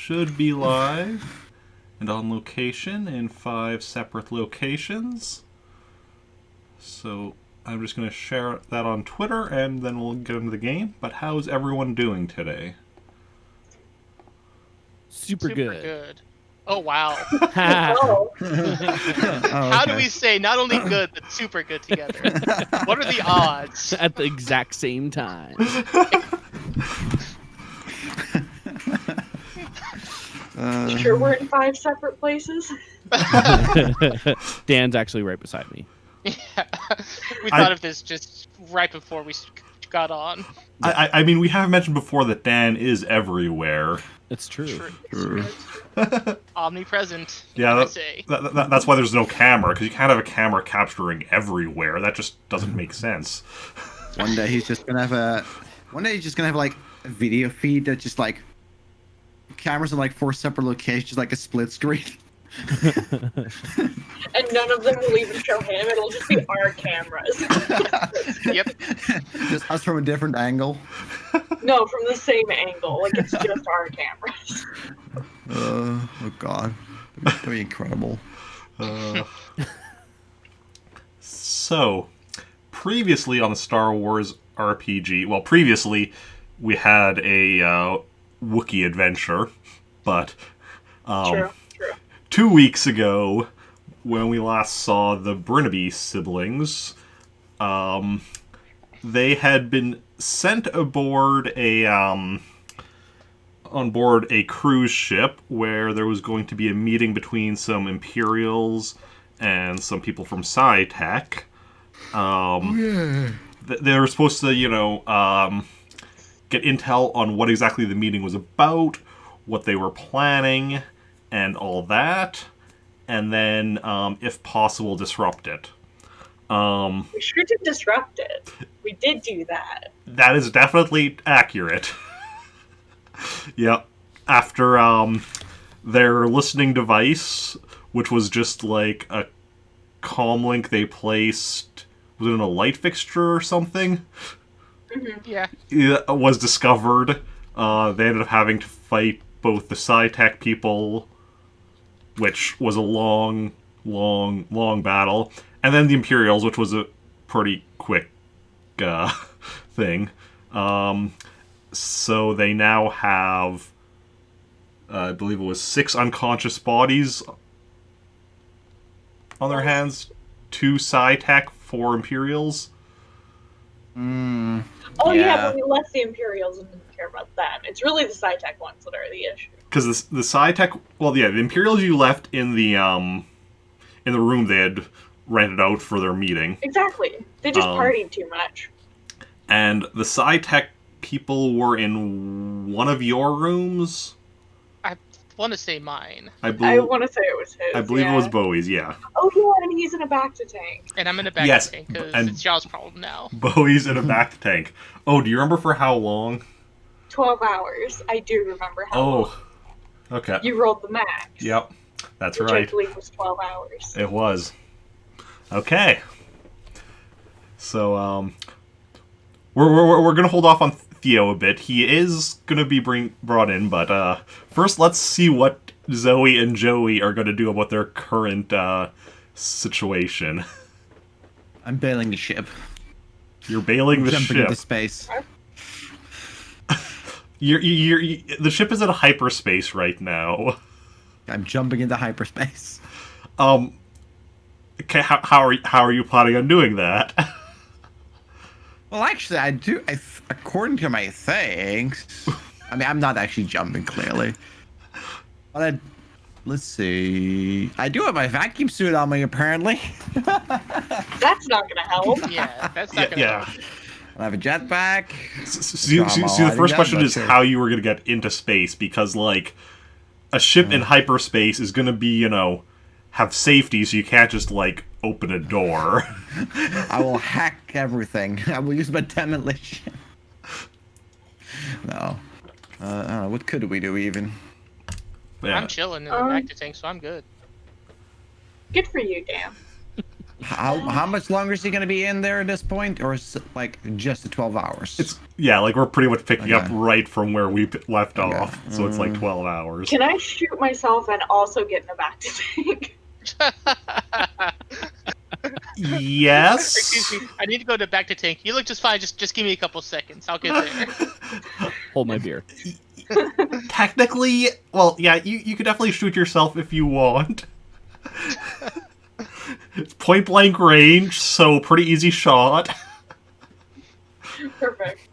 should be live and on location in 5 separate locations. So I'm just going to share that on Twitter and then we'll get into the game. But how's everyone doing today? Super good. Oh, wow. Oh. How do we say not only good, but super good together? What are the odds? At the exact same time. Sure we're in 5 separate places? Dan's actually right beside me. Yeah. We thought of this just right before we got on. I mean, we have mentioned before that Dan is everywhere. It's true. True. Omnipresent. Yeah, say. that's why there's no camera, because you can't have a camera capturing everywhere. That just doesn't make sense. One day he's just gonna have like a video feed that just like cameras in like 4 separate locations, like a split screen. And none of them will even show him. It'll just be our cameras. Yep. Just us from a different angle. No, from the same angle. Like, it's just our cameras. Oh god. That'd be incredible. So, previously on the Star Wars RPG, well, previously we had a Wookiee adventure, but True. 2 weeks ago, when we last saw the Brinabee siblings, they had been sent aboard a cruise ship where there was going to be a meeting between some Imperials and some people from SciTech. They were supposed to, get intel on what exactly the meeting was about, what they were planning, and all that, and then, if possible, disrupt it. We sure did disrupt it. We did do that. That is definitely accurate. Yep. After, their listening device, which was just like a comlink they placed, was it in a light fixture or something? Mm-hmm. Yeah. It was discovered. They ended up having to fight both the SciTech people, which was a long battle, and then the Imperials, which was a pretty quick thing. So they now have, I believe it was 6 unconscious bodies on their hands, 2 SciTech, 4 Imperials. Oh yeah, but we left the Imperials and didn't care about them. It's really the SciTech ones that are the issue. Because the SciTech, well, yeah, the Imperials you left in the room they had rented out for their meeting. Exactly. They just partied too much. And the SciTech people were in one of your rooms? I want to say mine. I want to say it was his. I believe it was Bowie's, yeah. Oh yeah, and he's in a bacta tank. And I'm in a back tank, because it's y'all's problem now. Bowie's in a back tank. Oh, do you remember for how long? 12 hours. I do remember how long. Okay. You rolled the max. Yep, that's which right. I believe was 12 hours. It was. Okay. So, we're gonna hold off on Theo a bit. He is gonna be brought in, but first let's see what Zoey and Joey are gonna do about their current situation. I'm bailing the ship. You're bailing the Jumping ship. into space. The ship is in hyperspace right now. I'm jumping into hyperspace. Okay, how are you planning on doing that? Well, actually, I do. According to my things, I mean, I'm not actually jumping clearly. But let's see. I do have my vacuum suit on me, apparently. That's not gonna help. Yeah, that's not gonna help. I have a jetpack. See, the first question is how you were going to get into space, because, like, a ship in hyperspace is going to be, have safety, so you can't just, like, open a door. I will hack everything. I will use my demolition. No. I don't know, what could we do, even? Yeah. I'm chilling in the back tank, so I'm good. Good for you, Dan. How much longer is he gonna be in there at this point, or is it like just the 12 hours? Yeah, like we're pretty much picking up Okay. right from where we left Okay. off, so it's like 12 hours. Can I shoot myself and also get in a back to tank? Yes. Excuse me. I need to go to back to tank. You look just fine. Just give me a couple seconds. I'll get there. Hold my beer. Technically, well, yeah, you could definitely shoot yourself if you want. It's point blank range, so pretty easy shot. Perfect.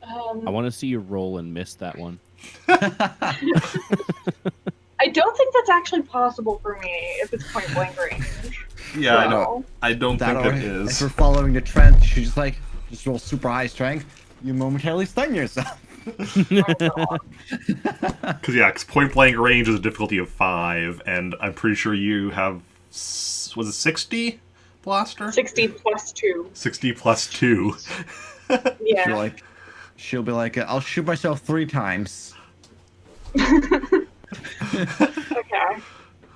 I want to see you roll and miss that one. I don't think that's actually possible for me if it's point blank range. Yeah, So, I don't think Or it if is. we're following the trend, you just roll super high strength. You momentarily stun yourself. oh, Because point blank range is a difficulty of 5, and I'm pretty sure you have was it 60 blaster? 60 plus 2. 60 plus 2. Yeah. She'll be like, I'll shoot myself 3 times. Okay.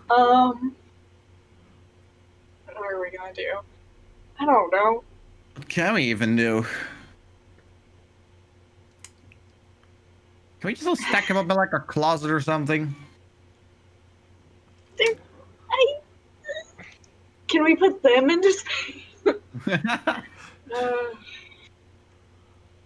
What are we gonna do? I don't know. What can we even do? Can we just all stack them up in like a closet or something? Can we put them into space?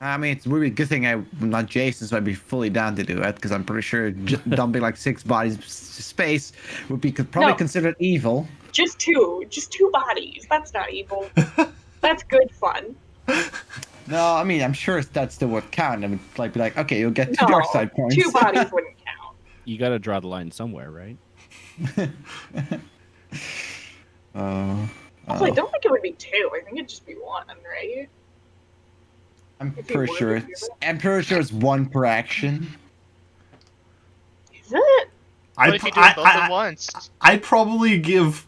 I mean, it's a really good thing I'm not Jason, so I'd be fully down to do it, because I'm pretty sure dumping like 6 bodies to space would be probably No. considered evil. Just 2 bodies. That's not evil. That's good fun. No, I mean, I'm sure that still would count. I would be like, okay, you'll get 2 No, dark side points. 2 bodies wouldn't count. You got to draw the line somewhere, right? Also, I don't think it would be 2. I think it'd just be 1, right? I'm If you pretty were sure to do it's 1 per action. Is it? What if you do it both at once? I'd probably give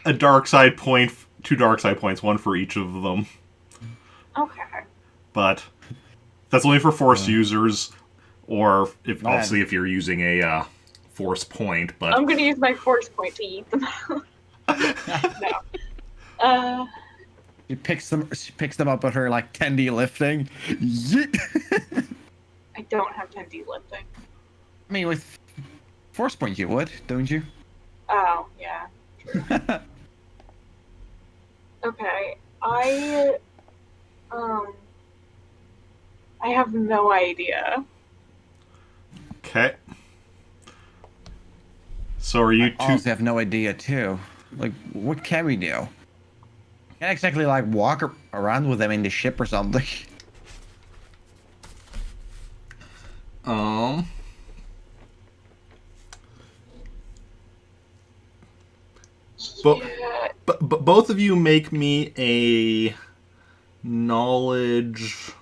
a dark side point, 2 dark side points, 1 for each of them. Okay. But that's only for force users, or if Man. obviously if you're using a force point. But I'm gonna use my force point to eat them out. No. She picks them up with her like 10D lifting. Yeet. I don't have 10D lifting. I mean, with force point you would, don't you? Oh, yeah. Okay. I have no idea. okay. So are you I two? honestly have no idea too. Like, what can we do? Can't exactly like walk around with them in the ship or something. But Yeah. both of you make me a knowledge.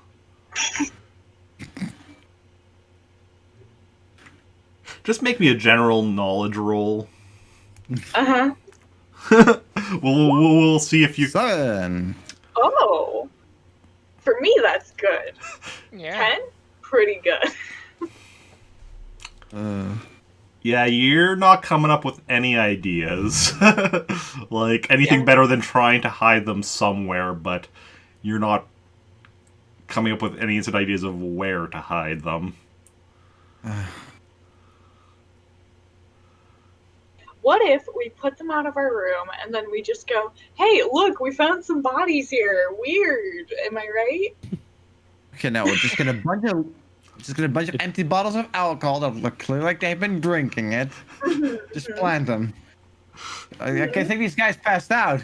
Just make me a general knowledge roll. Uh-huh. We'll see if you. 7. Oh. For me, that's good. Yeah. 10? Pretty good. Yeah, you're not coming up with any ideas. Like, anything Yeah. better than trying to hide them somewhere, but you're not coming up with any instant ideas of where to hide them. What if we put them out of our room and then we just go, hey, look, we found some bodies here. Weird. Am I right? Okay, no, we're just gonna bunch of empty bottles of alcohol that look clearly like they've been drinking it. Just plant them. I think these guys passed out.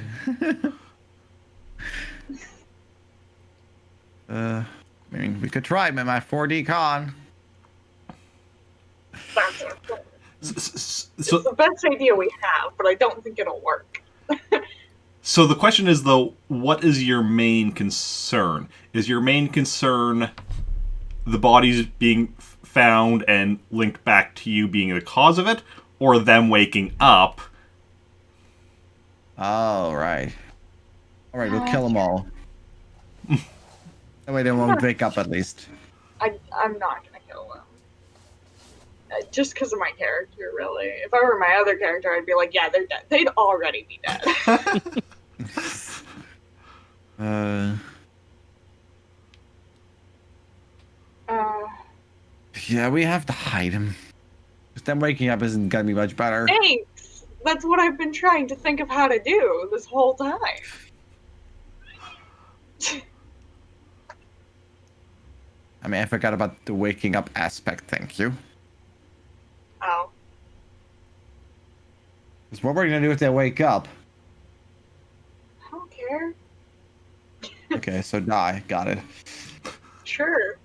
I mean, we could try with my 4D con. That's it. So, It's the best idea we have, but I don't think it'll work. so the question is, though, what is your main concern? Is your main concern the bodies being found and linked back to you being the cause of it, or them waking up? Oh, right. All right, we'll kill them all. That way they won't wake up at least. I'm not gonna kill them. Just because of my character, really. If I were my other character, I'd be like, yeah, they're dead. They'd already be dead. Yeah, we have to hide him. Because them waking up isn't gonna be much better. Thanks! That's what I've been trying to think of how to do this whole time. I mean, I forgot about the waking up aspect, thank you. Oh. Because what we're gonna do if they wake up? I don't care. Okay, so die. Got it. Sure.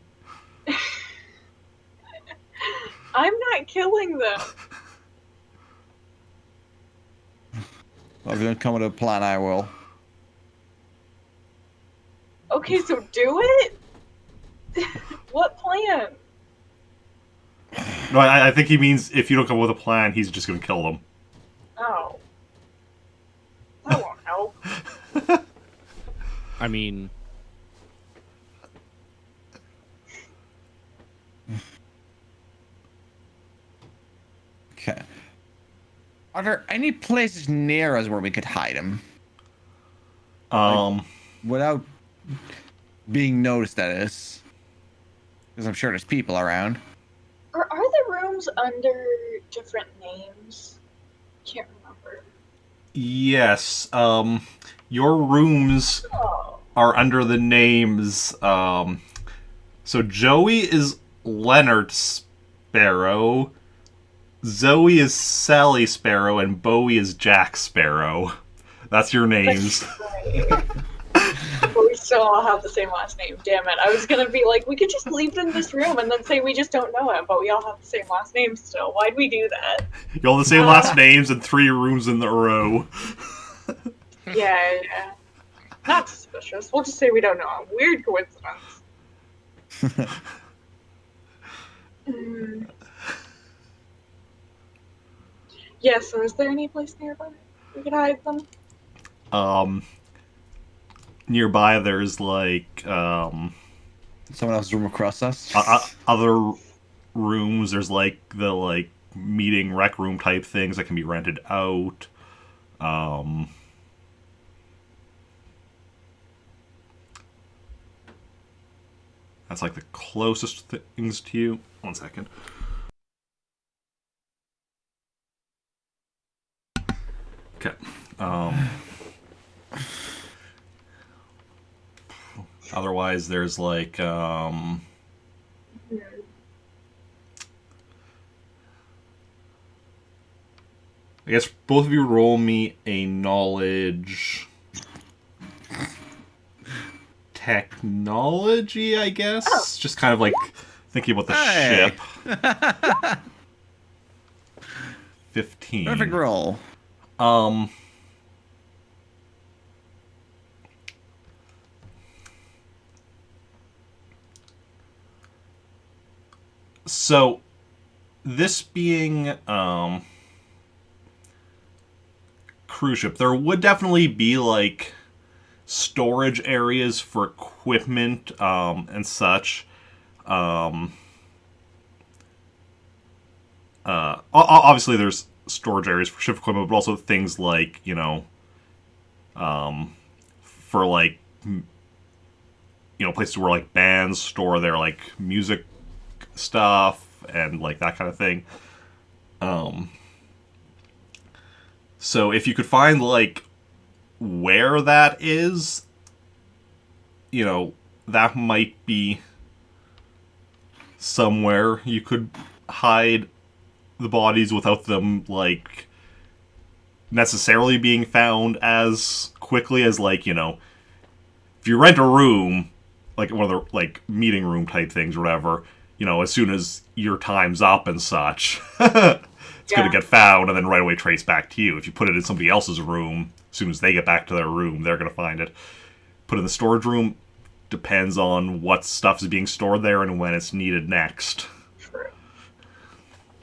I'm not killing them. Well, if you don't come with a plan, I will. Okay, so do it? What plan? No, I think he means if you don't come with a plan, he's just going to kill them. Oh. That won't help. I mean... Okay. Are there any places near us where we could hide him? Without being noticed, that is. Because I'm sure there's people around. Or are the rooms under different names? Can't remember. Yes, your rooms are under the names, so Joey is Leonard Sparrow, Zoey is Sally Sparrow, and Bowie is Jack Sparrow. That's your names. Right. But we still all have the same last name. Damn it. I was gonna be like, we could just leave it in this room and then say we just don't know him, but we all have the same last name still. Why'd we do that? You all have the same last names and 3 rooms in the row. Yeah. Not suspicious. We'll just say we don't know him. Weird coincidence. Yeah, so is there any place nearby we could hide them? Nearby there's like, Someone else's room across us? other rooms. There's like the like meeting rec room type things that can be rented out. That's like the closest things to you. 1 second. Okay. Otherwise, there's like I guess both of you roll me a knowledge technology, I guess. Oh. Just kind of like thinking about the ship. 15. Perfect roll. So this being cruise ship, there would definitely be like storage areas for equipment and such. Obviously there's storage areas for ship equipment, but also things like, you know, for like, you know, places where like bands store their like music stuff and like that kind of thing. So if you could find like where that is, you know, that might be somewhere you could hide the bodies without them like necessarily being found as quickly as, like, you know, if you rent a room, like one of the like meeting room type things or whatever, you know, as soon as your time's up and such, it's going to get found and then right away traced back to you. If you put it in somebody else's room, as soon as they get back to their room, they're going to find it. Put it in the storage room, depends on what stuff is being stored there and when it's needed next. True.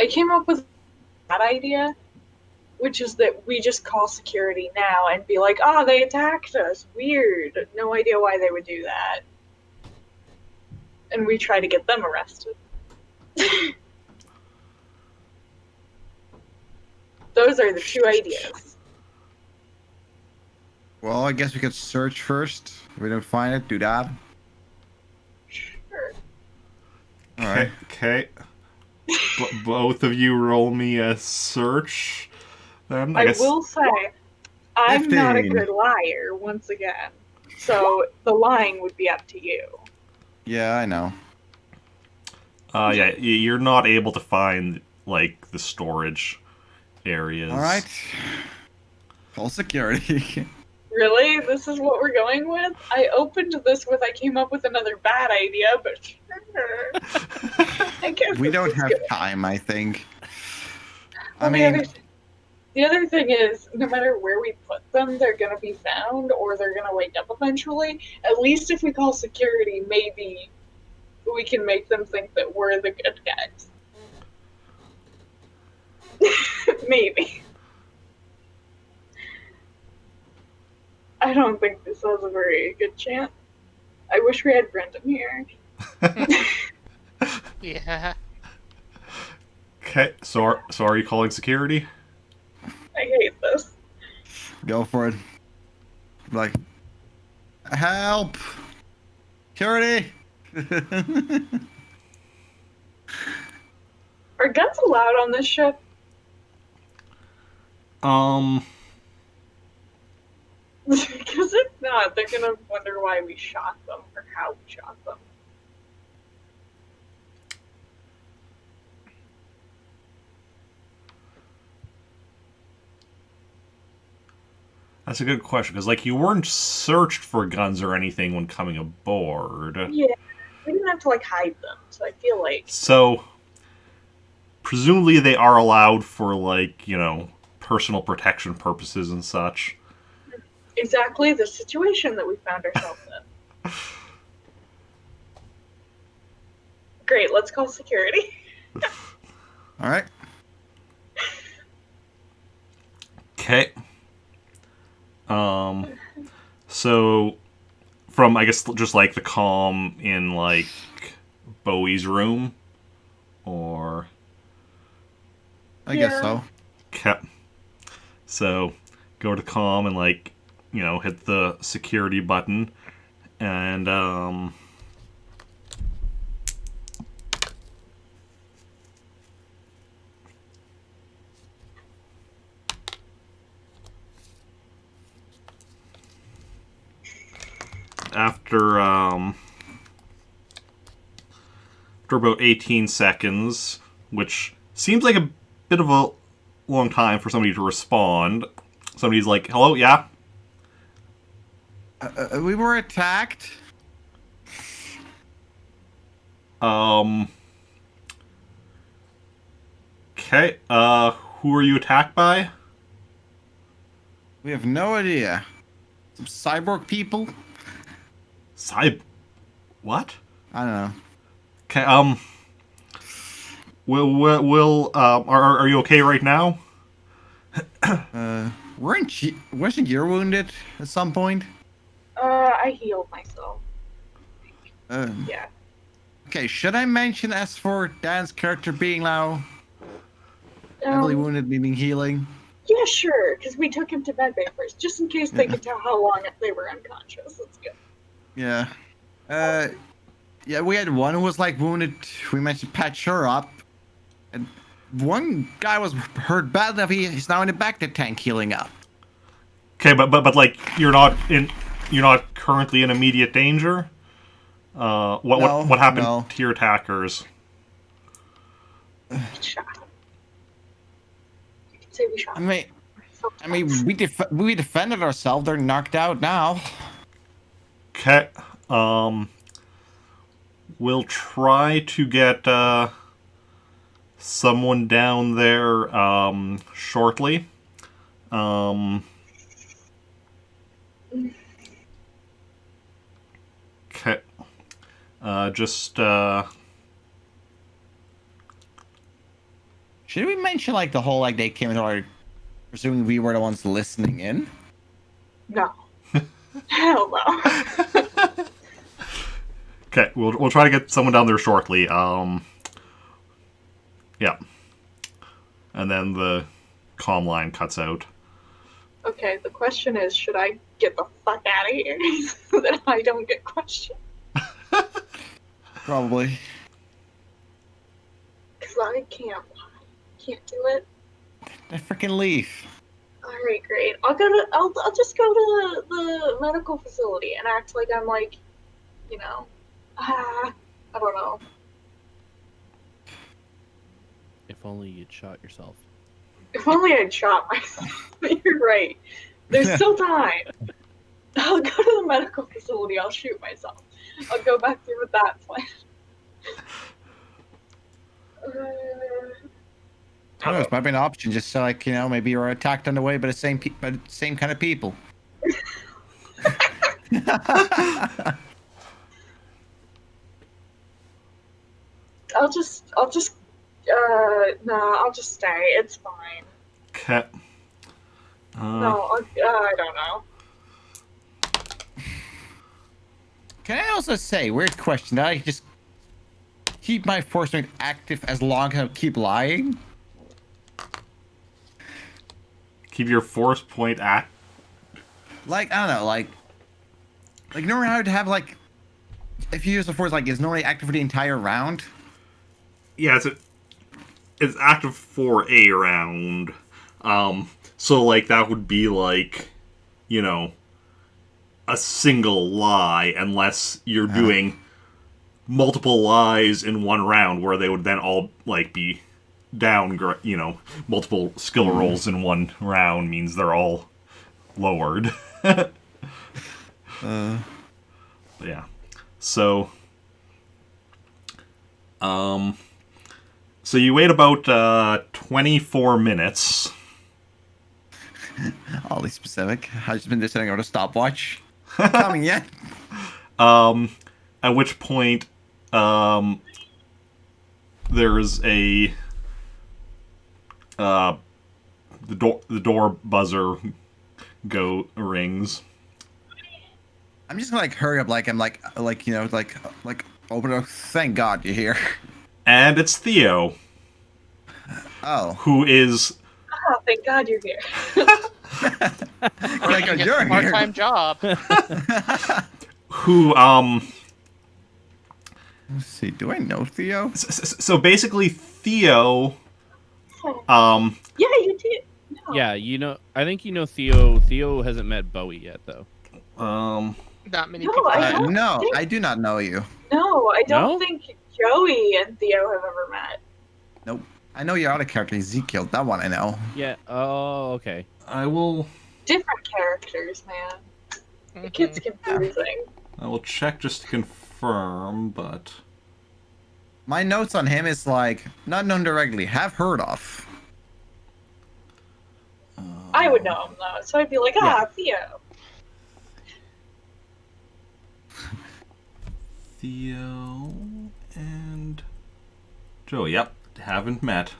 I came up with that idea, which is that we just call security now and be like, oh, they attacked us. Weird. No idea why they would do that. And we try to get them arrested. Those are the two ideas. Well, I guess we could search first. If we don't find it, do that. Sure. All right. Okay. Both of you roll me a search. Then I guess. will say, I'm not a 15. good liar, once again. So the lying would be up to you. Yeah, I know. Yeah, you're not able to find like the storage areas. All right. Call security. Really? This is what we're going with? I opened this with I came up with another bad idea, but sure. I guess We this don't is have good. time, I think. Well, the other thing is, no matter where we put them, they're going to be found or they're going to wake up eventually. At least if we call security, maybe we can make them think that we're the good guys. Maybe. I don't think this has a very good chance. I wish we had Brendan here. Yeah. Okay, so are you calling security? I hate this. Go for it. Like, help! Security! Are guns allowed on this ship? Because if not, they're gonna wonder why we shot them or how we shot them. That's a good question, because like you weren't searched for guns or anything when coming aboard. Yeah, we didn't have to like hide them, so I feel like So presumably they are allowed for like, personal protection purposes and such. exactly the situation that we found ourselves in. Great, let's call security. All right. Okay. So from, I guess, just like the comm in like Bowie's room, or I guess so. okay. So go to comm and like, hit the security button, and after about 18 seconds, which seems like a bit of a long time for somebody to respond, somebody's like, "Hello, yeah." We were attacked. Okay. Who are you attacked by? We have no idea. Some cyborg people? What? I don't know. Okay. Are you okay right now? Wasn't you wounded at some point? I healed myself. Yeah. Okay, should I mention as for Dan's character being now heavily wounded, meaning healing? Yeah, sure, because we took him to medbay first, just in case they could tell how long they were unconscious. That's good. Yeah. Yeah, we had one who was like wounded. We managed to patch her up. And one guy was hurt bad enough. He's now in the back of the tank healing up. Okay, but like you're not currently in immediate danger. What happened to your attackers? Shot him. You can say we shot him. I mean, we defended ourselves. They're knocked out now. Okay. We'll try to get someone down there shortly. Okay. Should we mention like the whole like they came into our, presuming we were the ones listening in? No. Hell no. Okay, we'll try to get someone down there shortly. Yeah. And then the comm line cuts out. Okay, the question is, should I get the fuck out of here so that I don't get questioned? Probably. Because I can't do it. Then freaking leave. Alright, great. I'll just go to the medical facility and act like I'm like, you know, I don't know. If only you'd shot yourself. If only I'd shot myself. You're right. There's still time. I'll go to the medical facility. I'll shoot myself. I'll go back through with that plan. I don't know, it might be an option, just so like, maybe you're attacked on the way by the same kind of people. I'll just stay. It's fine. Okay. No, I don't know. Can I also say, weird question, did I just keep my force point active as long as I keep lying? Keep your force point at. Like, I don't know, like normally I would have, like, if you use the force, like, it's normally active for the entire round. Yeah, it's active for a round. So, like, that would be, like, a single lie, unless you're doing multiple lies in one round, where they would then all, like, be down, multiple skill rolls in one round means they're all lowered. Yeah. So, so you wait about 24 minutes. Oddly specific. I've just been sitting on a stopwatch. Coming yet? At which point, there's a the door buzzer rings. I'm just gonna, like, hurry up, like I'm like open up. Thank God you're here. And it's Theo, Oh, who is Oh, thank God you're here. thank God you're here. Part-time job. who Let's see. Do I know Theo? so basically Theo Yeah, you did. No. Yeah, I think Theo. Theo hasn't met Bowie yet, though. Not many No, people. I don't No, think- I do not know you. No, I don't No? think Joey and Theo have ever met. Nope. I know your other character, Ezekiel. That one I know. Yeah. Oh, okay. I will Different characters, man. It gets confusing. check just to confirm, but My notes on him is like, not known directly, have heard of. I would know him though, so I'd be like, Theo. Theo and Joe. Yep, haven't met.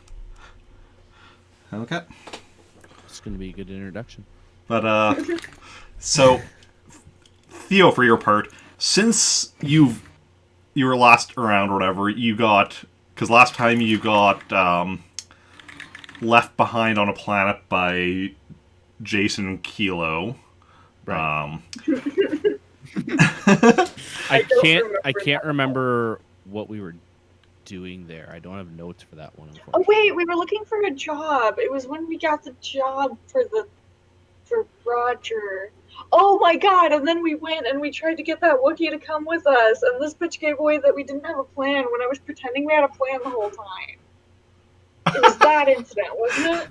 Okay. It's gonna be a good introduction. But so Theo, for your part, since you were last around or whatever, you got, because last time you got left behind on a planet by Jason and Kilo. Right. I I can't remember what we were doing there. I don't have notes for that one. Oh wait, we were looking for a job. It was when we got the job for Roger. Oh my god, and then we went and we tried to get that Wookiee to come with us, and this bitch gave away that we didn't have a plan when I was pretending we had a plan the whole time. It was that incident, wasn't it?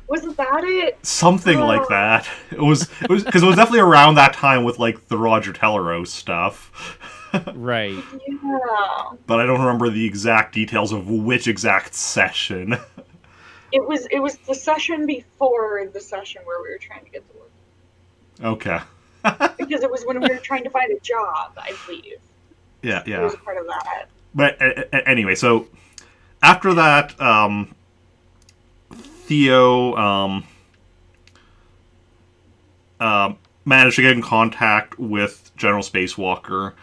Wasn't that it? Something like that. It was because it was definitely around that time with, like, the Roger Telleros stuff. Right. Yeah. But I don't remember the exact details of which exact session. It was the session before the session where we were trying to get to work. Okay. Because it was when we were trying to find a job, I believe. Yeah, It yeah. was a part of that. But anyway, so after that, Theo managed to get in contact with General Spacewalker,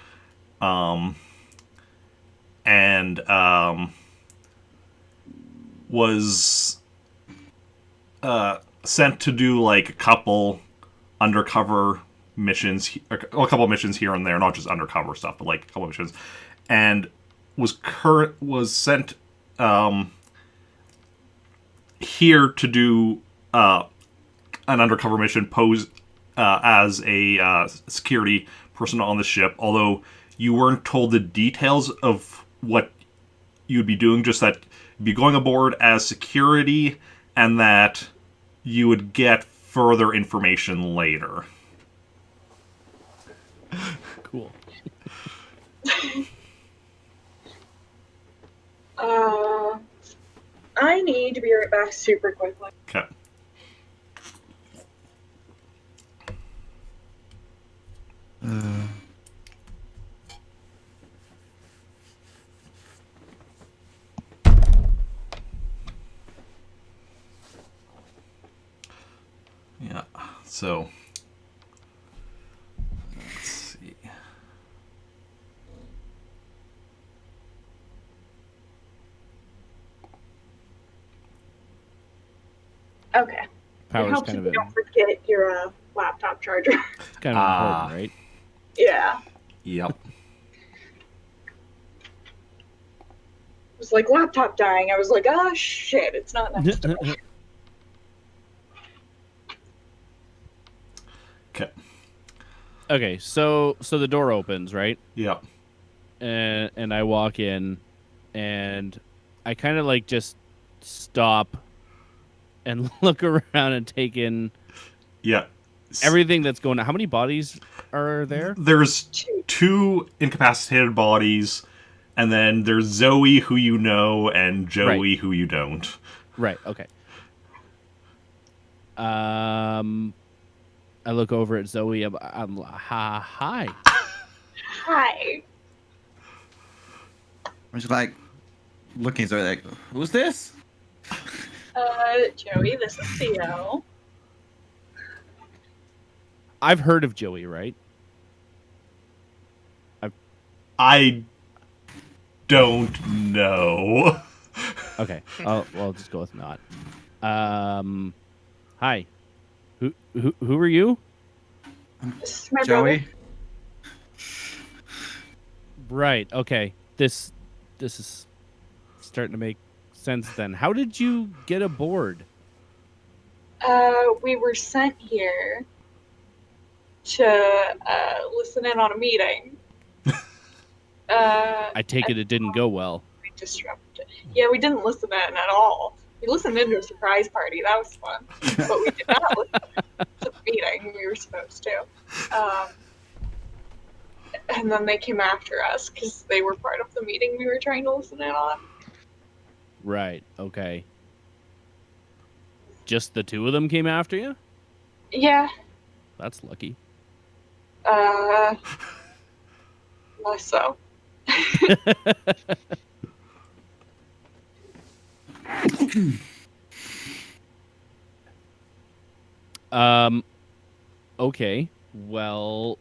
and was sent to do like a couple undercover missions, a couple missions here and there, not just undercover stuff, but like a couple missions, and was sent here to do an undercover mission posed as a security person on the ship, although you weren't told the details of what you'd be doing, just that you'd be going aboard as security and that you would get further information later. Cool. I need to be right back super quickly. Okay. Yeah, so let's see. Okay. It Power's helps kind if of you don't forget your laptop charger. it's kind of important, right? Yeah. Yep. It was like laptop dying. I was like, oh shit, it's not next to me. Okay. Okay, so the door opens, right? Yep. And I walk in, and I kind of like just stop and look around and take in Yeah. everything that's going on. How many bodies are there? There's two incapacitated bodies, and then there's Zoey, who you know, and Joey, Right. who you don't. Right. Okay. I look over at Zoe. I'm hi. Hi. I'm just like looking, so like, who's this? Joey, this is Theo. I've heard of Joey, right? I don't know. Okay. I'll just go with not. Hi. Who are you? This is my Joey. brother. Right. Okay. This is starting to make sense then. How did you get aboard? We were sent here to listen in on a meeting. I take it didn't go well. We disrupted. Yeah, we didn't listen in at all. We listened into a surprise party. That was fun. But we did not listen to the meeting we were supposed to. And then they came after us because they were part of the meeting we were trying to listen in on. Right. Okay. Just the two of them came after you? Yeah. That's lucky. Less so. Okay. Well,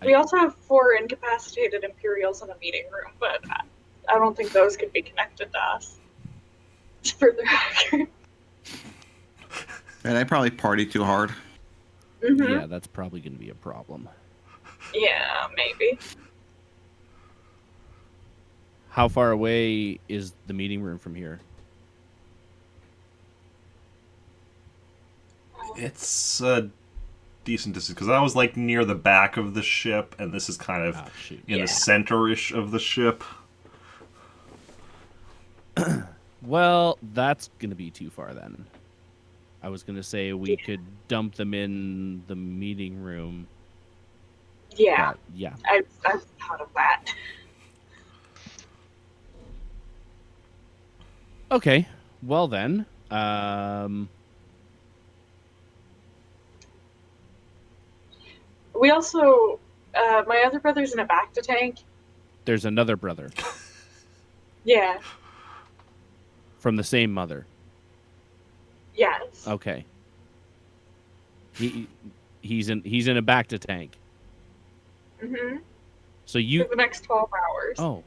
We also have 4 incapacitated Imperials in a meeting room, but I don't think those could be connected to us. For the record. And I probably party too hard. Mm-hmm. yeah, that's probably going to be a problem. Yeah, maybe. How far away is the meeting room from here? It's a decent distance, because I was like near the back of the ship, and this is kind of Shoot. in Yeah. the center-ish of the ship. Well, that's going to be too far then. I was going to say we could dump them in the meeting room. Yeah, But, yeah. I've thought of that. Okay. Well then, We also, my other brother's in a Bacta tank. there's another brother Yeah, from the same mother. yes. Okay. He's in a Bacta tank. Mm-hmm. So you For the next 12 hours. Oh,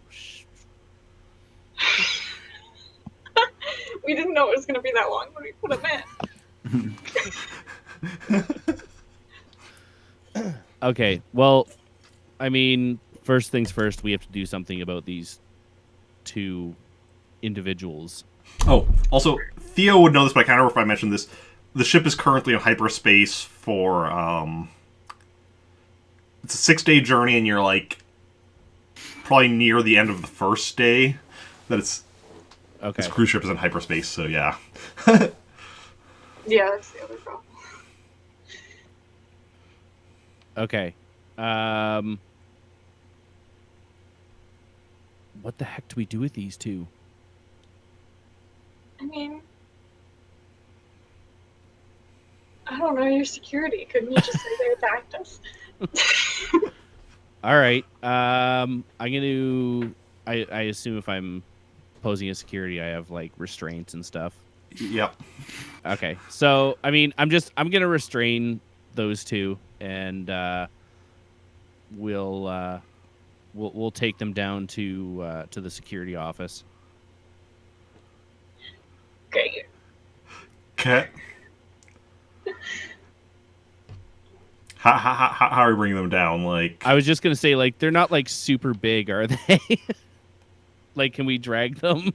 We didn't know it was going to be that long when we put him in. Okay, well, I mean, first things first, we have to do something about these two individuals. Oh, also, Theo would know this, but I can't remember if I mentioned this. The ship is currently in hyperspace for, it's a 6-day journey, and you're, like, probably near the end of the first day that it's... Okay. This cruise ship is in hyperspace, so yeah. Yeah, that's the other problem. Okay. What the heck do we do with these two? I mean, I don't know, your security. Couldn't you just say they attacked us? All right. I'm gonna. I assume if I'm posing as security, I have like restraints and stuff. Yep. Okay. So I mean, I'm gonna restrain those two, and we'll take them down to the security office. Okay. Okay. How are we bringing them down? Like, I was just gonna say, like, they're not like super big, are they? Like, can we drag them?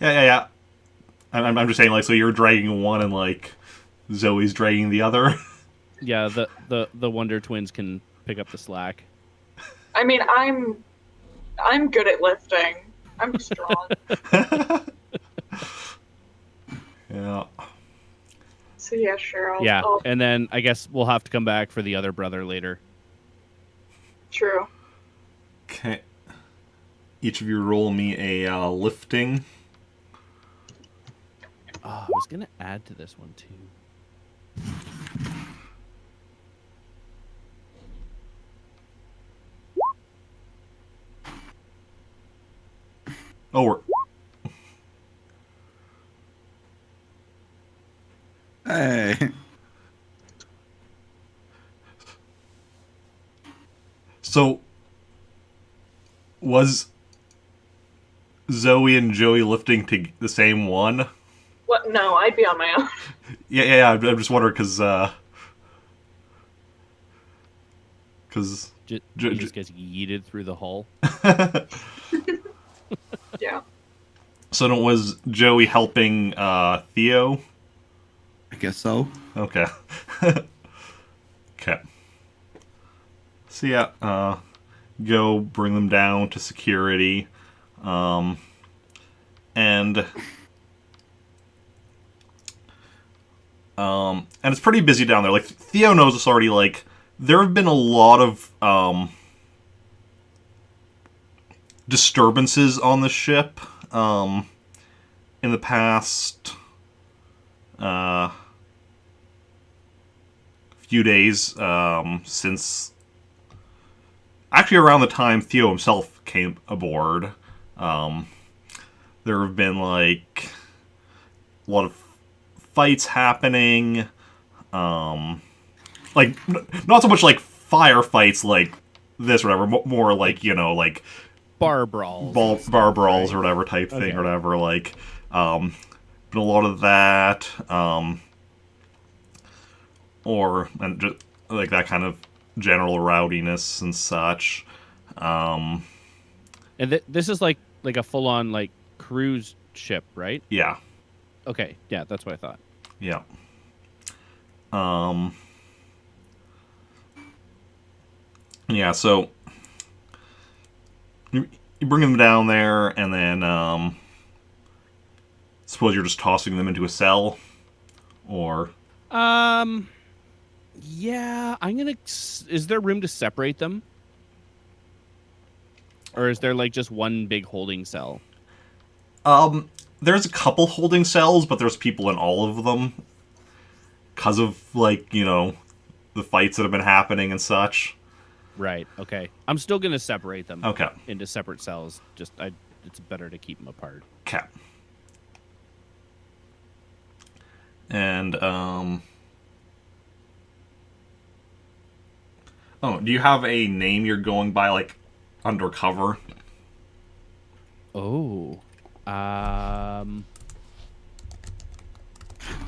yeah. I'm just saying, like, so you're dragging one and like Zoe's dragging the other. Yeah, the Wonder Twins can pick up the slack. I mean, I'm good at lifting. I'm strong. Yeah. So yeah, sure. Yeah, I'll and then I guess we'll have to come back for the other brother later. true. Okay. Each of you roll me a lifting. Oh, I was gonna add to this one too. Oh, we're... Hey. So, was Zoe and Joey lifting to the same one? What? No, I'd be on my own. Yeah. I'm just wondering because He just gets yeeted through the hull. Yeah. So was Joey helping Theo? I guess so. Okay. Okay. So yeah, go bring them down to security, and it's pretty busy down there. Like Theo knows this already. Like there have been a lot of disturbances on the ship in the past few days since actually around the time Theo himself came aboard. There have been like a lot of fights happening, like not so much like firefights like this or whatever, more like, you know, like Bar brawls. bar brawls or whatever type thing Okay. or whatever, like been a lot of that, and just like that kind of general rowdiness and such. And this is like a full on like cruise ship, right? Yeah. Okay, yeah, that's what I thought. Yeah. Yeah, so you bring them down there, and then suppose you're just tossing them into a cell, or Yeah, I'm gonna. Is there room to separate them, or is there like just one big holding cell? there's a couple holding cells, but there's people in all of them because of like, you know, the fights that have been happening and such. Right. Okay. I'm still gonna separate them. Okay. Into separate cells. It's better to keep them apart. Okay. And oh, do you have a name you're going by, like undercover? Oh.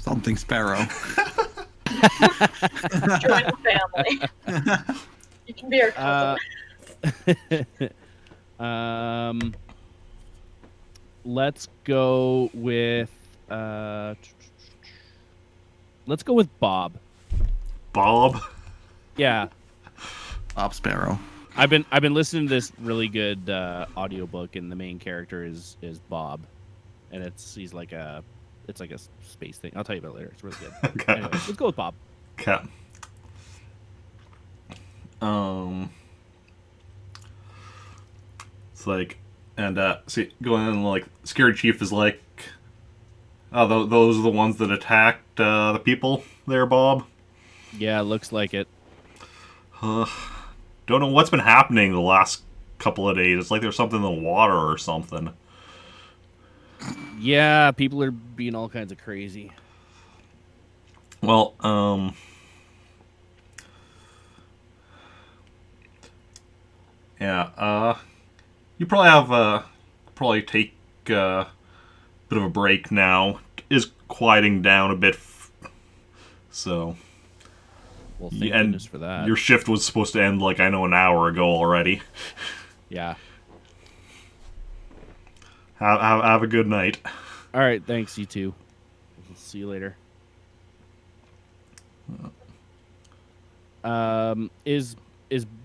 Something Sparrow. Join the family. You can be our cousin. Let's go with Bob. Bob? Yeah. Bob Sparrow. I've been listening to this really good audiobook, and the main character is Bob, and he's like a space thing. I'll tell you about it later. It's really good. Okay. Anyway, let's go with Bob. Okay. It's like, and see, going in, like, Security Chief is like, oh, those are the ones that attacked the people there, Bob? Yeah, looks like it. Don't know what's been happening the last couple of days. It's like there's something in the water or something. Yeah, people are being all kinds of crazy. Well, yeah, you probably have, probably take a bit of a break now. It is quieting down a bit, so... Well, thank goodness for that. Your shift was supposed to end, like, I know, an hour ago already. Yeah. Have a good night. All right, thanks, you too. We'll see you later. Is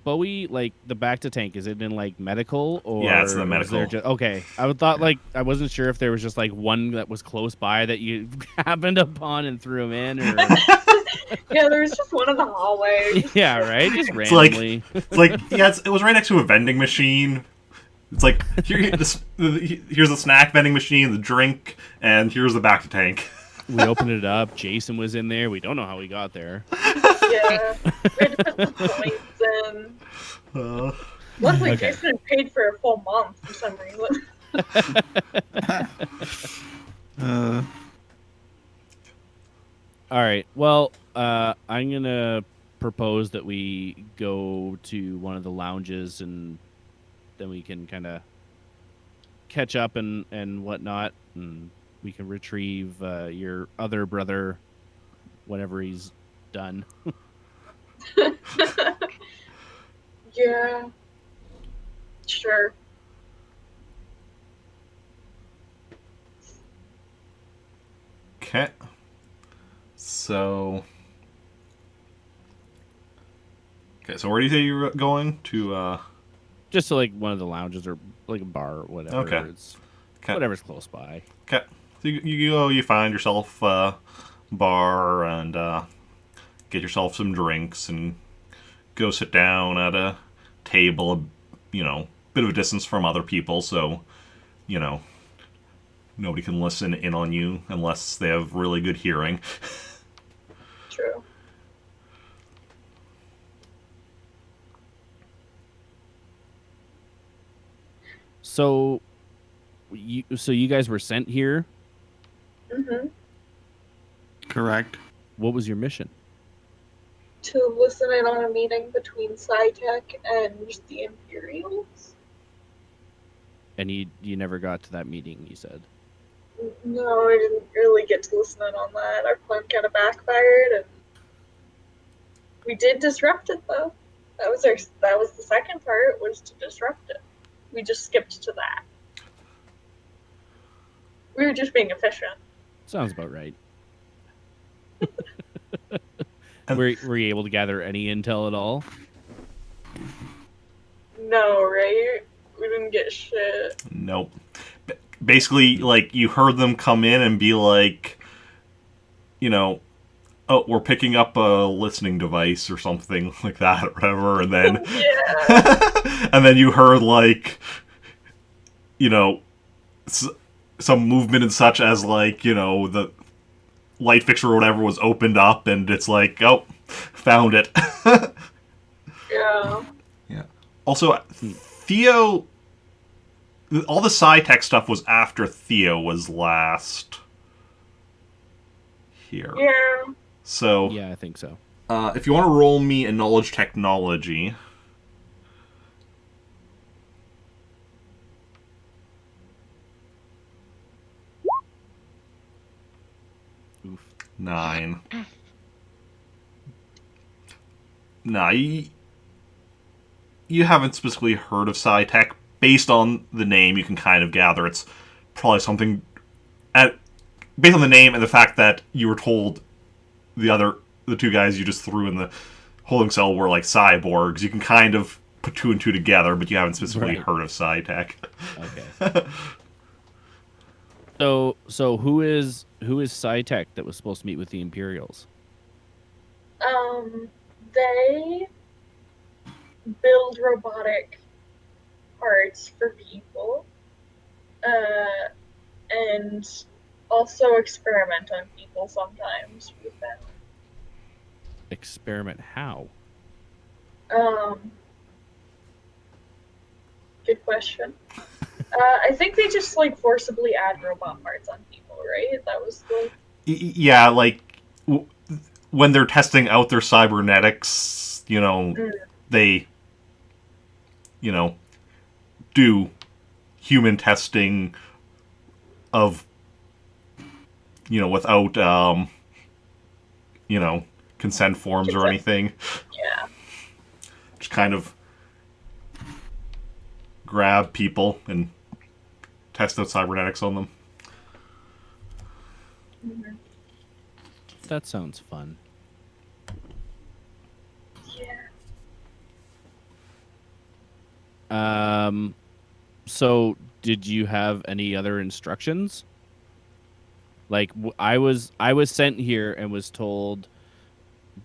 Bowie, like, the back to tank? Is it in, like, medical, or yeah, it's in the medical. Okay, I thought, like, I wasn't sure if there was just, like, one that was close by that you happened upon and threw him in, or Yeah, there was just one in the hallway. yeah, right, just randomly. It was right next to a vending machine. It's like, here's the snack vending machine, the drink, and here's the back to tank. We opened it up. Jason was in there. We don't know how he got there. Yeah, we had to put some points in. Luckily, Okay. Jason paid for a full month for some reason. All right. Well, I'm gonna propose that we go to one of the lounges, and then we can kind of catch up and whatnot, and we can retrieve your other brother whenever he's done. Yeah. Sure. Okay. So... Okay, so where do you say you're going? To, Just to, like, one of the lounges or, like, a bar or whatever. Okay. It's Okay. whatever's close by. Okay. So you go, you find yourself a bar and get yourself some drinks and go sit down at a table, bit of a distance from other people, so, nobody can listen in on you unless they have really good hearing. True. So you guys were sent here? Mm-hmm. Correct. What was your mission? To listen in on a meeting between SciTech and the Imperials. And you never got to that meeting, you said. No, I didn't really get to listen in on that. Our plan kind of backfired, and we did disrupt it, though. That was the second part, was to disrupt it. We just skipped to that. We were just being efficient. Sounds about right. Were you able to gather any intel at all? No, right? We didn't get shit. Nope. Basically, like, you heard them come in and be like, oh, we're picking up a listening device or something like that, or whatever, and then... Yeah. and then you heard, like, some movement and such as, like, the light fixture or whatever was opened up, and it's like, oh, found it. Yeah. Yeah. Also, Theo... All the SciTech stuff was after Theo was last here. Yeah. So, Yeah, I think so. if you want to roll me a knowledge technology... Oof. 9. Nah, you haven't specifically heard of SciTech. Based on the name, you can kind of gather it's probably something... based on the name and the fact that you were told the two guys you just threw in the holding cell were like cyborgs, you can kind of put 2 and 2 together, but you haven't specifically heard of SciTech. Okay. So who is SciTech that was supposed to meet with the Imperials? They build robotic parts for people, and also experiment on people sometimes with them. Experiment how? Good question. I think they just like forcibly add robot parts on people, right? That was the... Yeah, like when they're testing out their cybernetics, they, do human testing of, without, consent forms or anything. Yeah. Just kind of grab people and test out cybernetics on them. Mm-hmm. That sounds fun. Yeah. So did you have any other instructions? Like I was sent here and was told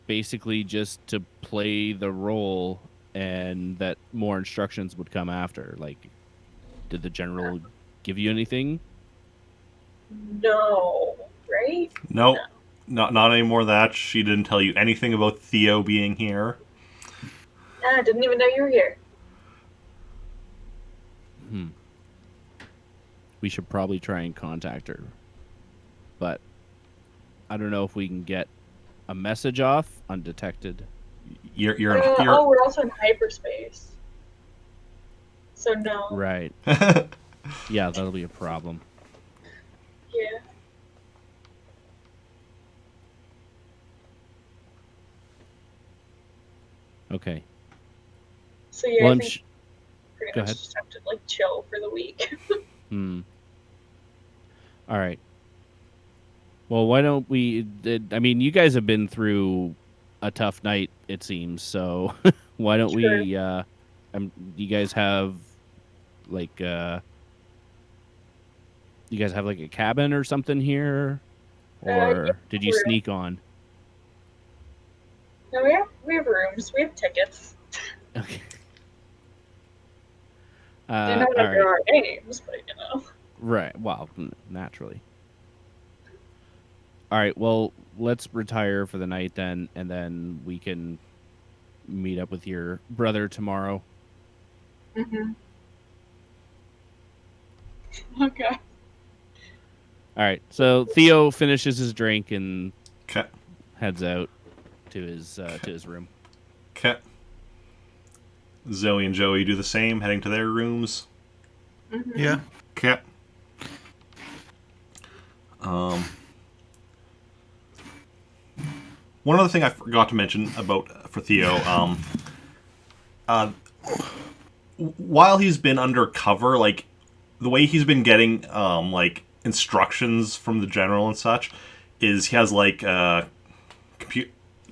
basically just to play the role and that more instructions would come after. Like, did the general give you anything? No, right? No. Not any more of that. She didn't tell you anything about Theo being here. I didn't even know you were here. We should probably try and contact her. But I don't know if we can get a message off undetected. You're we're also in hyperspace. So no. Right. Yeah, that'll be a problem. Yeah. Okay. So yeah, well, I think pretty Go much ahead. just have to like chill for the week. All right. Well, why don't we... I mean, you guys have been through a tough night, it seems. So why don't we... you guys have like... you guys have like a cabin or something here? Or Yeah, did you sneak on? No, we have rooms. We have tickets. Okay. They're not all under right. our names, but Right. Well, naturally. All right. Well, let's retire for the night then, and then we can meet up with your brother tomorrow. Mm-hmm. Okay. All right. So Theo finishes his drink and heads out to his room. Okay. Zoe and Joey do the same, heading to their rooms. Mm-hmm. Yeah. Okay. One other thing I forgot to mention for Theo, while he's been undercover, like the way he's been getting like instructions from the general and such is he has like a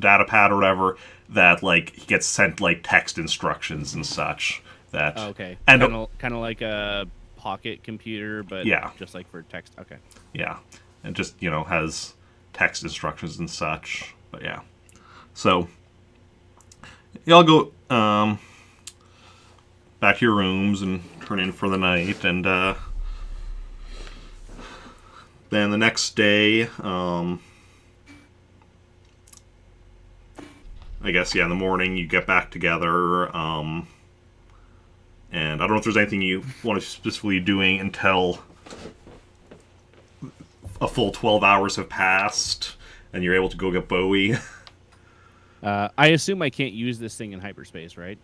data pad or whatever that like he gets sent like text instructions and such. That okay, and kind of like a pocket computer, but just like for text. Okay. Yeah, and just has text instructions and such. But yeah, so y'all go back to your rooms and turn in for the night, and then the next day, I guess in the morning you get back together, and I don't know if there's anything you want to specifically doing until a full 12 hours have passed and you're able to go get Bowie. I assume I can't use this thing in hyperspace, right?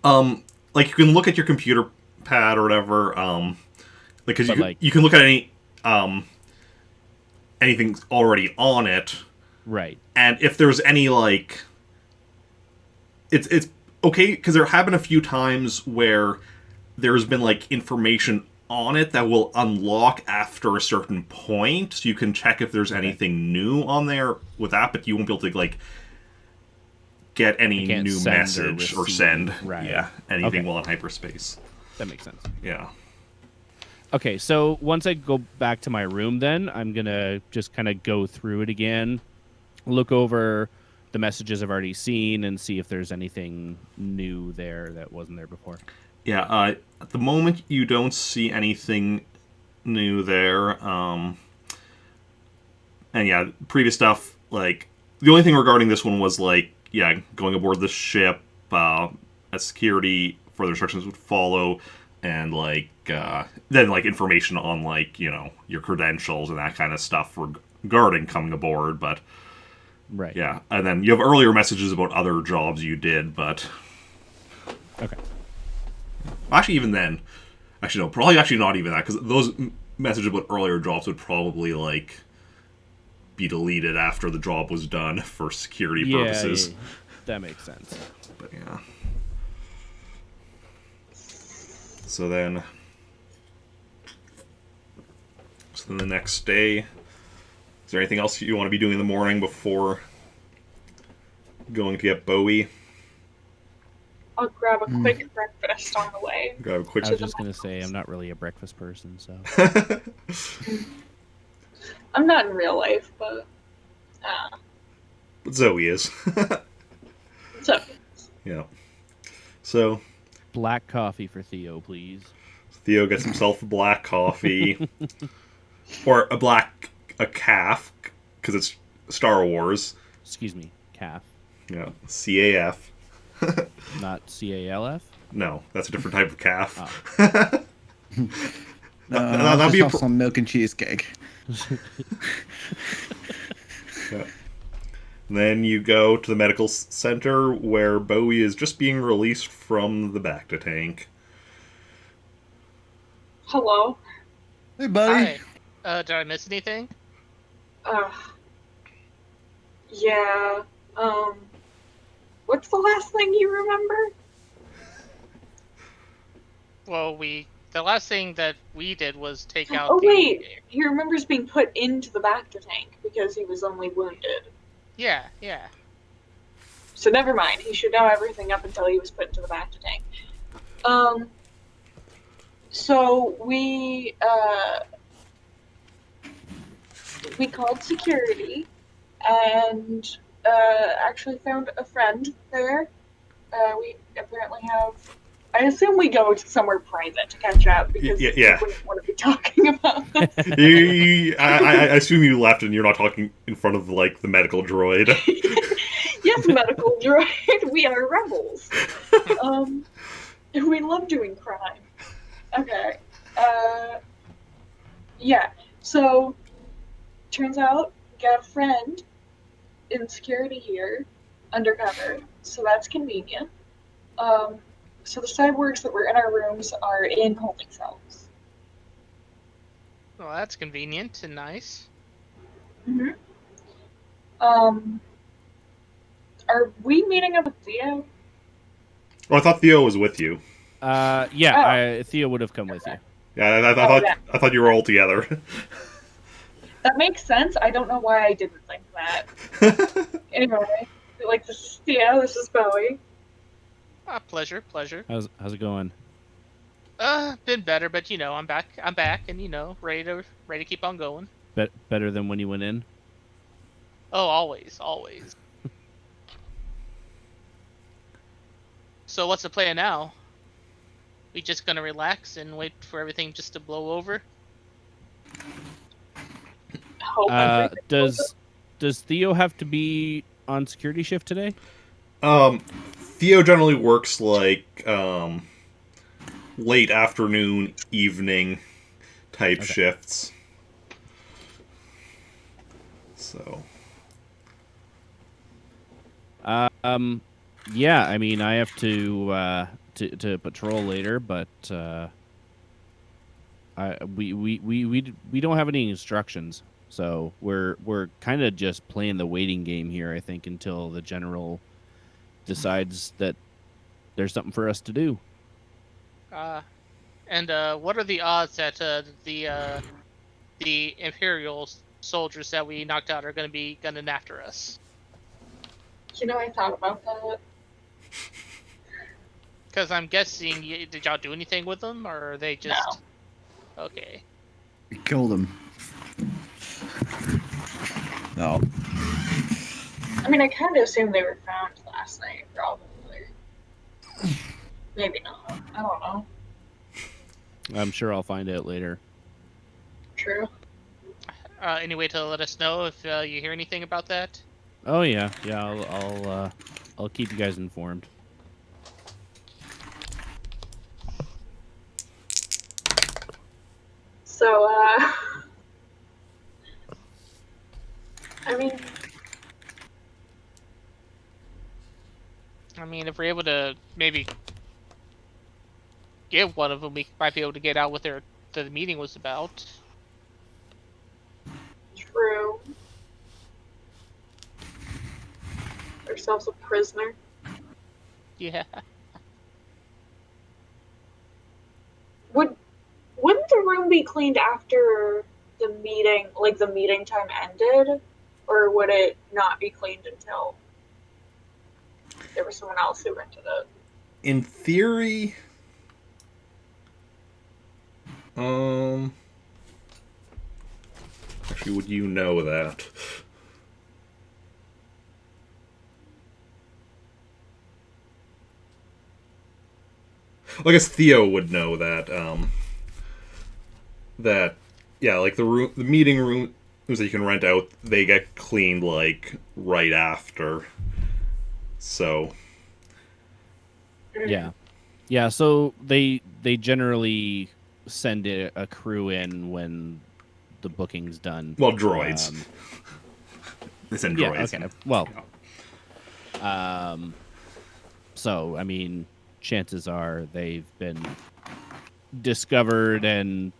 Like you can look at your computer pad or whatever, because you can look at anything's already on it. Right. And if there's any, like... It's okay, because there have been a few times where there's been, like, information on it that will unlock after a certain point, so you can check if there's anything new on there with that, but you won't be able to, like, get any new message or send anything while in hyperspace. That makes sense. Yeah. Okay, so once I go back to my room, then I'm gonna just kind of go through it again, look over the messages I've already seen, and see if there's anything new there that wasn't there before. Yeah, at the moment you don't see anything new there. And yeah, previous stuff, like, the only thing regarding this one was, like, yeah, going aboard the ship, as security, further instructions would follow, and, like, then, like, information on, like, you know, your credentials and that kind of stuff regarding coming aboard, but... Right. Yeah, and then you have earlier messages about other jobs you did, but... Okay. Actually, even then... Actually, no, probably actually not even that, because those messages about earlier jobs would probably, like, be deleted after the job was done for security purposes. Yeah, that makes sense. But, yeah. So then the next day... Is there anything else you want to be doing in the morning before going to get Bowie? I'll grab a quick breakfast on the way. Grab a quick. I was just gonna say I'm not really a breakfast person, so. I'm not in real life, but. But Zoey is. So. Yeah. So. Black coffee for Theo, please. Theo gets himself a black coffee, or a calf, because it's Star Wars. Excuse me, calf. Yeah, CAF. Not CALF? No, that's a different type of calf. Oh. That'd be some milk and cheesecake. Yeah. Then you go to the medical center where Bowie is just being released from the Bacta tank. Hello. Hey, buddy. Hi. Did I miss anything? Yeah. What's the last thing you remember? Well, the last thing that we did was take out. Oh wait, he remembers being put into the Bacta tank because he was only wounded. Yeah. So never mind. He should know everything up until he was put into the Bacta tank. So we called security and actually found a friend there. We apparently have... I assume we go to somewhere private to catch up because we wouldn't want to be talking about this. I assume you left and you're not talking in front of, like, the medical droid. Yes, medical droid. We are rebels. We love doing crime. Okay. Yeah. So, turns out, got a friend in security here, undercover. So that's convenient. So the cyborgs that were in our rooms are in holding cells. Well, that's convenient and nice. Mm-hmm. Are we meeting up with Theo? Oh, I thought Theo was with you. Theo would have come with you. Yeah, I thought you were all together. That makes sense. I don't know why I didn't think that. Anyway, like, this is Theo, this is Bowie. Pleasure. How's it going? Been better, but I'm back, and ready to keep on going. Better than when you went in? Oh, always. So what's the plan now? We just gonna relax and wait for everything just to blow over? Does Theo have to be on security shift today? Theo generally works like late afternoon, evening type shifts. So. Yeah. I mean, I have to patrol later, but we don't have any instructions, So we're kind of just playing the waiting game here, I think, until the general decides that there's something for us to do. And what are the odds that the Imperial soldiers that we knocked out are going to be gunning after us? I thought about that. Because I'm guessing, did y'all do anything with them, or are they just... No. Okay. We killed him. No. I mean, I kind of assumed they were found last night, probably. Maybe not. I don't know. I'm sure I'll find out later. True. Any way to let us know if you hear anything about that? Oh yeah. I'll keep you guys informed. So, I mean, if we're able to maybe give one of them, we might be able to get out what the meeting was about. true. Ourselves a prisoner. Yeah. Wouldn't the room be cleaned after the meeting, like the meeting time ended? Or would it not be cleaned until there was someone else who rented it? In theory, actually, would you know that? Well, I guess Theo would know that. Yeah, like the meeting rooms that you can rent out, they get cleaned like right after. So. Yeah. So they generally send a crew in when the booking's done. Well, droids. They send droids. Okay. Well. So I mean, chances are they've been discovered, and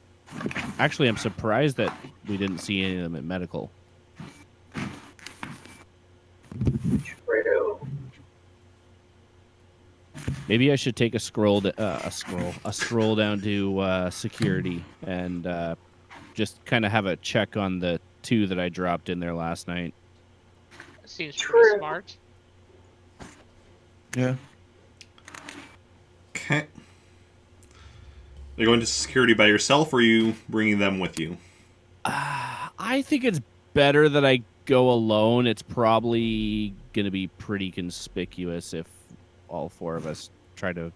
actually, I'm surprised that we didn't see any of them at medical. True. Maybe I should take a stroll down to security and just kind of have a check on the 2 that I dropped in there last night. Seems pretty smart. Yeah. Okay. Are you going to security by yourself, or are you bringing them with you? I think it's better that I go alone. It's probably going to be pretty conspicuous if all 4 of us try to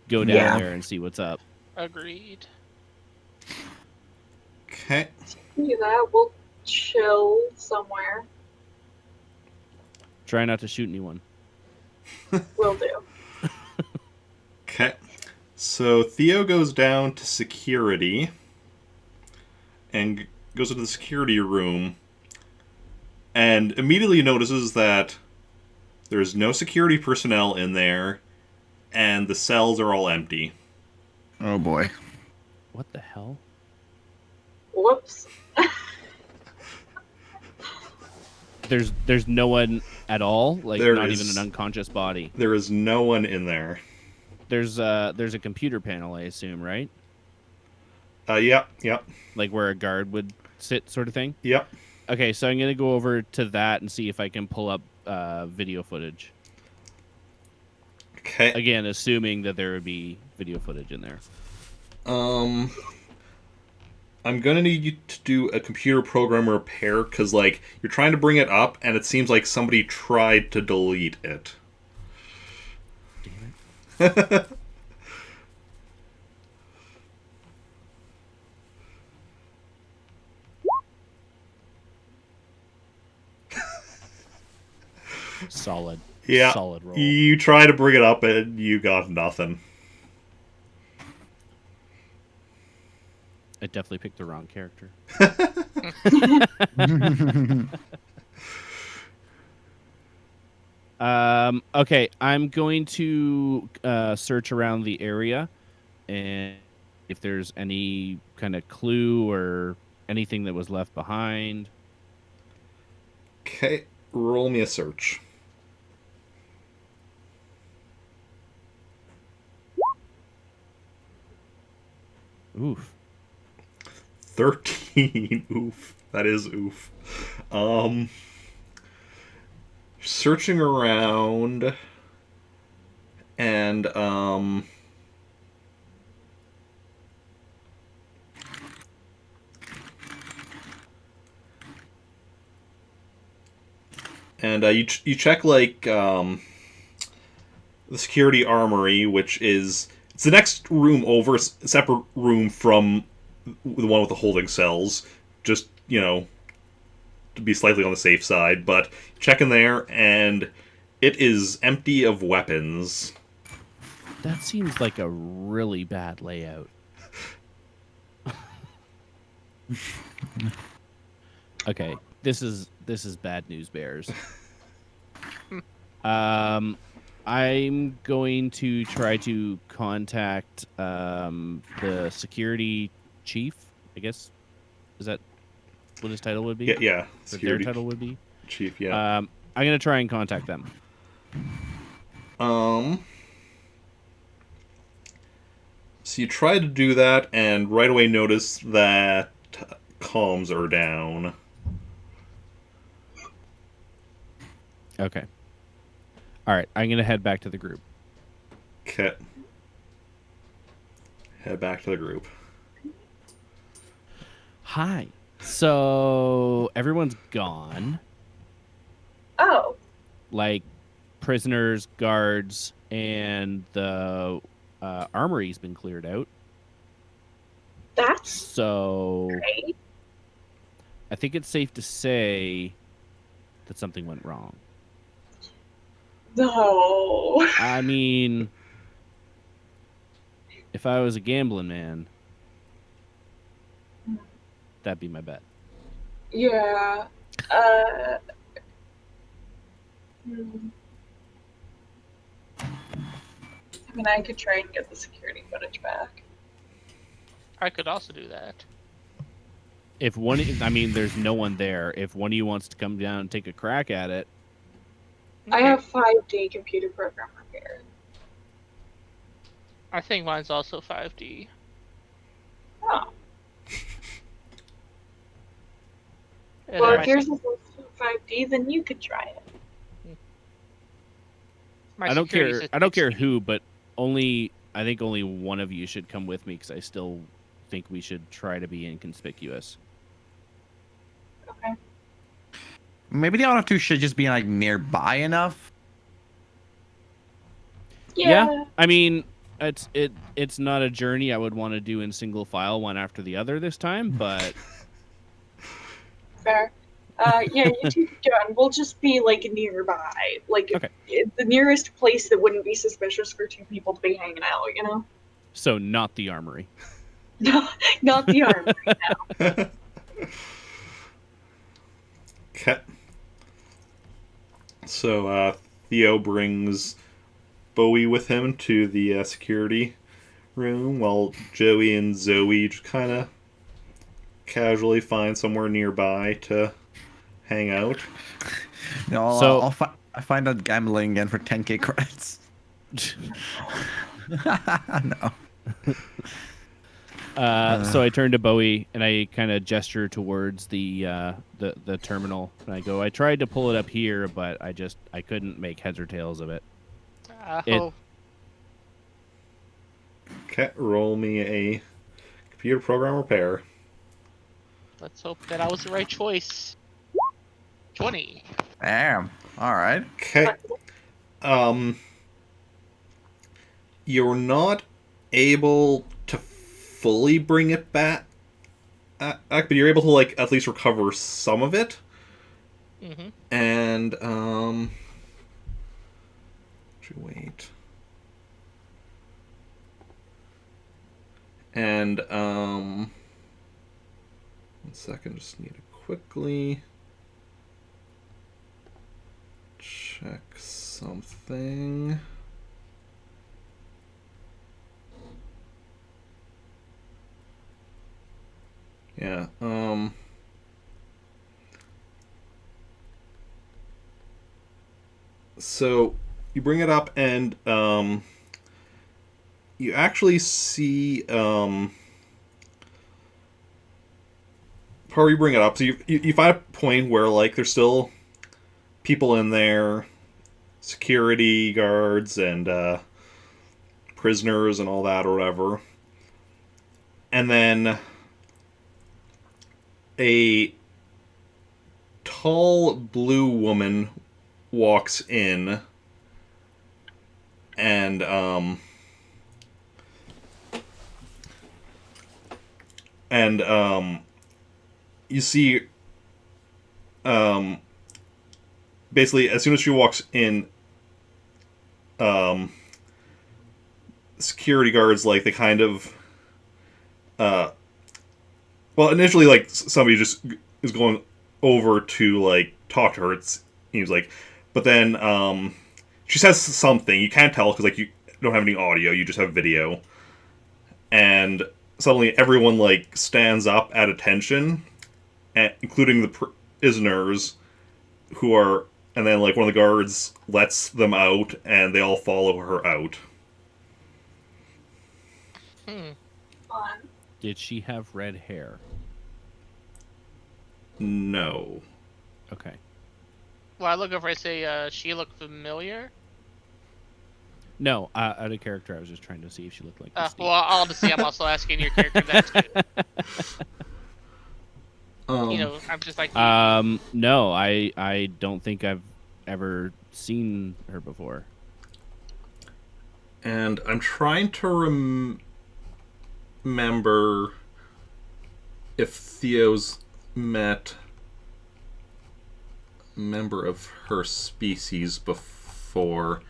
go down there and see what's up. Agreed. Okay. Do that. We'll chill somewhere. Try not to shoot anyone. Will do. Okay. So Theo goes down to security and goes into the security room and immediately notices that there's no security personnel in there and the cells are all empty. Oh boy. What the hell? Whoops. There's no one at all, like There not is- even an unconscious body. There is no one in there. There's a computer panel, I assume, right? Yep. Like where a guard would sit, sort of thing. Yep. Okay, so I'm gonna go over to that and see if I can pull up video footage. Okay. Again, assuming that there would be video footage in there. I'm gonna need you to do a computer program repair, because, like, you're trying to bring it up, and it seems like somebody tried to delete it. Damn it. Solid. Yeah. Solid roll. You try to bring it up, and you got nothing. I definitely picked the wrong character. Okay, I'm going to search around the area, and if there's any kind of clue or anything that was left behind. Okay, roll me a search. Oof. 13. Oof. That is oof. Searching around, and you check like the security armory, which is it's the next room over, separate room from the one with the holding cells. Just to be slightly on the safe side, but check in there, and it is empty of weapons. That seems like a really bad layout. Okay, this is bad news bears. I'm going to try to contact the security chief, I guess. Is that what his title would be? Yeah. Or their title would be? Chief, yeah. I'm going to try and contact them. So you try to do that, and right away notice that comms are down. Okay. All right, I'm going to head back to the group. Okay. Head back to the group. Hi. So everyone's gone. Oh. Like prisoners, guards, and the armory's been cleared out. That's so great. I think it's safe to say that something went wrong. No. I mean, if I was a gambling man, that'd be my bet. Yeah. I mean, I could try and get the security footage back. I could also do that. If one, I mean, there's no one there. If one of you wants to come down and take a crack at it, I have 5D computer program repair. I think mine's also 5D. Oh. And Well, my if yours is 5D, then you could try it. I don't care. I don't care who, but I think only one of you should come with me because I still think we should try to be inconspicuous. Okay. Maybe the other two should just be like nearby enough. Yeah. I mean, it's not a journey I would want to do in single file, one after the other this time, but Fair. Yeah, you two can go, and we'll just be like nearby, like okay. The nearest place that wouldn't be suspicious for two people to be hanging out. You know. So not the armory. Not the armory. No. Okay. So Theo brings Bowie with him to the security room, while Joey and Zoey just kind of casually find somewhere nearby to hang out. No, I find out gambling again for 10k credits. No. So I turn to Bowie and I kind of gesture towards the terminal, and I go, I tried to pull it up here, but I couldn't make heads or tails of it. Okay, roll me a computer program repair. Let's hope that I was the right choice. 20. Damn. All right. Okay. You're not able to fully bring it back, but you're able to like at least recover some of it. Mm-hmm. And wait. And 1 second, just need to quickly check something. Yeah. So you bring it up, and you actually see you bring it up. So you find a point where like there's still people in there, security guards and prisoners and all that or whatever, and then a tall blue woman walks in, and you see basically as soon as she walks in, security guards, like, they kind of well, initially, like, somebody just is going over to, like, talk to her, it seems like, but then she says something, you can't tell because, like, you don't have any audio, you just have video, and suddenly everyone, like, stands up at attention, including the prisoners, who are, and then, like, one of the guards lets them out, and they all follow her out. Did she have red hair? No. Okay. Well, I look over, I say, she looked familiar? No, out of character, I was just trying to see if she looked like Misty. Well, obviously, I'm also asking your character that, too. You know, I'm just like... No, I don't think I've ever seen her before. And I'm trying to remember if Theo's met a member of her species before.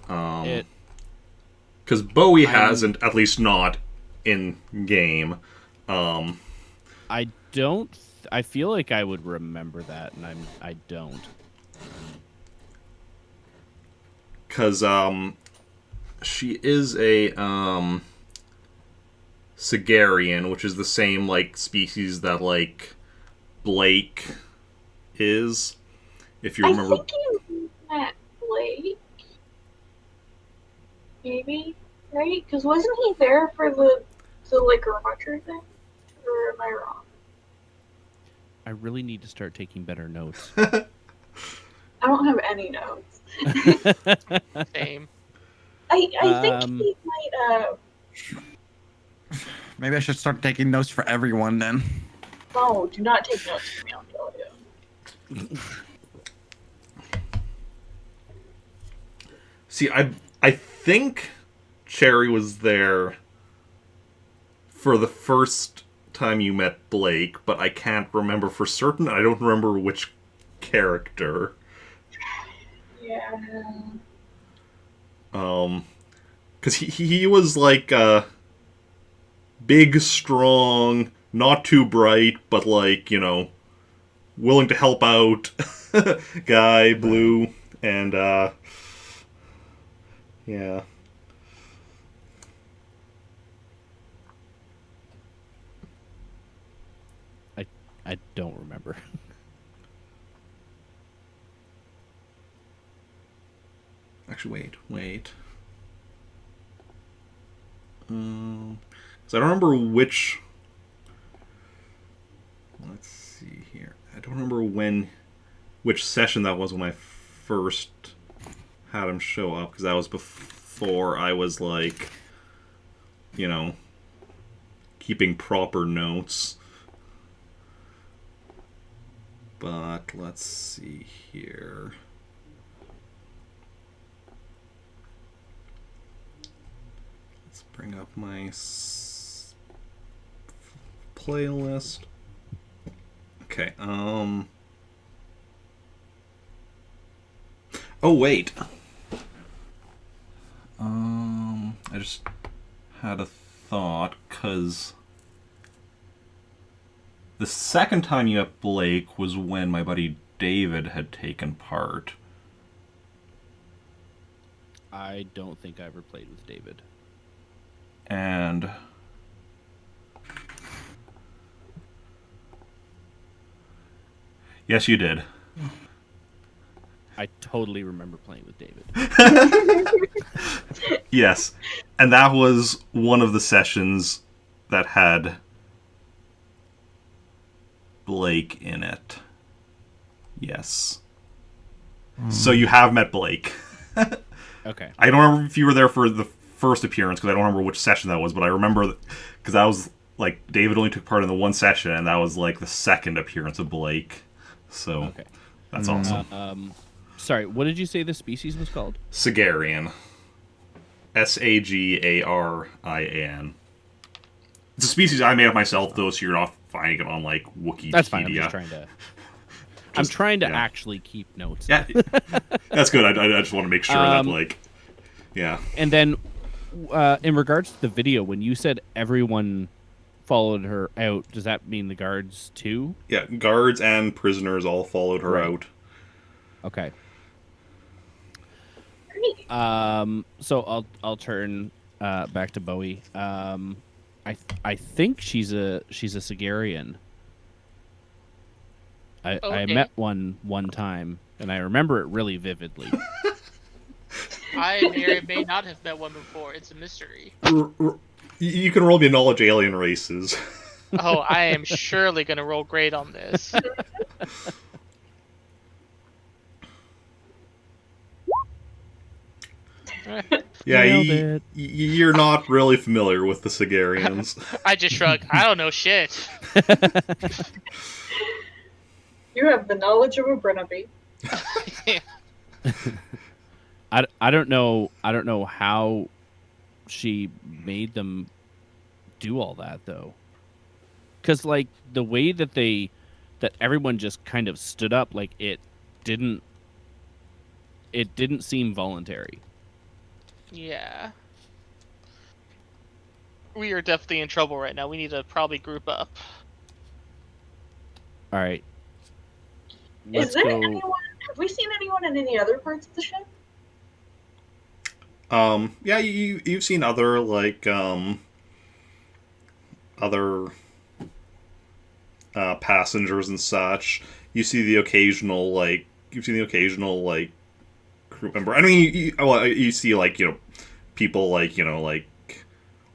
Because Bowie hasn't, at least not in game. I don't. I feel like I would remember that, and I don't. Because she is a Sigarian, which is the same, like, species that, like, Blake is. If you remember. I think you met Blake. Maybe, right? Because wasn't he there for the like Roger thing? Or am I wrong? I really need to start taking better notes. I don't have any notes. Same. I think he might Maybe I should start taking notes for everyone then. No, do not take notes from me, I'll tell you. See, I think Cherry was there for the first time you met Blake, but I can't remember for certain. I don't remember which character. Yeah. Because he was like big, strong, not too bright, but, like, you know, willing to help out guy, blue, and yeah. I don't remember. Actually, wait. Because I don't remember which... Let's see here. I don't remember which session that was when I first had him show up, because that was before I was, like, you know, keeping proper notes. But let's see here. Let's bring up my playlist. Okay, oh, wait. I just had a thought, because the second time you met Blake was when my buddy David had taken part. I don't think I ever played with David. And Yes, you did. I totally remember playing with David. Yes. And that was one of the sessions that had Blake in it. Yes. So you have met Blake. Okay. I don't remember if you were there for the first appearance, because I don't remember which session that was, but I remember because that was like David only took part in the one session, and that was like the second appearance of Blake. So Okay. that's awesome. Sorry, what did you say the species was called? Sagarian. Sagarian. It's a species I made up myself, though, so you're not finding it on like Wikipedia. That's fine. I'm just trying to. Yeah. Actually keep notes. Yeah, that's good. I just want to make sure that like, yeah. And then, in regards to the video, when you said everyone followed her out, does that mean the guards too? Yeah, guards and prisoners all followed her out. Okay. Great. So I'll turn back to Bowie. I think she's a Sagarian. I met one time, and I remember it really vividly. I may or may not have met one before. It's a mystery. You can roll me knowledge alien races. Oh, I am surely going to roll great on this. Yeah, you're not really familiar with the Sagarians. I just shrug. I don't know shit. You have the knowledge of a Brinabee. I don't know how she made them do all that though, because like the way that everyone just kind of stood up, like it didn't seem voluntary. Yeah. We are definitely in trouble right now. We need to probably group up. All right. Is there anyone? Have we seen anyone in any other parts of the ship? Yeah, you've seen other like other passengers and such. You see the occasional crew member. I mean, you see like people like like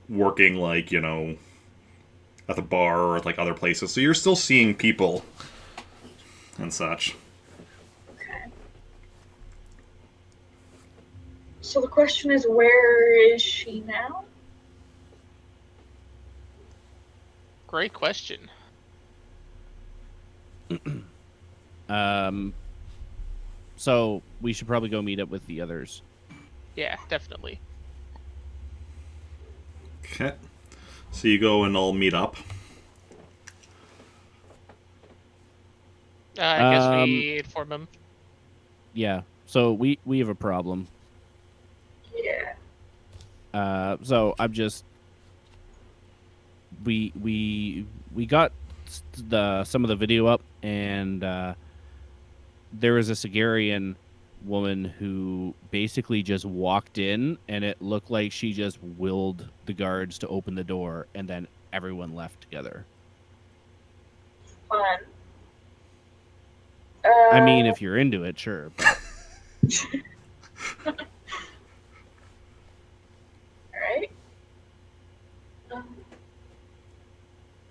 working like at the bar or at like other places. So you're still seeing people and such. Okay. So the question is, where is she now? Great question. So we should probably go meet up with the others. Yeah, definitely. Okay. So you go and all meet up. I guess we inform him. Yeah. So we have a problem. Yeah. So I'm just we got some of the video up, and there was a Sagarian woman who basically just walked in, and it looked like she just willed the guards to open the door, and then everyone left together. Fun. I mean, if you're into it, sure. All right.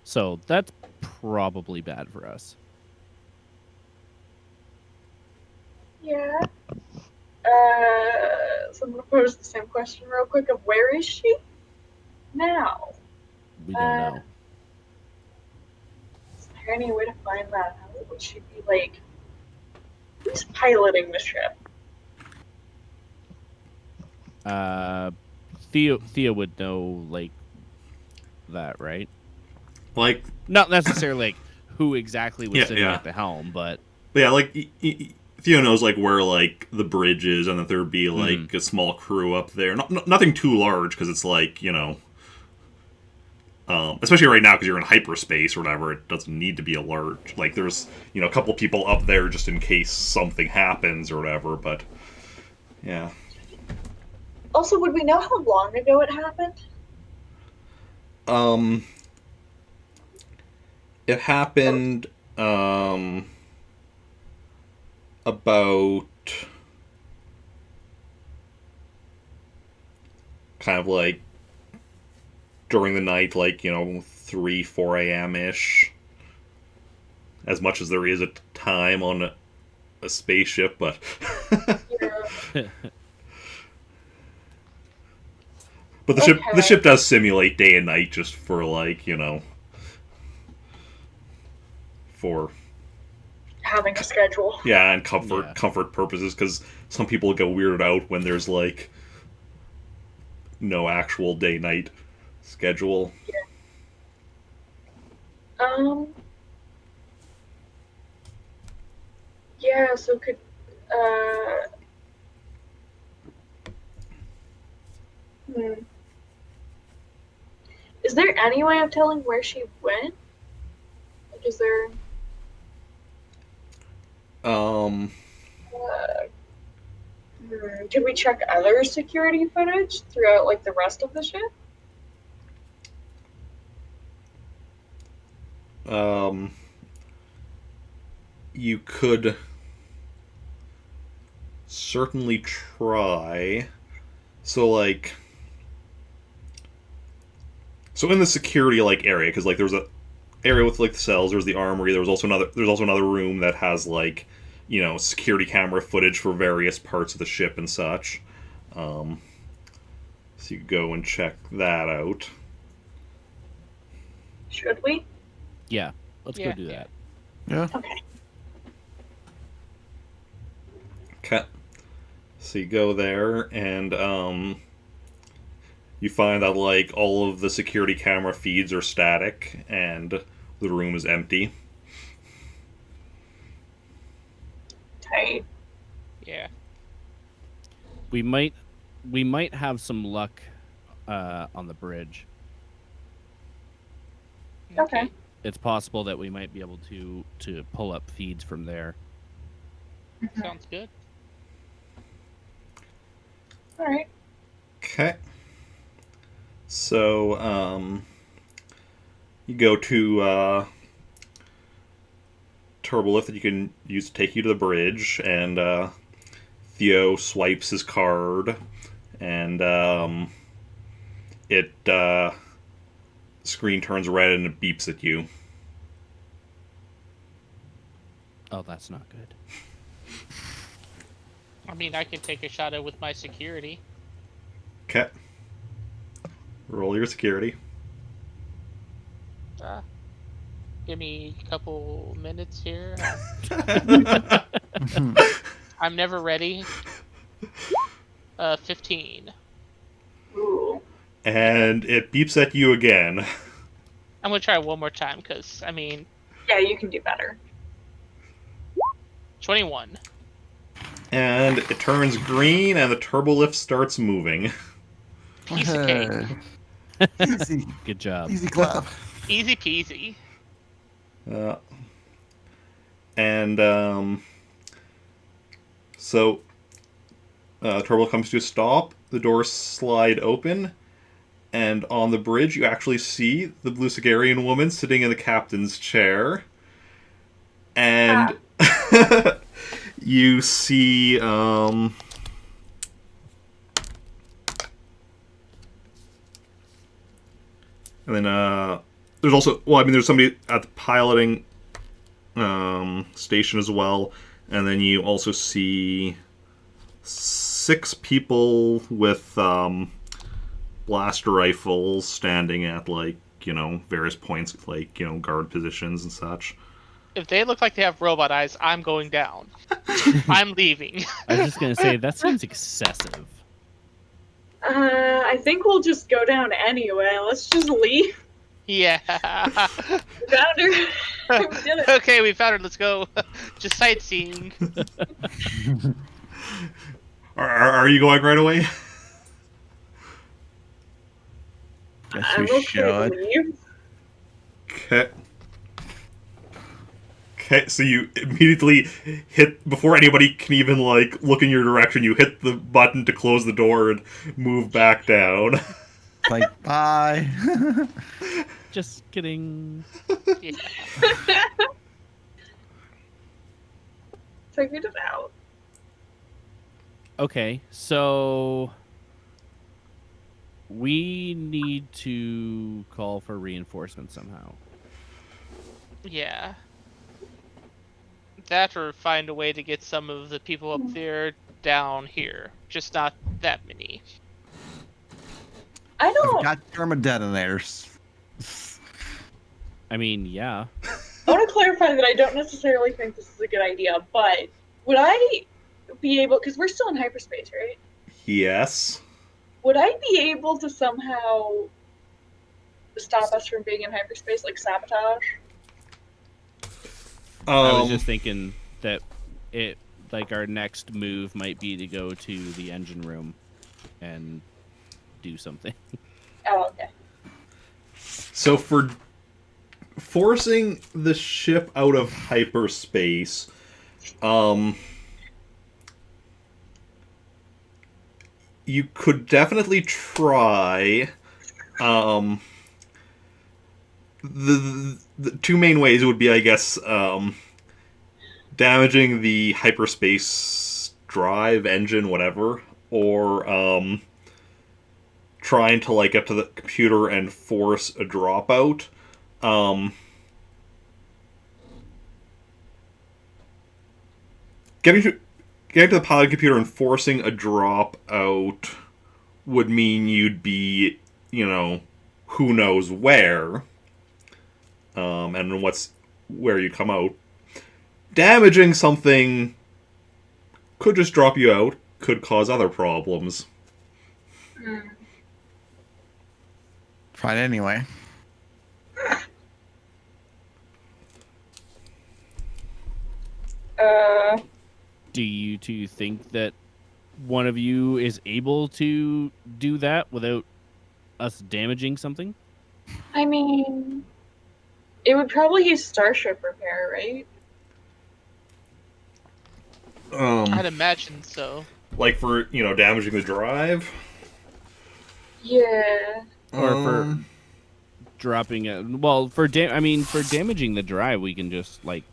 So that's probably bad for us. Yeah. So I'm gonna pose the same question real quick of where is she now? We don't know. Is there any way to find that out? Would she be like, who's piloting the ship? Theo would know like that, right? Like, not necessarily like who exactly was sitting at the helm, but yeah, like Theo knows like where like the bridge is, and that there'd be like a small crew up there. Nothing too large, because it's like especially right now because you're in hyperspace or whatever. It doesn't need to be a large. Like there's a couple people up there just in case something happens or whatever. But yeah. Also, would we know how long ago it happened? It happened. about kind of like during the night, like, 3, 4 a.m. ish. As much as there is a time on a spaceship, but Yeah. but the ship does simulate day and night just for like, for Having a schedule. yeah, and comfort purposes, because some people get weirded out when there's like no actual day night schedule. Yeah. Yeah, so could is there any way of telling where she went? Like, is there did we check other security footage throughout like the rest of the ship? You could certainly try. So in the security like area, because like there was a area with like the cells, there's the armory, there's also another room that has like security camera footage for various parts of the ship and such. So you go and check that out. Should we? Yeah, let's go do that. Yeah. Okay. Okay. So you go there, and you find that like all of the security camera feeds are static, and the room is empty. Tight. Yeah. We might have some luck on the bridge. Okay. It's possible that we might be able to pull up feeds from there. Sounds good. All right. Okay. So, you go to turbolift that you can use to take you to the bridge, and Theo swipes his card, and screen turns red and it beeps at you. Oh, that's not good. I mean, I can take a shot at with my security. Okay. Roll your security. Give me a couple minutes here. I'm never ready. 15. Ooh. And it beeps at you again. I'm gonna try one more time, because, I mean... Yeah, you can do better. 21. And it turns green, and the turbolift starts moving. Piece of cake. Easy. Good job. Easy clap. Easy peasy. So turbo comes to a stop, the doors slide open, and on the bridge you actually see the Blue Sigarian woman sitting in the captain's chair. And you see and then there's also, there's somebody at the piloting station as well, and then you also see 6 people with blaster rifles standing at various points, guard positions and such. If they look like they have robot eyes, I'm going down. I'm leaving. I was just gonna say that seems excessive. I think we'll just go down anyway. Let's just leave. Yeah. We found her. We did it. Okay, we found her. Let's go. Just sightseeing. Are you going right away? Guess I'm we okay should. to leave. Okay, so you immediately hit, before anybody can even look in your direction, you hit the button to close the door and move back down. Like, bye. Just kidding. Yeah. figured it out. Okay, so we need to call for reinforcements somehow. Yeah. That or find a way to get some of the people up there down here. Just not that many. I I've don't. got thermodetonators. I mean, yeah. I want to clarify that I don't necessarily think this is a good idea, but would I be able? Because we're still in hyperspace, right? Yes. Would I be able to somehow stop us from being in hyperspace, like sabotage? I was just thinking that our next move might be to go to the engine room and do something. Oh, okay. So for forcing the ship out of hyperspace, you could definitely try. The two main ways would be, I guess, damaging the hyperspace drive, engine, whatever, or trying to like get to the computer and force a dropout. Getting to the pilot computer and forcing a dropout would mean you'd be, who knows where, and where you come out. Damaging something could just drop you out, could cause other problems. Try it anyway. Do you two think that one of you is able to do that without us damaging something? I mean, it would probably use starship repair, right? I'd imagine so. Like for, damaging the drive? Yeah. Or for dropping it? Well, for damaging the drive, we can just like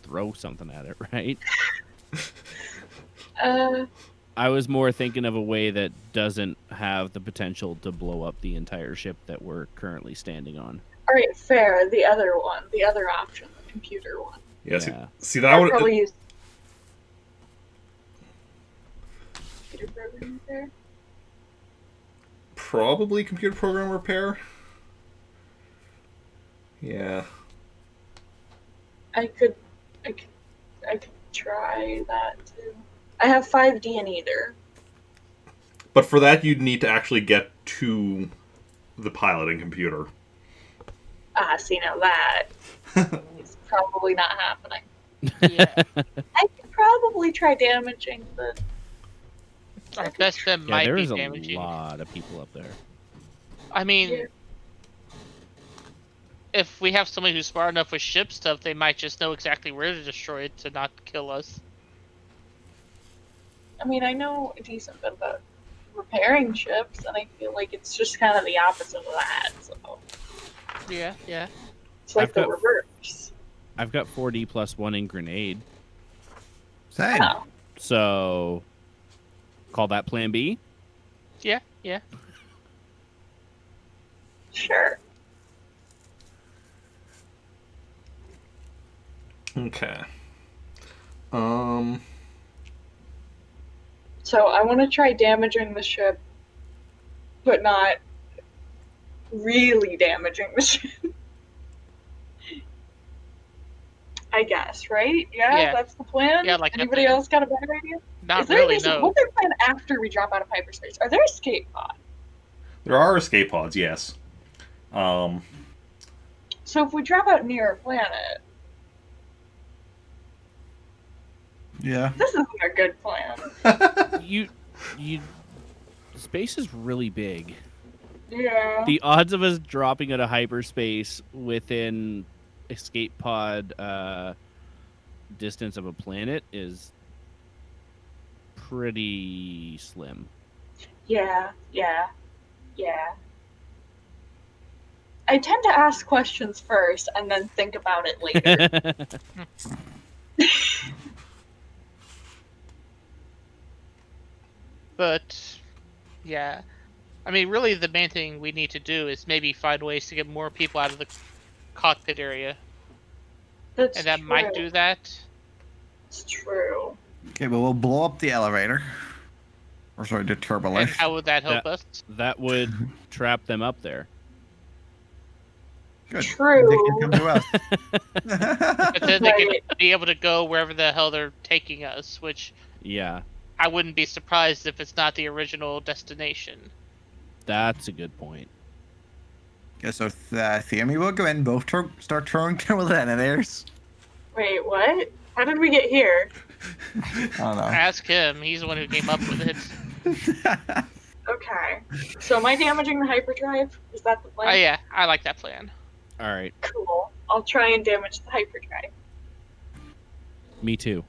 throw something at it, right? I was more thinking of a way that doesn't have the potential to blow up the entire ship that we're currently standing on. All right, fair. The other option, the computer one. Yeah. See that would probably use computer program repair. Probably computer program repair. Yeah. I could try that too. I have 5D in either. But for that, you'd need to actually get to the piloting computer. See, now that is probably not happening. Yeah. I could probably try damaging the... Our best bet might there be is a damaging. lot of people up there. I mean, if we have somebody who's smart enough with ship stuff, they might just know exactly where to destroy it to not kill us. I mean, I know a decent bit about repairing ships, and I feel like it's just kind of the opposite of that. So Yeah. it's like the reverse. I've got 4D plus 1 in grenade. Same. Oh. So, call that Plan B? Yeah. Sure. Okay. So I want to try damaging the ship, but not really damaging the ship. I guess, right? Yeah, that's the plan. Yeah, like anybody else got a better idea? Not really, no. What's their plan after we drop out of hyperspace? Are there escape pods? There are escape pods, yes. So if we drop out near a planet, Yeah. this isn't a good plan. You space is really big. Yeah. The odds of us dropping out of hyperspace within escape pod distance of a planet is pretty slim. Yeah. I tend to ask questions first and then think about it later. But yeah, I mean, really, the main thing we need to do is maybe find ways to get more people out of the cockpit area, That's and that true. might do that. It's true. Okay, but we'll blow up the elevator. Or sorry, the turbo And lift. how would that help us? That would trap them up there. Good. True. They can come to us. But then they Right. could be able to go wherever the hell they're taking us, which Yeah, I wouldn't be surprised if it's not the original destination. that's a good point. Okay, so Theo and me will go in, both start throwing turbo detonators. Wait, what? How did we get here? I don't know. Ask him. He's the one who came up with it. Okay. So am I damaging the hyperdrive? Is that the plan? Oh yeah, I like that plan. All right, Cool. I'll try and damage the hyperdrive. me too.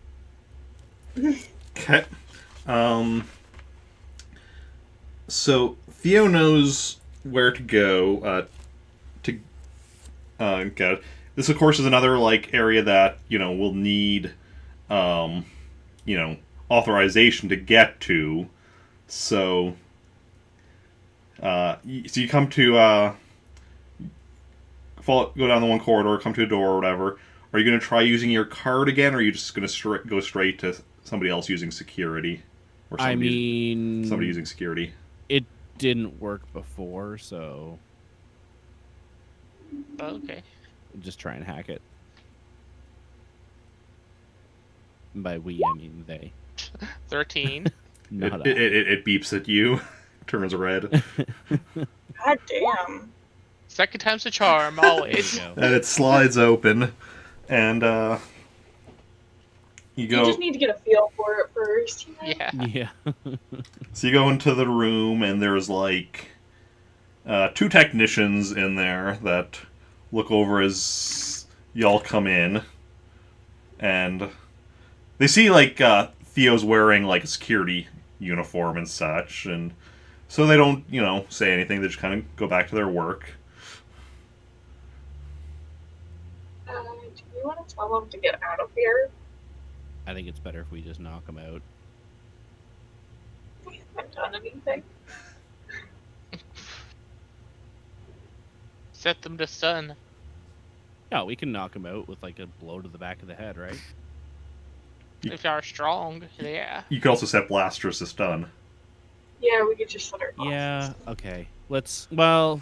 Okay. So Theo knows where to go go. This, of course, is another like area that will need authorization to get to. So you come to go down the one corridor, come to a door or whatever. Are you going to try using your card again, or are you just going to go straight to somebody else using security? Or somebody using security. It didn't work before, so Okay. just try and hack it. By we, I mean they. 13. Not It beeps at you, turns red, God damn. Second time's a charm, always. There you go. and it slides open, and you go. You just need to get a feel for it first. Yeah. Yeah. So you go into the room, and there's like two technicians in there that look over as y'all come in, and they see like Theo's wearing like a security uniform and such, and so they don't say anything. They just kind of go back to their work. Do you want to tell them to get out of here? I think it's better if we just knock them out. We haven't done anything. Set them to stun. Yeah, we can knock them out with like a blow to the back of the head, right? If you are strong, yeah. You can also set blasters to stun. Yeah, we could just let her. Yeah. Okay. Let's. Well,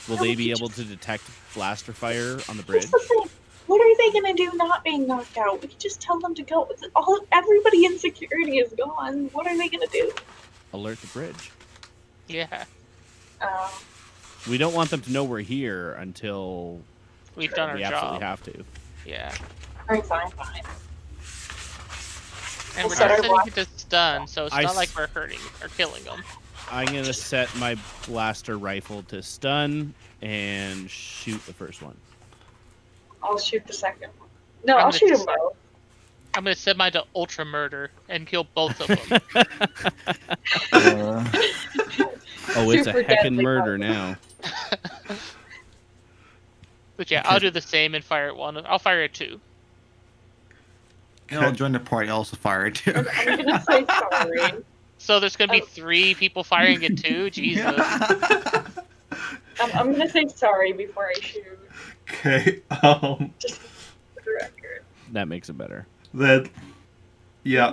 will they be able to detect blaster fire on the bridge? That's the thing. What are they gonna do not being knocked out? We could just tell them to go. Everybody in security is gone. What are they gonna do? Alert the bridge. Yeah. We don't want them to know we're here until We've done our we job. absolutely have to. Yeah. Alright, fine. And we're We'll set not our setting it to stun, so it's I not like s- we're hurting or killing them. I'm gonna set my blaster rifle to stun and shoot the first one. I'll shoot the second one. No, I'm I'll gonna shoot them s- both. I'm gonna set mine to ultra murder and kill both of them. Oh, it's Super a heckin' deadly murder weapon. now. But yeah, I'll do the same and fire at one. I'll fire at two. I'll join the party, also fire it too. I'm gonna say sorry. So there's gonna be 3 people firing at 2? Jesus. I'm gonna say sorry before I shoot. Okay. Just for the record. That makes it better. Then, yeah.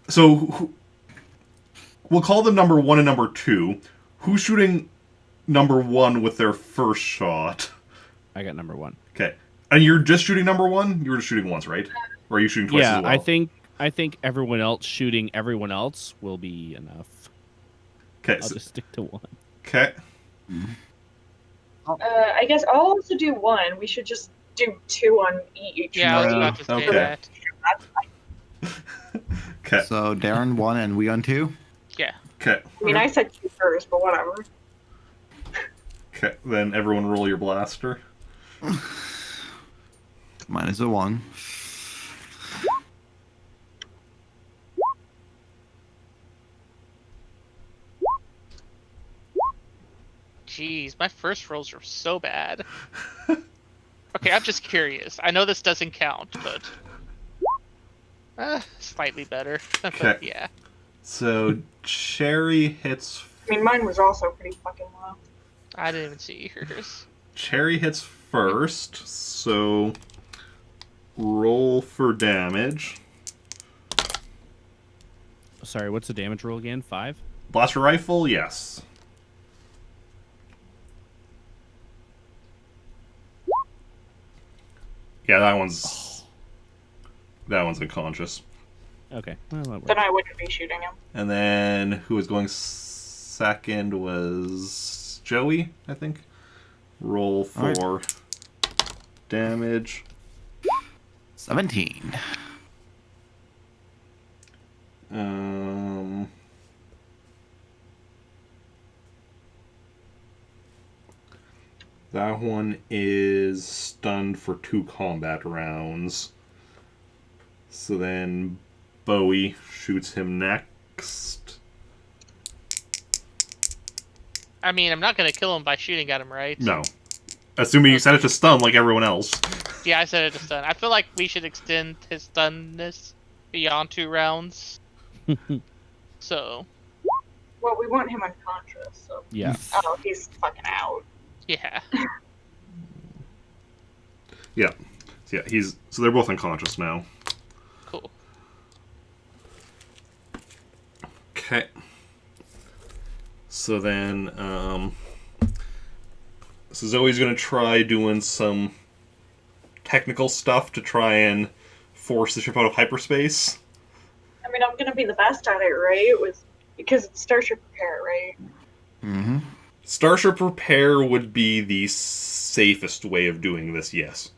So we'll call them number 1 and number 2. Who's shooting number 1 with their first shot? I got number 1. Okay. And you're just shooting number 1? You were just shooting once, right? Or are you shooting twice Yeah, as well? I think everyone else shooting everyone else will be enough. Okay. I'll just stick to 1. Okay. I guess I'll also do 1. We should just do 2 on each. Yeah, I was right? about to say Okay. that. Okay. So Darren 1 and we on 2? Yeah. Okay. I mean, I said 2 first, but whatever. Okay. Then everyone roll your blaster. Mine is a 1. Jeez, my first rolls are so bad. Okay, I'm just curious. I know this doesn't count, but Slightly better. Okay. But yeah. So Cherry hits. I mean, mine was also pretty fucking low. I didn't even see yours. Cherry hits first, so roll for damage. Sorry, what's the damage roll again? 5? Blaster rifle, yes. Yeah, that one's unconscious. Okay. Well, that Then works. I wouldn't be shooting him. And then who was going second was Joey, I think. Roll for damage. 17. That one is stunned for 2 combat rounds. So then Bowie shoots him next. I mean, I'm not gonna kill him by shooting at him, right? No. Assuming you set it to stun like everyone else. Yeah, I said it to stun. I feel like we should extend his stunness beyond 2 rounds. So, Well, we want him unconscious, so. Yeah. Oh, he's fucking out. yeah. Yeah. So yeah, so they're both unconscious now. Cool. Okay. So then, so Zoe's gonna try doing some technical stuff to try and force the ship out of hyperspace. I mean, I'm gonna be the best at it, right? Because it's Starship Repair, right? Mm-hmm. Starship repair would be the safest way of doing this, yes.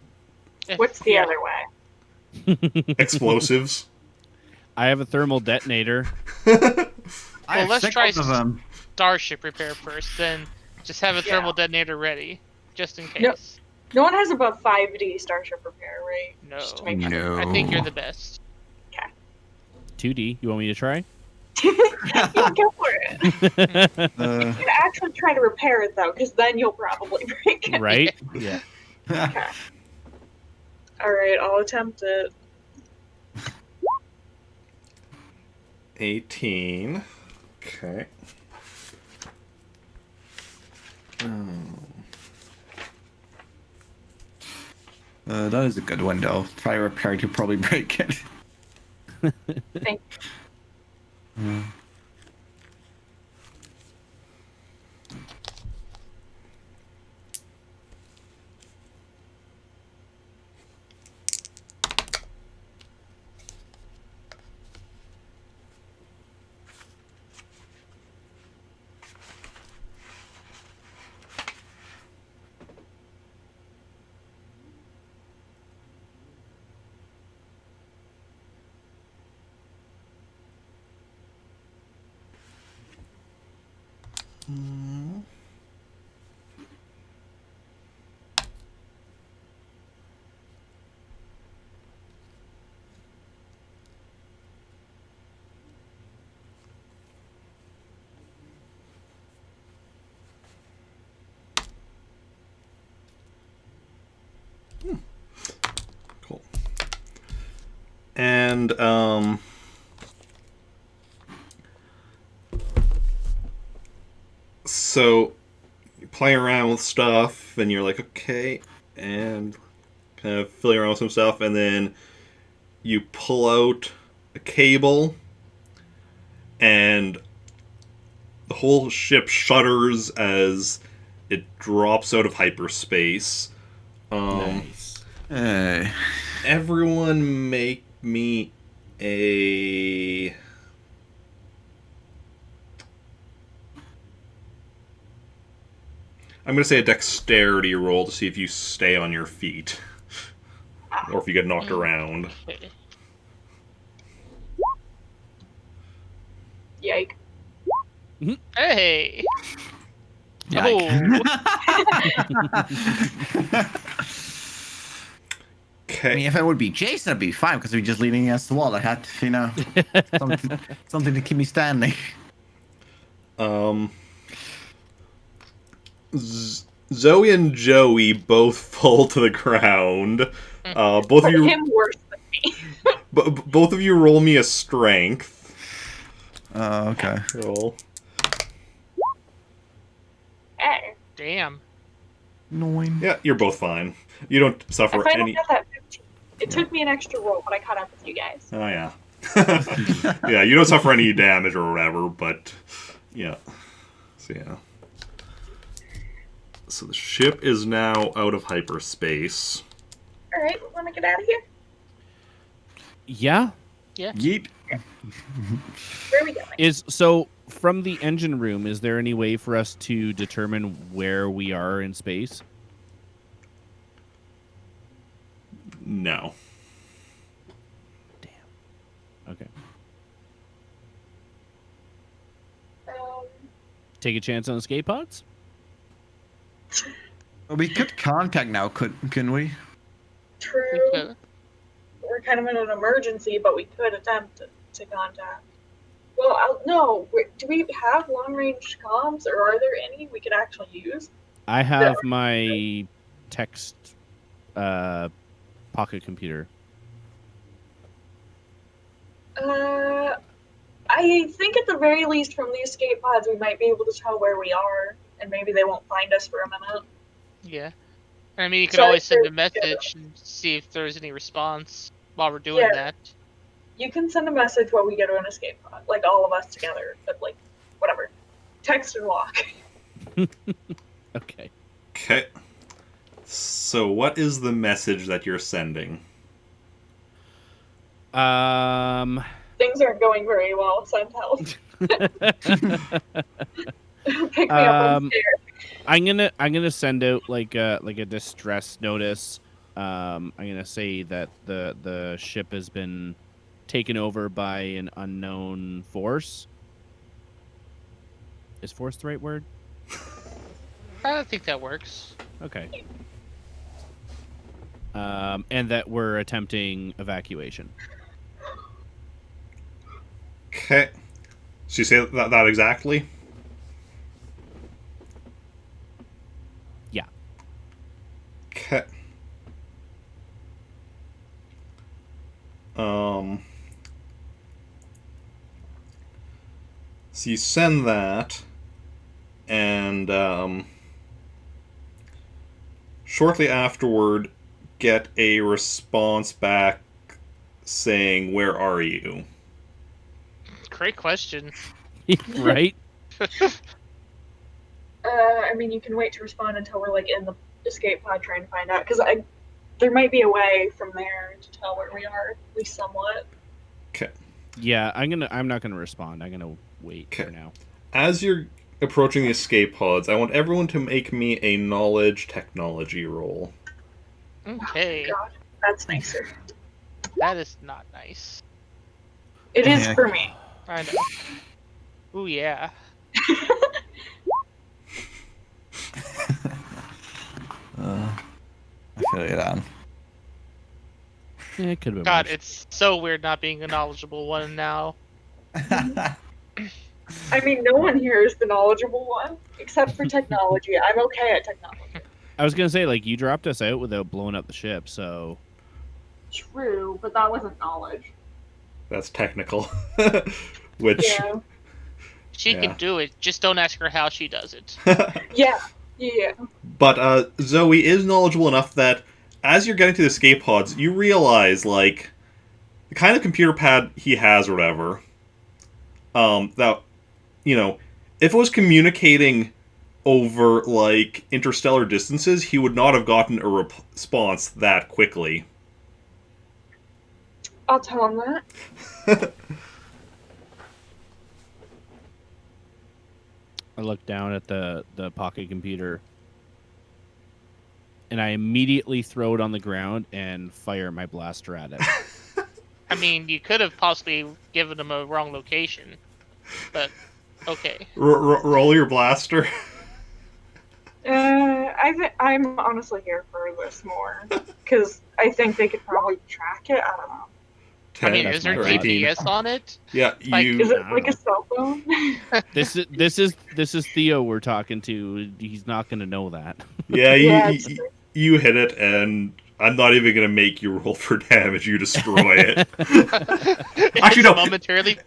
What's the Yeah. other way? Explosives. I have a thermal detonator. I have let's 6 try of them. Starship repair first, then just have a thermal detonator ready, just in case. No. No one has above 5D Starship Repair, right? No. Just to make sure. No. I think you're the best. 2D. You want me to try? Yeah, go for it. Uh, You can actually try to repair it, though, because then you'll probably break it. Right? Yeah. Okay. Alright, I'll attempt it. 18. Okay. that is a good window. Try repair to probably break it. Thank Cool. And, so you play around with stuff, and you're like, okay, and kind of filling around with some stuff, and then you pull out a cable, and the whole ship shudders as it drops out of hyperspace. Nice. Everyone make me a... I'm going to say a dexterity roll to see if you stay on your feet. Or if you get knocked around. Okay. Yike. Hey! Yike. Okay. I mean, if it would be Jason, it'd be fine because we're just leaning against the wall. I had, something to keep me standing. Zoe and Joey both fall to the ground. Both of But you, him worse than me. both of you roll me a strength Okay. roll. Hey, Damn. 9. Yeah, you're both fine. You don't I suffer finally any. got that 15. It took me an extra roll, but I caught up with you guys. Oh yeah. Yeah, you don't suffer any damage or whatever, but yeah. So yeah. So the ship is now out of hyperspace. All right, we want to get out of here. Yeah. Yeet. Where are we going? So from the engine room, is there any way for us to determine where we are in space? No. Okay. Um, Take a chance on escape pods? Well, we could contact now, can we? true. Okay. We're kind of in an emergency, but we could attempt to contact. Well, no. Do we have long-range comms, or are there any we could actually use? I have my text pocket computer. I think at the very least from the escape pods we might be able to tell where we are, and maybe they won't find us for a minute. Yeah. I mean, you could So always send a yeah. message and see if there's any response while we're doing Yeah. that. You can send a message while we go to an escape pod, like all of us together, but like, whatever. Text and walk. Okay. Okay. So what is the message that you're sending? Things aren't going very well, send help. Pick me up, I'm scared. I'm gonna send out like a distress notice. I'm gonna say that the ship has been taken over by an unknown force. Is force the right word? I don't think that works. Okay. And that we're attempting evacuation. Okay. So you say that exactly? Yeah. Okay. So you send that, and shortly afterward, get a response back saying, "Where are you?" Great question. Right? I mean, you can wait to respond until we're like in the escape pod trying to find out, because there might be a way from there to tell where we are, at least somewhat. Okay. Yeah, I'm not gonna respond. I'm gonna wait for now. As you're approaching the escape pods, I want everyone to make me a knowledge technology roll. Okay. Oh, God, that's nicer. That is not nice. It is Yeah. for me. I know. Ooh, yeah. I feel you, Dan. Yeah, it could have been God, worse. it's so weird not being a knowledgeable one now. I mean, no one here is the knowledgeable one, except for technology. I'm okay at technology. I was gonna say, like, you dropped us out without blowing up the ship, so True, but that wasn't knowledge. That's technical. Which, Yeah. She Yeah. can do it, just don't ask her how she does it. Yeah. Yeah. but Zoey is knowledgeable enough that as you're getting to the escape pods, you realize, like, the kind of computer pad he has or whatever, that, you know, if it was communicating over, like, interstellar distances, he would not have gotten a response that quickly. I'll tell him that. I look down at the pocket computer and I immediately throw it on the ground and fire my blaster at it. I mean, you could have possibly given him a wrong location, but okay. Roll your blaster. I'm honestly here for this more, because I think they could probably track it. I don't know. 10 I mean, that's is there my thought. GPS on it? Yeah, Like, you. Is it I like don't a cell phone? This is Theo we're talking to. He's not gonna know that. Yeah, Yeah, you hit it, and I'm not even gonna make you roll for damage. You destroy it. It Actually, just no. momentarily.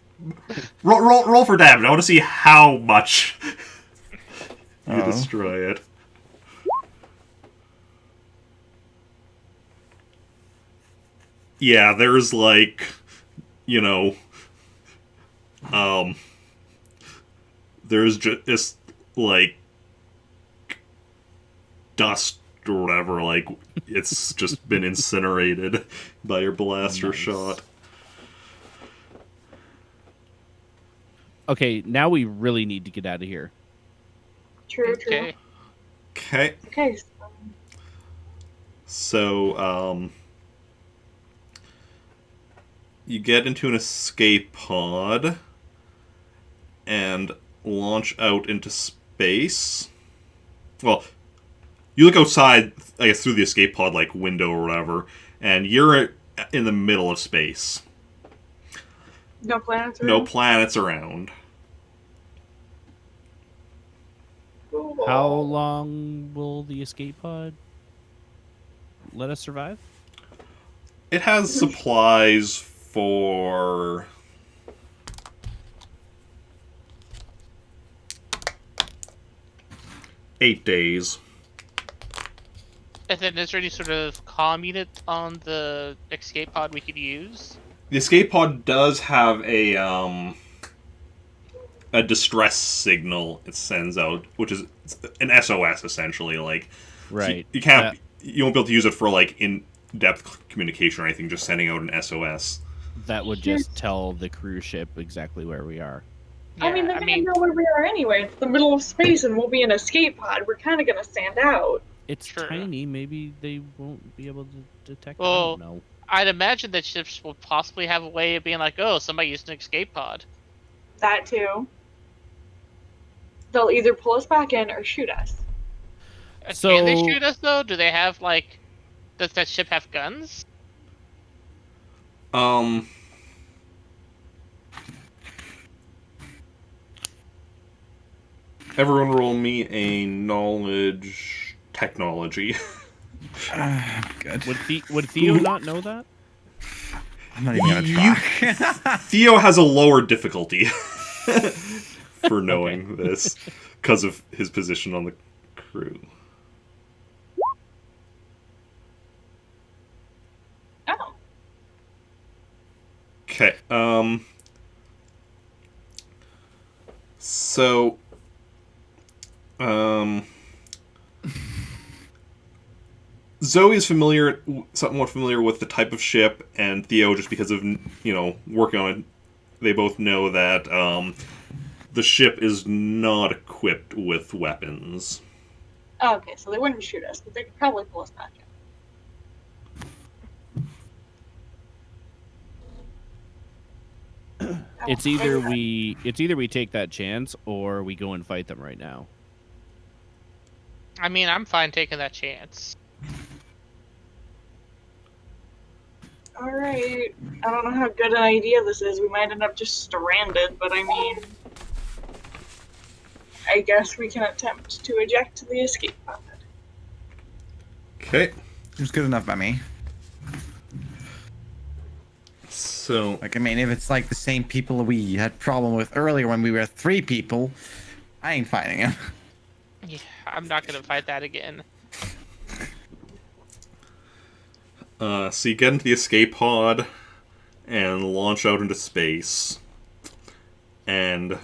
Roll for damage. I want to see how much you Oh. destroy it. Yeah, there's like, you know, there's just like dust or whatever. Like it's just been incinerated by your blaster Nice. shot. Okay, now we really need to get out of here. True. Okay. Okay. Okay. So, you get into an escape pod and launch out into space. Well, you look outside, I guess, through the escape pod, like, window or whatever, and you're in the middle of space. No planets. No around? planets around. Cool. How long will the escape pod let us survive? It has supplies for... eight days. And then is there any sort of comm unit on the escape pod we could use? The escape pod does have a distress signal it sends out, which is an SOS essentially. Like, Right. you can't, you won't be able to use it for like in-depth communication or anything. Just sending out an SOS. That would just tell the cruise ship exactly where we are. I mean, they're gonna know where we are anyway. It's the middle of space, and we'll be in an escape pod. We're kind of gonna stand out. It's Sure. tiny. Maybe they won't be able to detect. I Well, don't know. I'd imagine that ships will possibly have a way of being like, oh, somebody used an escape pod. That too. They'll either pull us back in or shoot us. Can they So- shoot us though? Do they have like? Does that ship have guns? Everyone roll me a knowledge technology. Good. Would Theo not know that? I'm not even gonna You- try. Theo has a lower difficulty for knowing this because of his position on the crew. Oh. Okay. So. Zoe is somewhat familiar with the type of ship, and Theo, just because of working on it, they both know that the ship is not equipped with weapons. Oh, okay, so they wouldn't shoot us, but they could probably pull us back in. It's either we take that chance or we go and fight them right now. I mean, I'm fine taking that chance. Alright. I don't know how good an idea this is. We might end up just stranded, but I mean... I guess we can attempt to eject the escape pod. Okay. It's good enough by me. So. Like, I mean, if it's like the same people we had problem with earlier when we were 3 people, I ain't fighting him. Yeah, I'm not gonna fight that again. So you get into the escape pod and launch out into space. And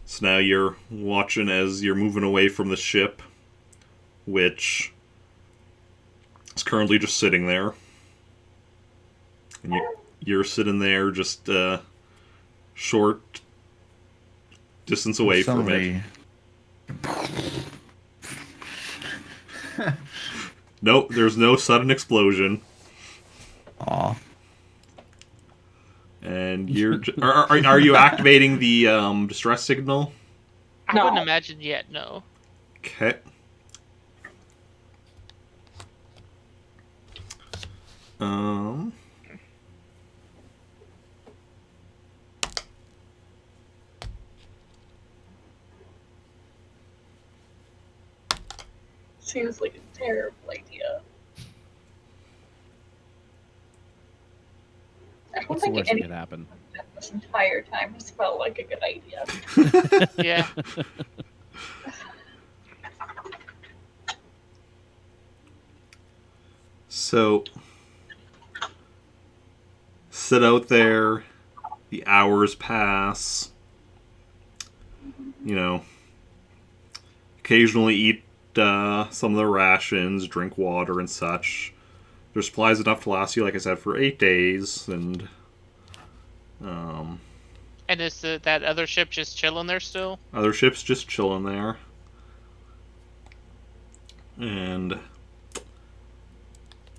so now you're watching as you're moving away from the ship, which is currently just sitting there. And you're sitting there just short distance away from it. Nope, there's no sudden explosion. Aw. And you're are you activating the distress signal? I No. wouldn't imagine yet, no. Okay. Seems like a terrible idea. I don't What's the think worst that any could happen? this entire time has felt like a good idea. Yeah. So, sit out there. The hours pass. You know, occasionally eat some of the rations, drink water and such. There's supplies enough to last you, like I said, for 8 days, and And is that other ship just chilling there still? other ships just chilling there. And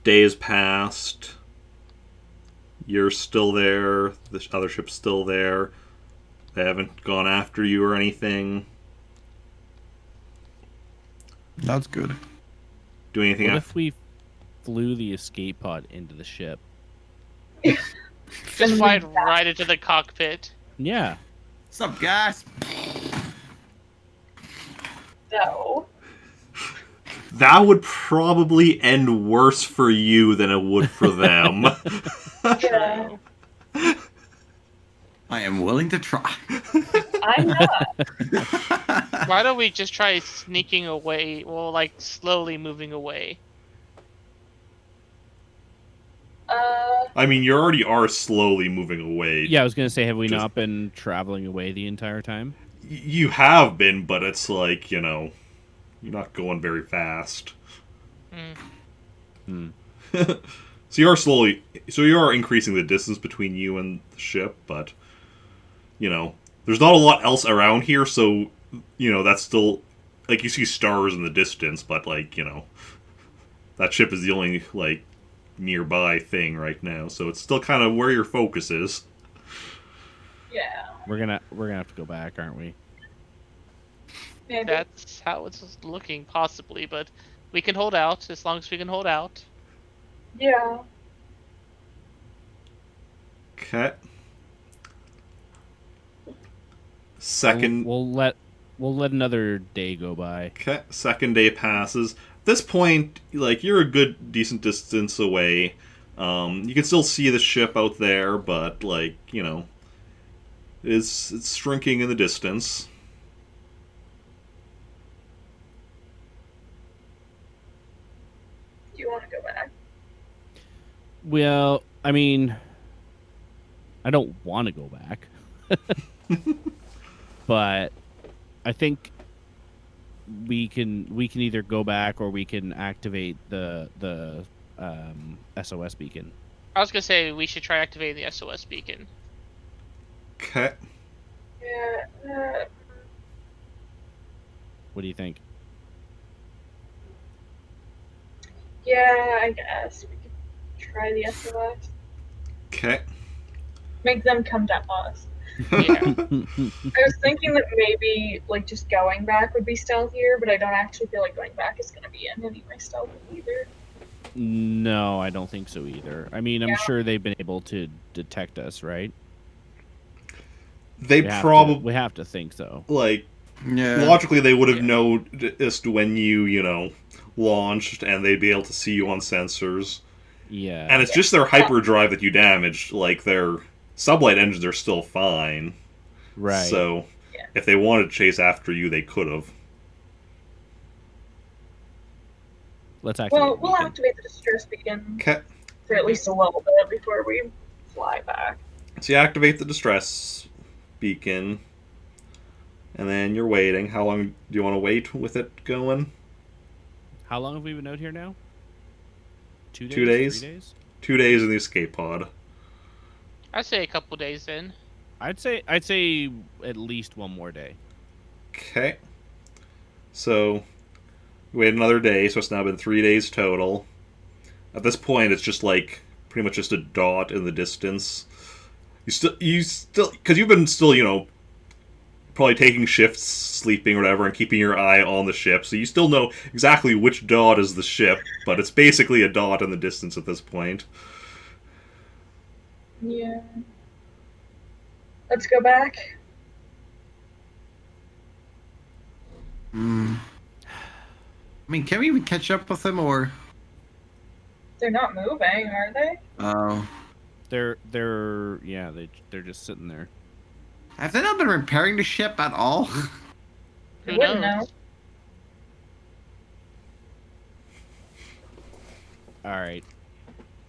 days passed. You're still there. The other ship's still there. They haven't gone after you or anything. That's good. Do anything What else? if we flew the escape pod into the ship? Just fly it right into the cockpit. Yeah. What's up, guys? No. That would probably end worse for you than it would for them. Yeah. I am willing to try. I'm not. Why don't we just try sneaking away? Well, like slowly moving away. I mean, you already are slowly moving away. Yeah, I was gonna say, have we Just- not been traveling away the entire time? You have been, but it's like, you know, you're not going very fast. Mm. So you are increasing the distance between you and the ship, but, you know, there's not a lot else around here, so, you know, that's still, like, you see stars in the distance, but, like, you know, that ship is the only, like, nearby thing right now, so it's still kind of where your focus is. Yeah. We're gonna have to go back, aren't we? Maybe. That's how it's looking, possibly, but we can hold out as long as we can hold out. Yeah. Okay. Second... We'll let another day go by. Okay, second day passes. At this point, like, you're a good, decent distance away. You can still see the ship out there, but, like, you know, it's shrinking in the distance. Do you want to go back? Well, I mean, I don't want to go back, but I think we can either go back or we can activate the SOS beacon. I was gonna say we should try activating the SOS beacon. Okay. Yeah. What do you think? Yeah, I guess we could try the SOS. Okay. Make them come to us. Yeah. I was thinking that maybe like just going back would be stealthier, but I don't actually feel like going back is going to be in any way stealthy either. No, I don't think so either. I mean, I'm Yeah. sure they've been able to detect us, right? They We probably, have to think so. like, Yeah. logically they would have noticed when you know, launched, and they'd be able to see you on sensors. Yeah. And it's just their hyperdrive that you damaged. Like, their sublight engines are still fine. right. So, Yeah. if they wanted to chase after you, they could have. Let's activate. Well, the we'll beacon. activate the distress beacon Okay. for at least a little bit before we fly back. So you activate the distress beacon, and then you're waiting. How long do you want to wait with it going? How long have we been out here now? 2 days? 2 days. 3 days? 2 days in the escape pod. I'd say a couple days in. I'd say at least one more day. Okay. So, wait another day, so it's now been 3 days total. At this point, it's just like pretty much just a dot in the distance. You still, because you've been still, you know, probably taking shifts, sleeping, or whatever, and keeping your eye on the ship, so you still know exactly which dot is the ship, but it's basically a dot in the distance at this point. Yeah. Let's go back. I mean, can we even catch up with them, or? They're not moving, are they? Oh. They're they're just sitting there. Have they not been repairing the ship at all? Who You wouldn't knows? All right,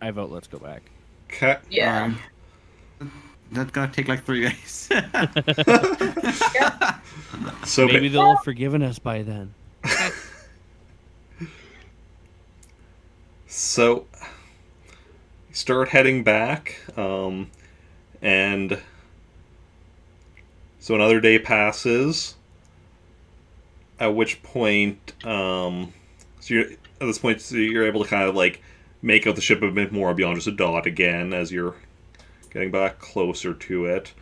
I vote. Let's go back. Okay. Yeah. That's gonna take like 3 days. So Maybe they'll have forgiven us by then. So you start heading back, and so another day passes. At which point, so you're at this point, so you're able to kind of like make out the ship a bit more beyond just a dot again as you're getting back closer to it.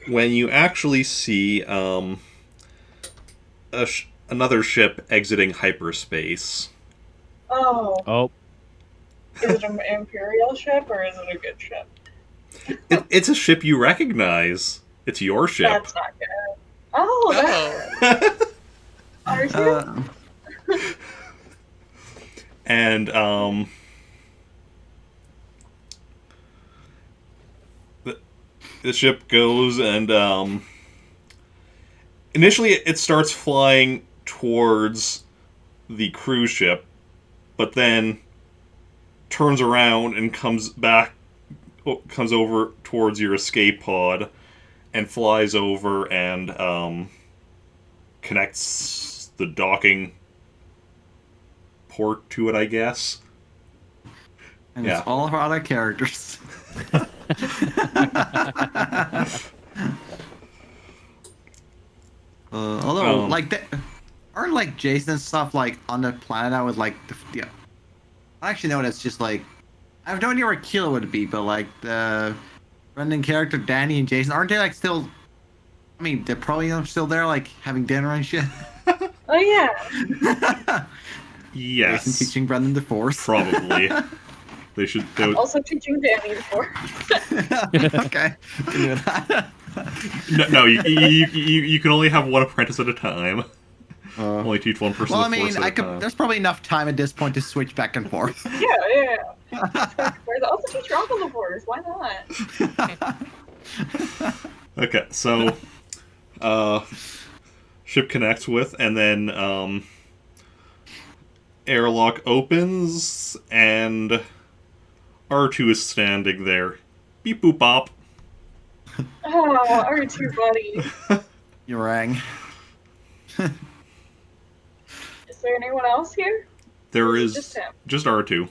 When you actually see another ship exiting hyperspace. Oh. Oh, Is it an Imperial ship or is it a good ship? It's a ship you recognize. It's your ship. That's not good. Oh, that's R2? And the ship goes and initially it starts flying towards the cruise ship, but then turns around and comes over towards your escape pod and flies over and connects the docking port to it, I guess. And Yeah. it's all of our other characters. Although, like, aren't like Jason and stuff like on the planet out with like the I actually know that's just like I have no idea where Kilo would be, but like the Brendan character Danny and Jason aren't they like still? I mean, they're probably still there, like having dinner and shit. Oh, yeah. Yes. Jason teaching Brendan the Force. Probably. They should. They would, Also teaching Danny before. Okay. Can do that. no, you can only have one apprentice at a time. Only teach one person. Well, I the Force mean, at a time. there's probably enough time at this point to switch back and forth. Yeah. Also teach Rob the Force. Why not? Okay, so ship connects with, and then airlock opens, and R2 is standing there. Beep boop bop. Oh, R2, buddy. You rang. Is there anyone else here? There Or is just him? just R2.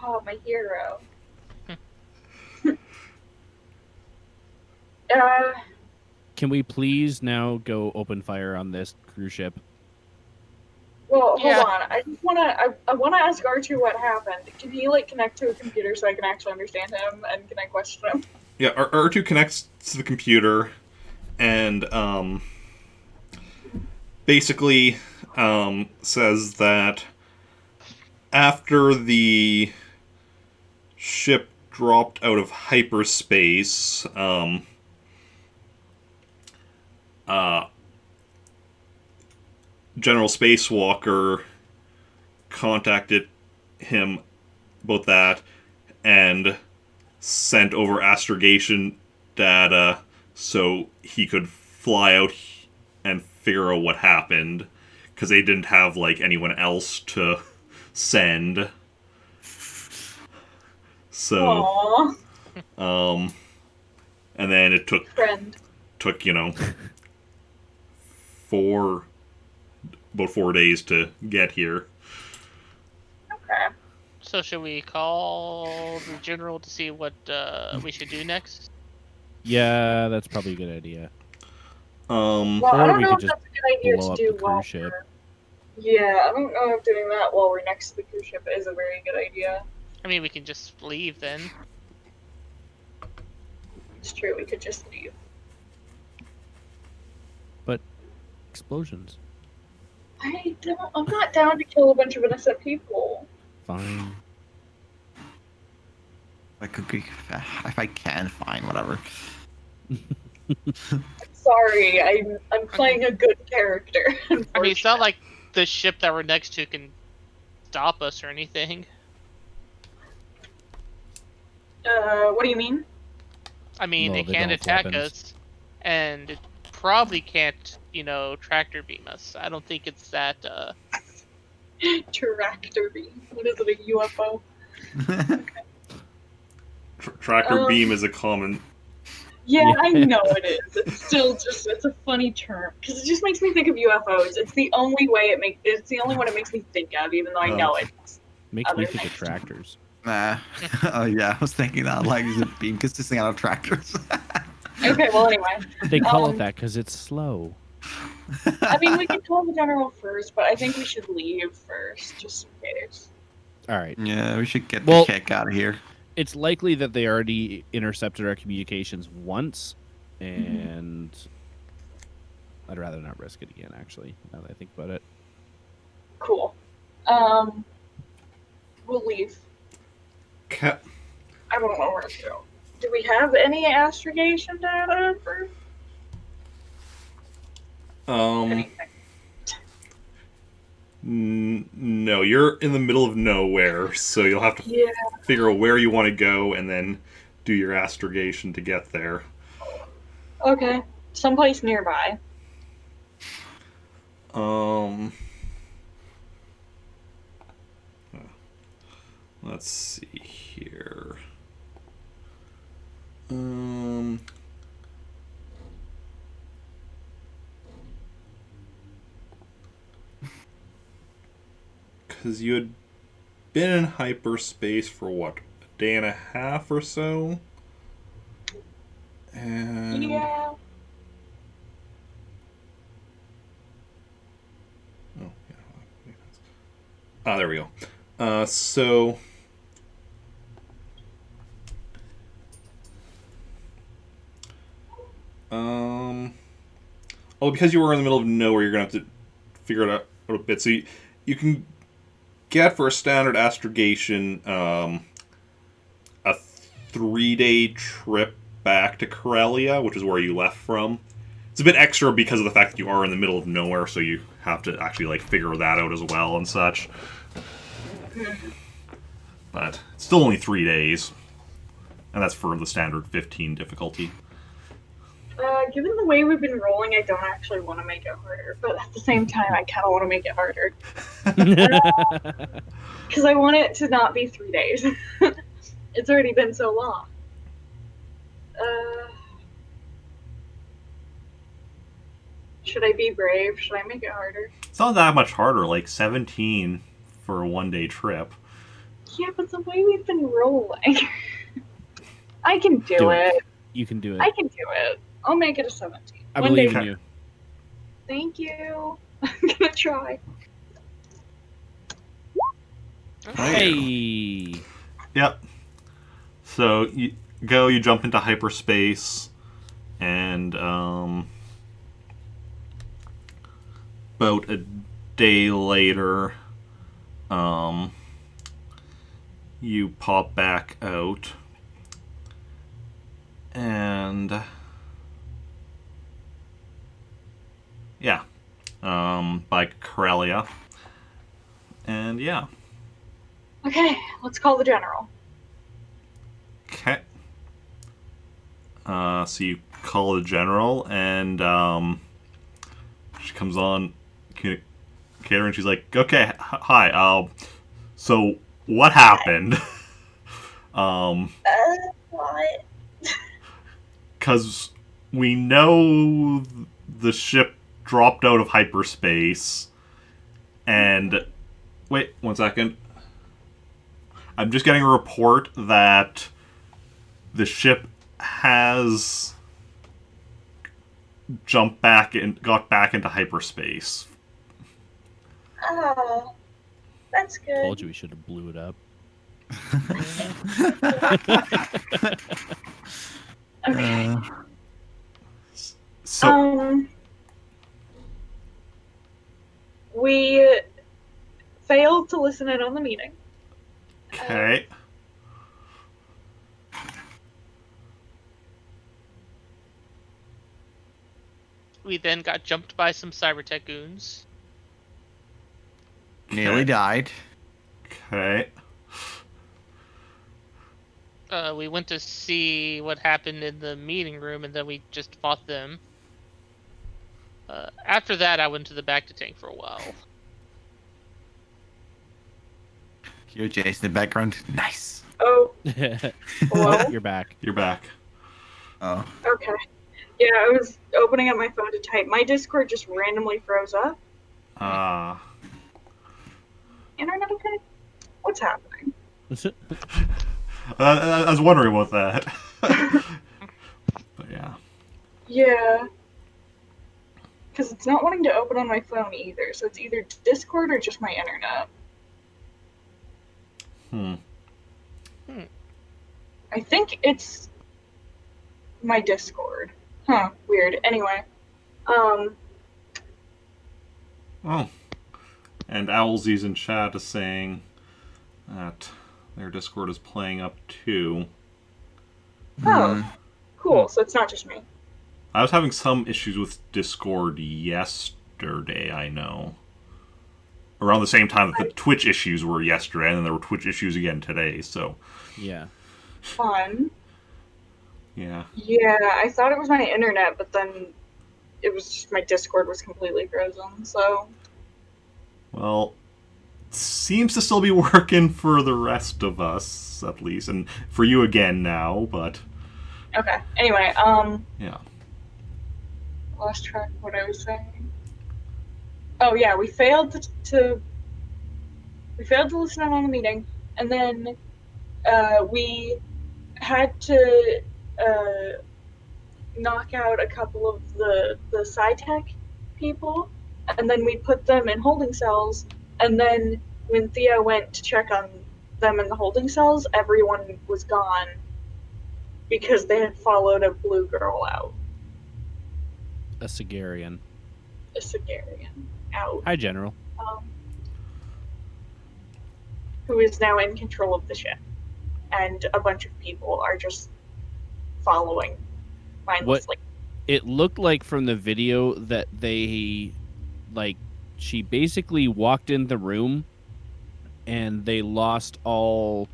Oh, my hero. can we please now go open fire on this cruise ship? Well, hold Yeah. on. I just I wanna ask R2 what happened. Can he like connect to a computer so I can actually understand him and can I question him? Yeah, R2 connects to the computer, and basically says that after the ship dropped out of hyperspace, General Spacewalker contacted him about that and sent over astrogation data so he could fly out and figure out what happened, because they didn't have like anyone else to send. So Aww, and then it took friend. about 4 days to get here. Okay. So should we call the general to see what we should do next? Yeah, that's probably a good idea. Well, Or I don't we know could if just that's a good idea blow to up do the while cruise ship. Yeah, I don't know if doing that while we're next to the cruise ship is a very good idea. I mean, we can just leave then. It's true, we could just leave. Explosions. I'm not down to kill a bunch of innocent people. Fine. I could be, if I can, fine, whatever. Sorry, I'm playing a good character. I mean, it's not unfortunately. like the ship that we're next to can stop us or anything. What do you mean? I mean, No, it they can don't have attack weapons. us, and it probably can't, tractor beam us. I don't think it's that. Tractor beam. What is it? A UFO? Tractor beam is a common. Yeah, Yeah. I know it is. It's still just it's a funny term because it just makes me think of UFOs. It's the only way it's the only one it makes me think of, even though I know it's Makes me other think of things. tractors. Nah. Oh yeah, I was thinking that like is a beam consisting out of tractors. Okay, well anyway, They call it that because it's slow. I mean we can call the general first, but I think we should leave first just in case. All right. Yeah, we should get Well- the heck out of here. It's likely that they already intercepted our communications once, and I'd rather not risk it again, actually, now that I think about it. Cool. We'll leave. Ca- I don't know where to go. Do we have any astrogation data for anything? No, you're in the middle of nowhere, so you'll have to Yeah. figure out where you want to go and then do your astrogation to get there. Okay. Someplace nearby. Let's see here. Because you had been in hyperspace for what, a day and a half or so? And Yeah. Oh, yeah. Ah, there we go. So oh, because you were in the middle of nowhere, you're gonna have to figure it out a little bit. So you can get for a standard astrogation a 3-day trip back to Corellia, which is where you left from. It's a bit extra because of the fact that you are in the middle of nowhere, so you have to actually like figure that out as well and such. But it's still only 3 days, and that's for the standard 15 difficulty. Given the way we've been rolling, I don't actually want to make it harder, but at the same time, I kind of want to make it harder. Because I want it to not be 3 days. It's already been so long. Should I be brave? Should I make it harder? It's not that much harder, like 17 for a 1-day trip. Yeah, but the way we've been rolling. I can do Do it. it. You can do it. I can do it. I'll make it a 17. I One believe day. in you. Thank you. I'm gonna try. Hey. Yep. So you jump into hyperspace, and about a day later, you pop back out, and yeah, by Corellia, and yeah. Okay, let's call the general. Okay. So you call the general, and she comes on communicator, and she's like, "Okay, hi. So what happened? What? Because we know the ship dropped out of hyperspace, and wait 1 second. I'm just getting a report that the ship has jumped back and got back into hyperspace. Oh, that's good. Told you we should have blew it up. Okay. So we failed to listen in on the meeting. okay. We then got jumped by some cybertech goons. Nearly died. Okay. We went to see what happened in the meeting room, and then we just fought them. After that, I went to the back to tank for a while. Here, Jason, in the background. Nice. Oh, Oh, hello? you're back. You're back. Oh. Okay. Yeah, I was opening up my phone to type. My Discord just randomly froze up. Internet okay? What's happening? I was wondering about that. But yeah. Yeah. Because it's not wanting to open on my phone either, so it's either Discord or just my internet. I think it's my Discord. Huh, weird. Anyway. Oh. And Owlsy's in chat is saying that their Discord is playing up too. Oh, cool. So it's not just me. I was having some issues with Discord yesterday, I know. Around the same time that the Twitch issues were yesterday, and then there were Twitch issues again today, so... Yeah. Fun. Yeah. Yeah, I thought it was my internet, but then it was just my Discord was completely frozen, so... Well, it seems to still be working for the rest of us, at least, and for you again now, but... Okay, anyway, Yeah. lost track of what I was saying. Oh yeah, we failed to listen in on the meeting, and then we had to knock out a couple of the SciTech people, and then we put them in holding cells, and then when Theo went to check on them in the holding cells, everyone was gone because they had followed a blue girl out. A Sigarian. A Sigarian out. Hi, General. Who is now in control of the ship. And a bunch of people are just following mindlessly. It looked like from the video that they, like, she basically walked in the room and they lost all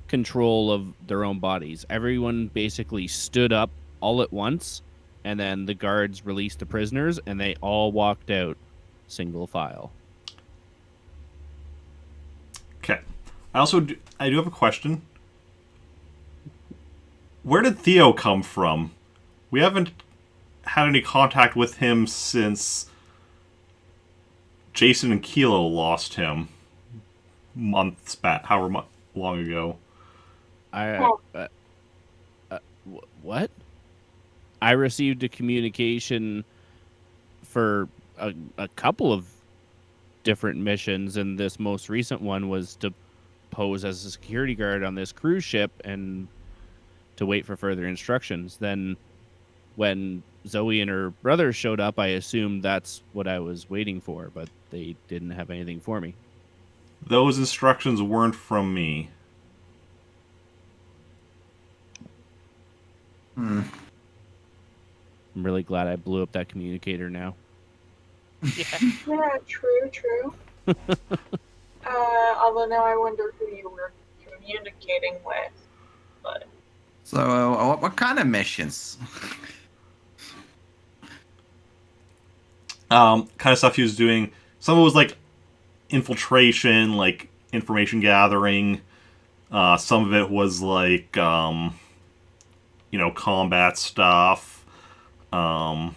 control of their own bodies. Everyone basically stood up all at once, and then the guards released the prisoners, and they all walked out single file. Okay. I do have a question. Where did Theo come from? We haven't had any contact with him since Jason and Kilo lost him months back, however long ago. What? I received a communication for a couple of different missions, and this most recent one was to pose as a security guard on this cruise ship and to wait for further instructions. Then when Zoey and her brother showed up, I assumed that's what I was waiting for, but they didn't have anything for me. Those instructions weren't from me. I'm really glad I blew up that communicator now. Yeah. Yeah, true. Although now I wonder who you were communicating with. But So, what kind of missions? Kind of stuff he was doing. Some of it was like infiltration, like information gathering. Some of it was like, combat stuff. At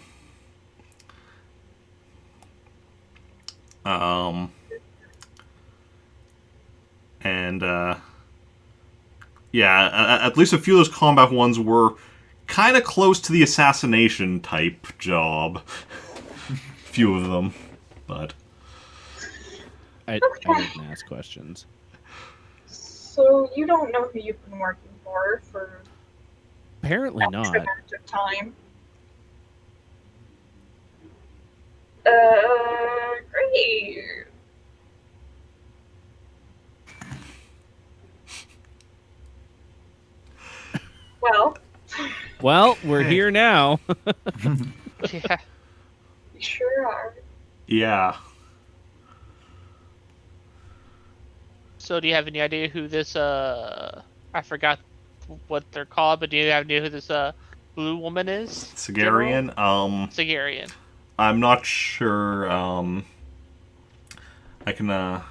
least a few of those combat ones were kind of close to the assassination type job. Few of them, but I didn't ask questions. so you don't know who you've been working for Apparently X not. amount of time. Great. Well, we're here now. Yeah. Sure are. Yeah. So do you have any idea who this I forgot what they're called, but do you have any idea who this blue woman is? Sigarian. Sigarian. I'm not sure. I can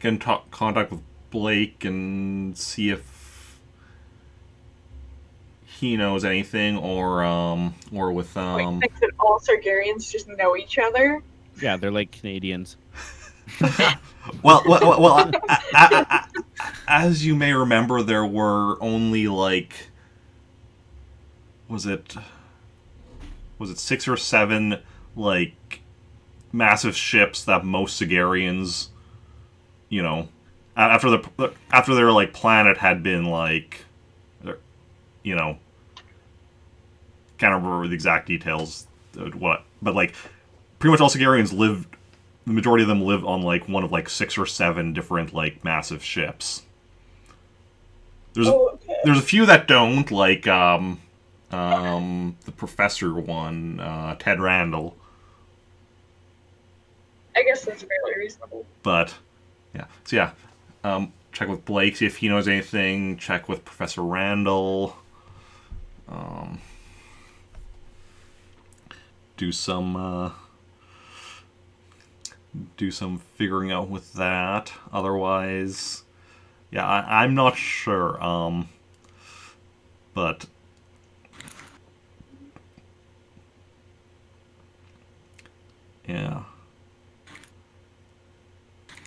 get in contact with Blake and see if he knows anything, or with Wait, think that all Sargarians just know each other? Yeah, they're like Canadians. well, as you may remember, there were only like, was it 6 or 7 like massive ships that most Sigarians, you know, after their like planet had been like, you know, can't remember the exact details what, but like pretty much all Sigarians lived. The majority of them live on like one of like 6 or 7 different like massive ships. There's a few that don't, like the professor one, Ted Randall. I guess that's fairly reasonable. But yeah, so yeah, check with Blake, see if he knows anything. Check with Professor Randall. Do some figuring out with that. Otherwise, yeah, I'm not sure. But yeah.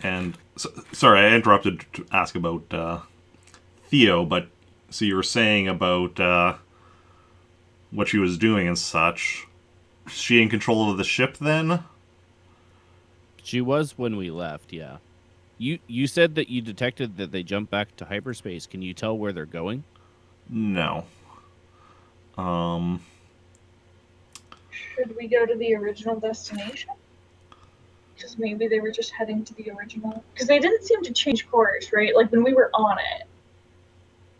And sorry, I interrupted to ask about Theo, but so you were saying about what she was doing and such. Is she in control of the ship then? She was when we left, yeah. You said that you detected that they jumped back to hyperspace. Can you tell where they're going? No. Should we go to the original destination? Because maybe they were just heading to the original. Because they didn't seem to change course, right? Like when we were on it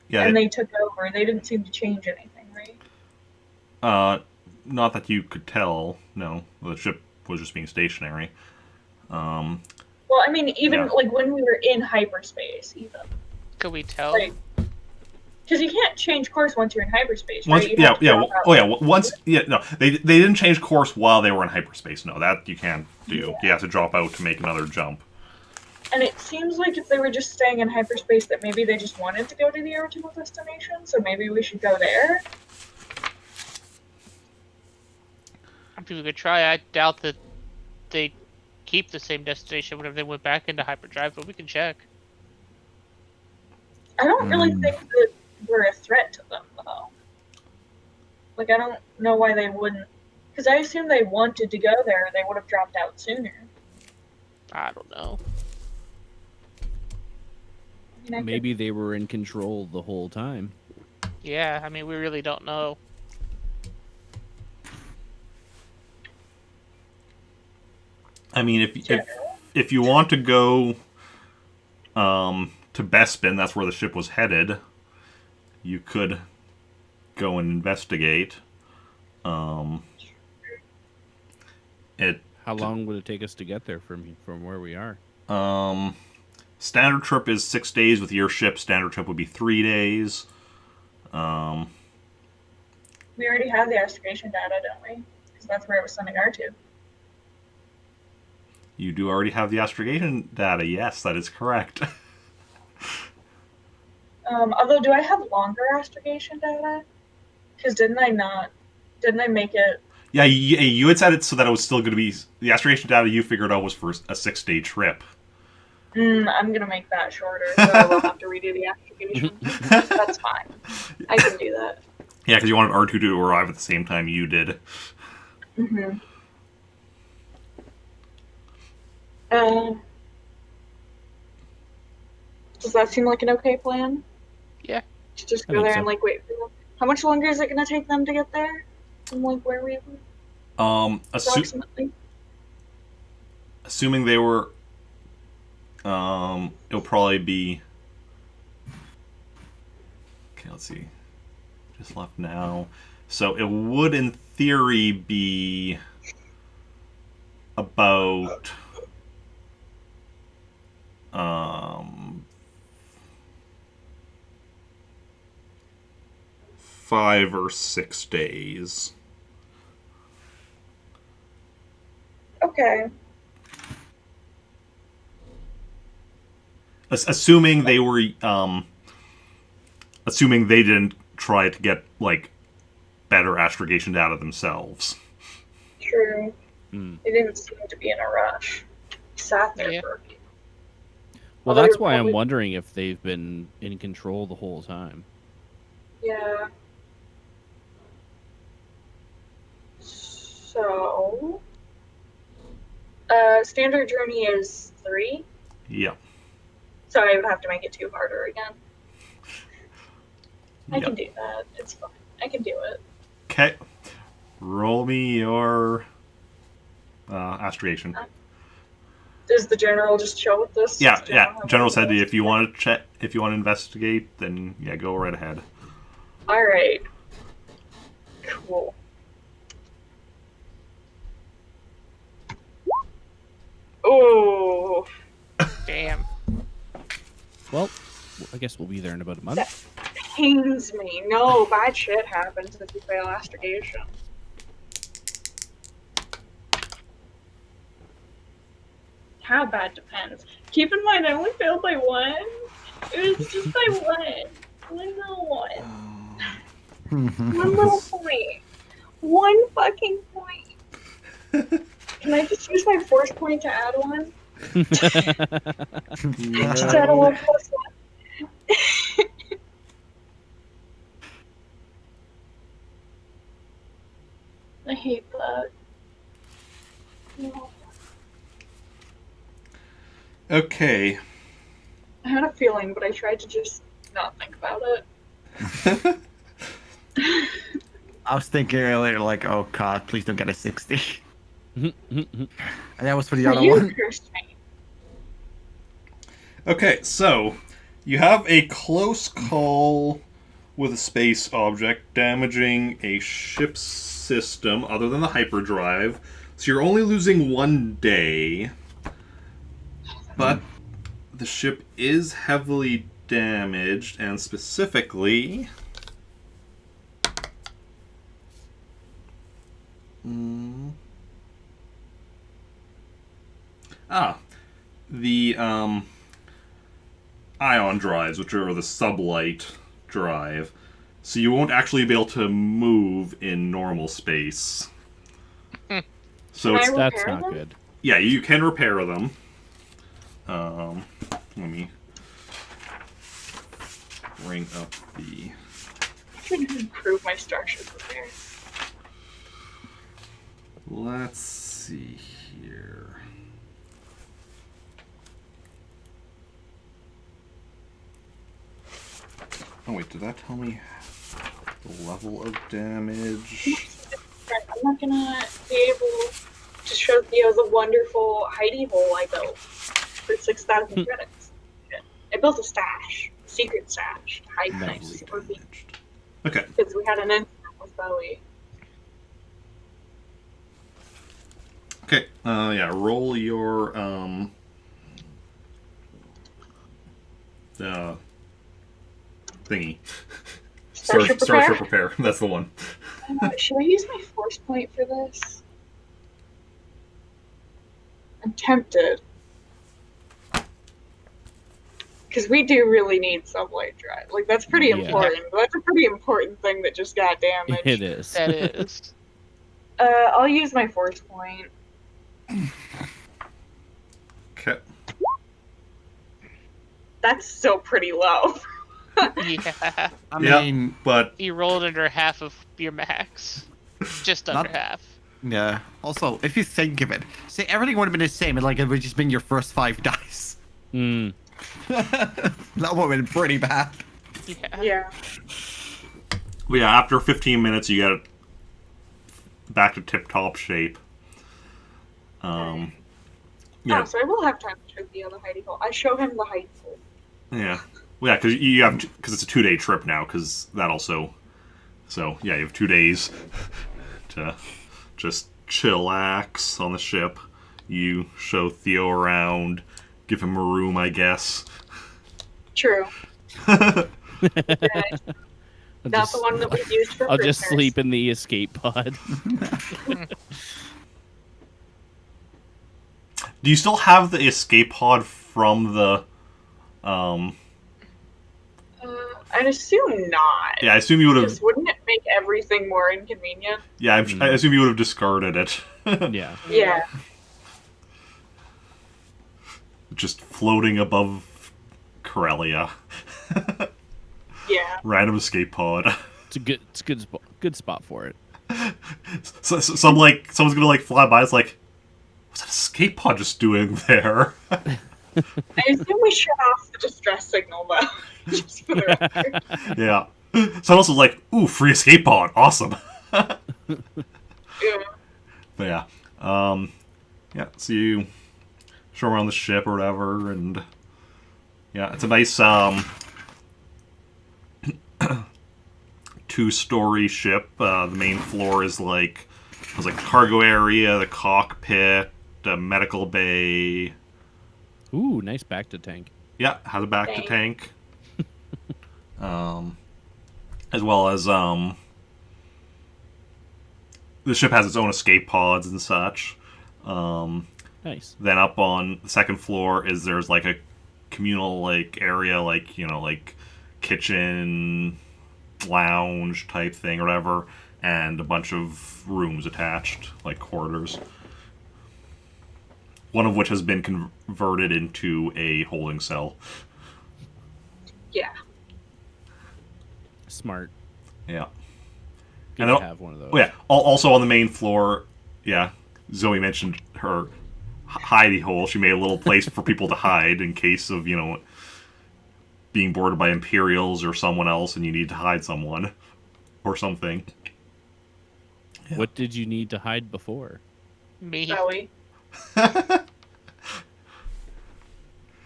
Yeah. and they took over, they didn't seem to change anything, right? Not that you could tell. No, the ship was just being stationary. Well, I mean, even Yeah. like when we were in hyperspace, even. Could we tell? Because you can't change course once you're in hyperspace, Once, right? yeah. Oh, yeah. Once, yeah. No, they didn't change course while they were in hyperspace. No, that you can't do. Yeah. You have to drop out to make another jump. And it seems like if they were just staying in hyperspace, that maybe they just wanted to go to the original destination. So maybe we should go there. I mean, we could try. I doubt that they keep the same destination whenever they went back into hyperdrive, but we can check. I don't really think that we're a threat to them, though. Like, I don't know why they wouldn't. Because I assume they wanted to go there, they would have dropped out sooner. I don't know. I mean, Maybe they were in control the whole time. Yeah, I mean, we really don't know. I mean, if you want to go to Bespin, that's where the ship was headed. You could go and investigate. How long would it take us to get there from where we are? Standard trip is 6 days. With your ship, standard trip would be 3 days. We already have the astrogation data, don't we? Because that's where it was sending R to. You do already have the astrogation data. Yes, that is correct. Although, do I have longer astrogation data? Because didn't I make it? Yeah, you had said it so that it was still going to be... The astrogation data you figured out was for a 6-day trip. I'm going to make that shorter, so I will have to redo the astrogation. That's fine. I can do that. Yeah, because you wanted R2 to arrive at the same time you did. Mm-hmm. Does that seem like an okay plan? Yeah. To just I go think there so. and like wait for them. How much longer is it going to take them to get there? From like where we were? Approximately. Assuming they were... it'll probably be... Okay, let's see. Just left now. So it would, in theory, be about 5 or 6 days. Okay. Assuming they were, assuming they didn't try to get like better astrogation data themselves. True. Hmm. They didn't seem to be in a rush. Sat there Yeah. for a few. Well, Although that's you're why I'm probably- wondering if they've been in control the whole time. Yeah. So, standard journey is 3, Yeah. so I would have to make it 2 harder again. I Yeah. can do that. It's fine. I can do it. Okay. Roll me your astrogation. Does the general just chill with this? Yeah, Does the yeah. have General any said questions? if you want to check, if you want to investigate, then yeah, go right ahead. All right. Cool. Oh, Damn. Well, I guess we'll be there in about a month. pains me. No, bad shit happens if you fail astrogation. How bad depends. Keep in mind, I only failed by 1. It was just by 1. One little one. One little point. One fucking point. Can I just use my force point to add 1? Just add a 1 plus 1. I hate that. No. Okay. I had a feeling, but I tried to just not think about it. I was thinking earlier, like, oh god, please don't get a 60. And that was for the other You one. cursed me. Okay, so you have a close call with a space object damaging a ship's system other than the hyperdrive. So you're only losing 1 day. But the ship is heavily damaged, and specifically... the ion drives, which are the sublight drive. So you won't actually be able to move in normal space. So Can it's, I That's repair not them? good. yeah, you can repair them. Let me bring up the... I should improve my structure repair. Let's see here. Oh wait, did that tell me the level of damage? Right, I'm not gonna be able to show Theo the wonderful hidey hole I built for 6,000 credits. I built a stash, a secret stash, to hide Heavily things damaged. Okay. because we had an incident with Bowie. Okay, yeah, roll your, thingy. Starship Starship repair. That's the one. Should I use my force point for this? I'm tempted. Because we do really need sublight drive. Like, that's pretty Yeah. important. That's a pretty important thing that just got damaged. It is. That is. I'll use my force point. Okay. That's still pretty low. Yeah. I Yeah. mean, But You rolled under half of your max. Just under Not- half. yeah. Also, if you think of it, say everything would have been the same, and like it would just been your first 5 dice. Hmm. That would have been pretty bad. Yeah. Yeah. Well, yeah, after 15 minutes, you get it back to tip-top shape. Yeah, Oh, so I will have time to show Theo the hidey hole. I show him the hidey hole. yeah, well, yeah, because you have because it's a 2-day trip now. Because that also, so yeah, you have 2 days to just chillax on the ship. You show Theo around, give him a room, I guess. True. I'll Not just, the one that we used for I'll just prisoners. sleep in the escape pod. Do you still have the escape pod from the... I'd assume not. Yeah, I assume you would have... Because wouldn't it make everything more inconvenient? Yeah, I assume you would have discarded it. Yeah. Yeah. Just floating above Corellia. Yeah. Random escape pod. It's a good spot for it. Someone's gonna fly by. It's like, what's that escape pod just doing there? I assume we shut off the distress signal though. Just for the record. Yeah. Someone else was like, ooh, free escape pod, awesome. Yeah. But yeah, yeah. So you show around the ship or whatever, and yeah, it's a nice 2-story ship. The main floor is has cargo area, the cockpit, the medical bay. Ooh, nice back to tank. Yeah, has a back to tank. As well as the ship has its own escape pods and such. Nice. Then up on the second floor there's a communal area, kitchen, lounge type thing or whatever, and a bunch of rooms attached, quarters. One of which has been converted into a holding cell. Yeah. Smart. Yeah. Good And to have one of those. Oh yeah. Also on the main floor, yeah, Zoey mentioned her hidey hole. She made a little place for people to hide in case of, being boarded by Imperials or someone else and you need to hide someone or something. Yeah. What did you need to hide before? Me. Zoey.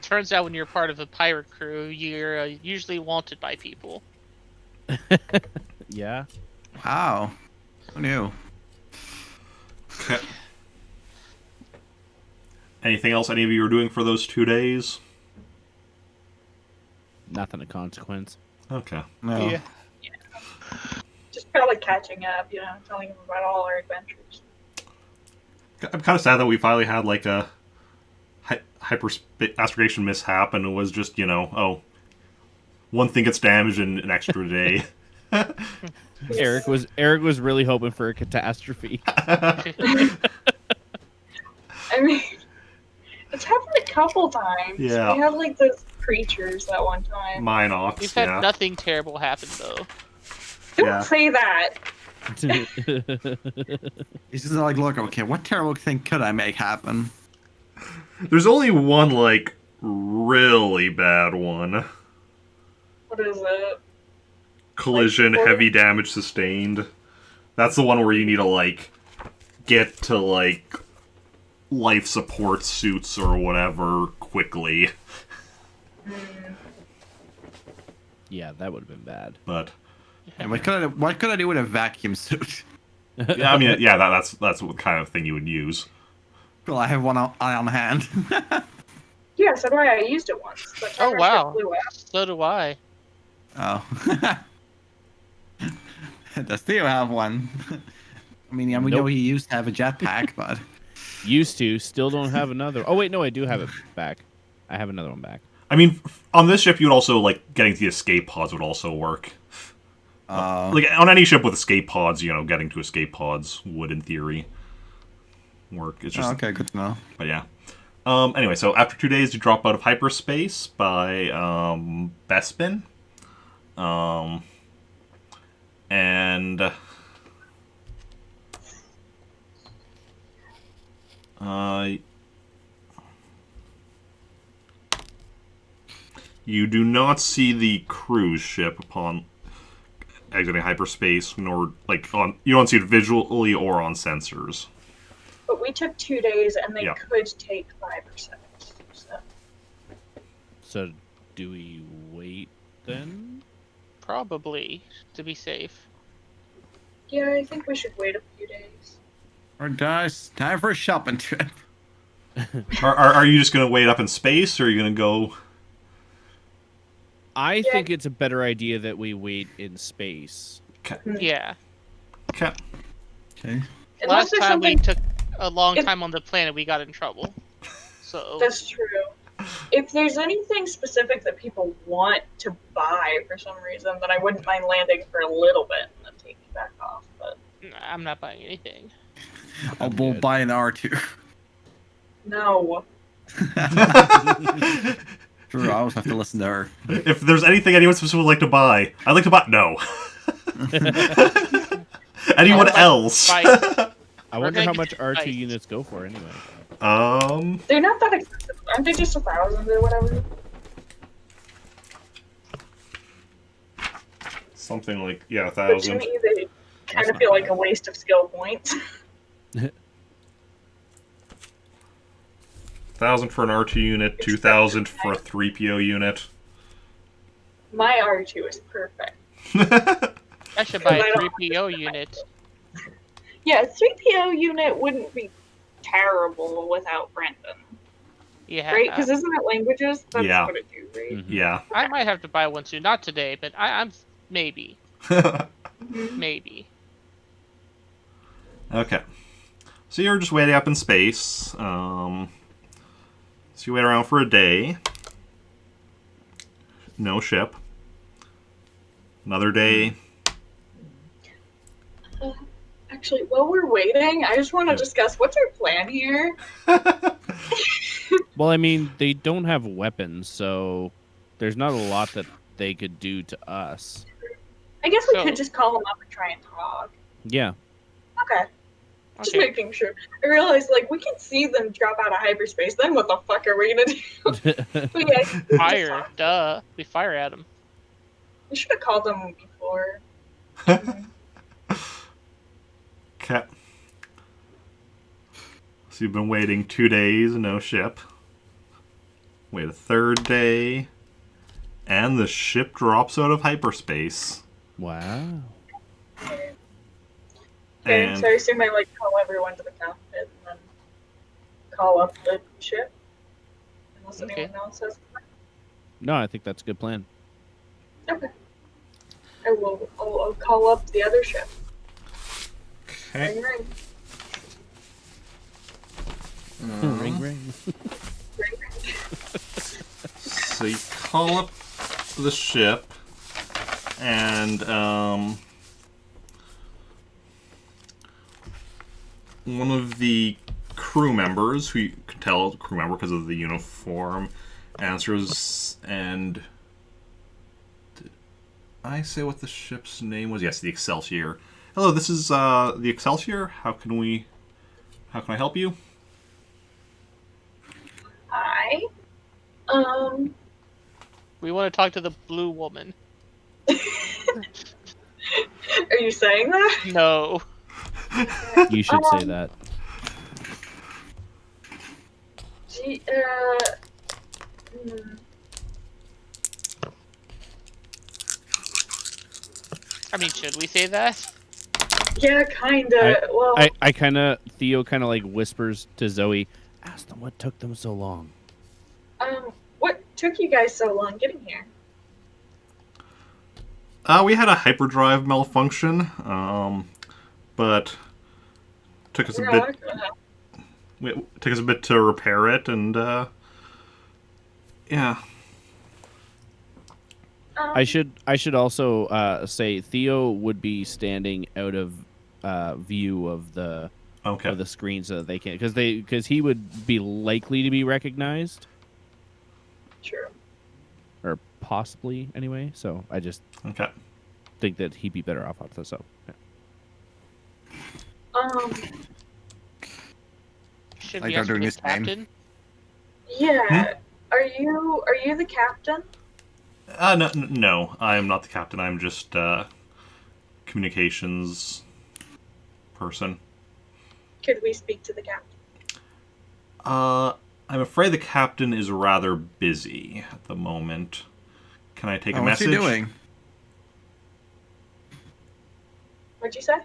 Turns out when you're part of a pirate crew, you're usually wanted by people. Yeah. Wow. Who knew? Okay. Anything else any of you are doing for those 2 days? Nothing of consequence. Okay. No. Yeah. Just probably catching up, telling them about all our adventures. I'm kind of sad that we finally had a astrogation mishap, and it was just one thing gets damaged in an extra day. Eric was really hoping for a catastrophe. I mean, it's happened a couple times. Yeah. We had those creatures that one time. Minox, We've had yeah. nothing terrible happen though. Don't Yeah. say that. He's just look, okay, what terrible thing could I make happen? There's only one really bad one. What is it? Collision, Like, heavy damage sustained. That's the one where you need to get to life support suits or whatever quickly. Yeah, that would have been bad. But And what could I do with a vacuum suit? yeah, I mean, yeah, that's what kind of thing you would use. Well, I have one on hand. Yeah, so do I used it once. But Oh my wow. ship blew up. So do I. Oh. Does Theo have one? I mean, yeah, we know Nope. he used to have a jetpack, but Used to, still don't have another. Oh wait, no, I do have it back. I have another one back. I mean, on this ship, you would also getting to the escape pods would also work. On any ship with escape pods, getting to escape pods would, in theory, work. It's just okay, good to know. But yeah. Anyway, so after 2 days, you drop out of hyperspace by Bespin. And you do not see the cruise ship upon exiting hyperspace, nor you don't see it visually or on sensors. But we took 2 days, and they Yeah. could take 5 or 6. So. So, do we wait then? Probably, to be safe. Yeah, I think we should wait a few days. Or guys, time for a shopping trip. Are you just gonna wait up in space, or are you gonna go? I Yeah. think it's a better idea that we wait in space. Yeah. Okay. Okay. Unless Last there's time we something took a long If- time on the planet, we got in trouble. So that's true. If there's anything specific that people want to buy for some reason, then I wouldn't mind landing for a little bit and then taking back off. But I'm not buying anything. We'll good. buy an R2. no. True, I always have to listen to her. If there's anything anyone specifically would like to buy, I'd like to buy. No. Anyone else? I wonder gonna how get much the R2 fight. units go for anyway. They're not that expensive. Aren't they just 1,000 or whatever? Something like, yeah, But to 1,000. me, they kind That's of not feel like bad. a waste of skill points. 1,000 for an R2 unit, 2,000 for a 3PO unit. My R2 is perfect. I should buy I a don't- 3PO unit. Yeah, a 3PO unit wouldn't be terrible without Brendan, Yeah. right? Because isn't it languages? That's Yeah. what it do, right? Mhm. Yeah. I might have to buy one soon. Not today, but I'm maybe. Mhm. Maybe. Okay. So you're just waiting up in space. So you wait around for a day. No ship. Another day. Actually, while we're waiting, I just want to discuss what's our plan here. Well, I mean, they don't have weapons, so there's not a lot that they could do to us. I guess we So- could just call them up and try and talk. Yeah. Okay. Just Okay. making sure. I realized, like, we can see them drop out of hyperspace. Then what the fuck are we gonna do? But yeah, we just Fire. talk. Duh. We fire at them. We should have called them before. Okay. So you've been waiting 2 days, no ship. Wait a third day. And the ship drops out of hyperspace. Wow. Okay, And so I assume I like call everyone to the cockpit and then call up the ship. Unless Okay. anyone else has. No, I think that's a good plan. Okay. I'll call up the other ship. okay. Ring, ring. Ring, ring. Ring, ring. So you call up the ship, and one of the crew members, who you can tell is a crew member because of the uniform, answers. And did I say what the ship's name was? Yes, the Excelsior. Hello, this is the Excelsior. How can I help you? Hi. We want to talk to the blue woman. Are you saying that? No. You should say that. Gee, hmm. I mean, should we say that? Yeah, kinda. Well, I kind of, Theo kind of like whispers to Zoey, ask them what took them so long. what took you guys so long getting here? We had a hyperdrive malfunction, but took us a bit. It took us a bit to repair it, and yeah. I should also say Theo would be standing out of view of the Okay. screen so that they can because he would be likely to be recognized True. or possibly anyway. So I just Okay. think that he'd be better off this. So yeah. Should Like we they're ask for doing the his name. captain? Yeah. Are you the captain? No, I am not the captain. I'm just communications person. Could we speak to the captain? I'm afraid the captain is rather busy at the moment. Can I take a What's message? he doing? What'd you say?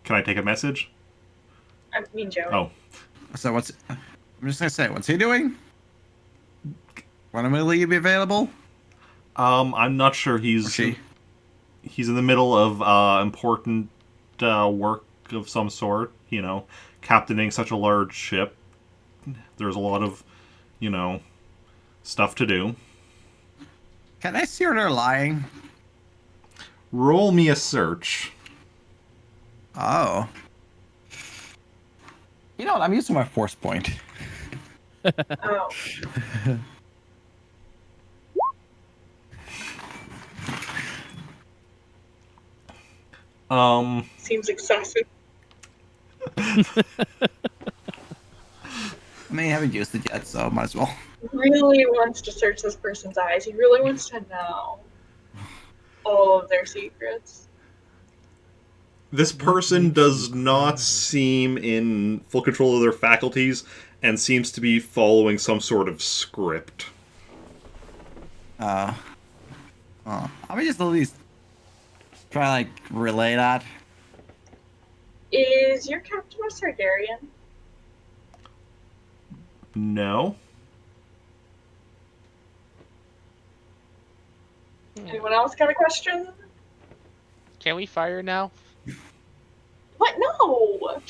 Can I take a message? I mean, Joey. Oh. So what's? I'm just gonna say, what's he doing? When will he be available? I'm not sure. Or she? He's in the middle of important work of some sort. You know, captaining such a large ship. There's a lot of, you know, stuff to do. Can I see her they're lying? Roll me a search. Oh. You know what? I'm using my force point. Oh. Seems excessive. I mean, I haven't used it yet, so might as well. He really wants to search this person's eyes. He really wants to know all of their secrets. This person does not seem in full control of their faculties and seems to be following some sort of script. I mean, just at least try like relay that. Is your captain a Sargarian? No. Anyone else got a question? Can we fire now? What? No!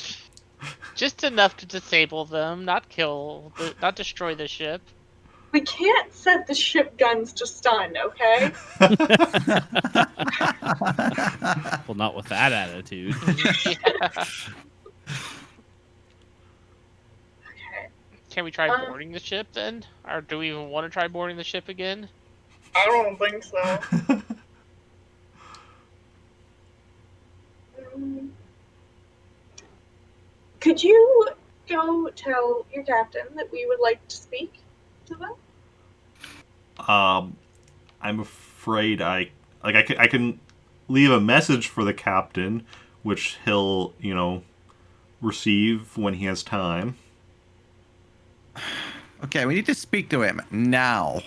Just enough to disable them, not destroy the ship. We can't set the ship guns to stun, okay? Well, not with that attitude. Yeah. Okay. Can we try boarding the ship then? Or do we even want to try boarding the ship again? I don't think so. Could you go tell your captain that we would like to speak to them? I'm afraid I can leave a message for the captain, which he'll, you know, receive when he has time. Okay, we need to speak to him now.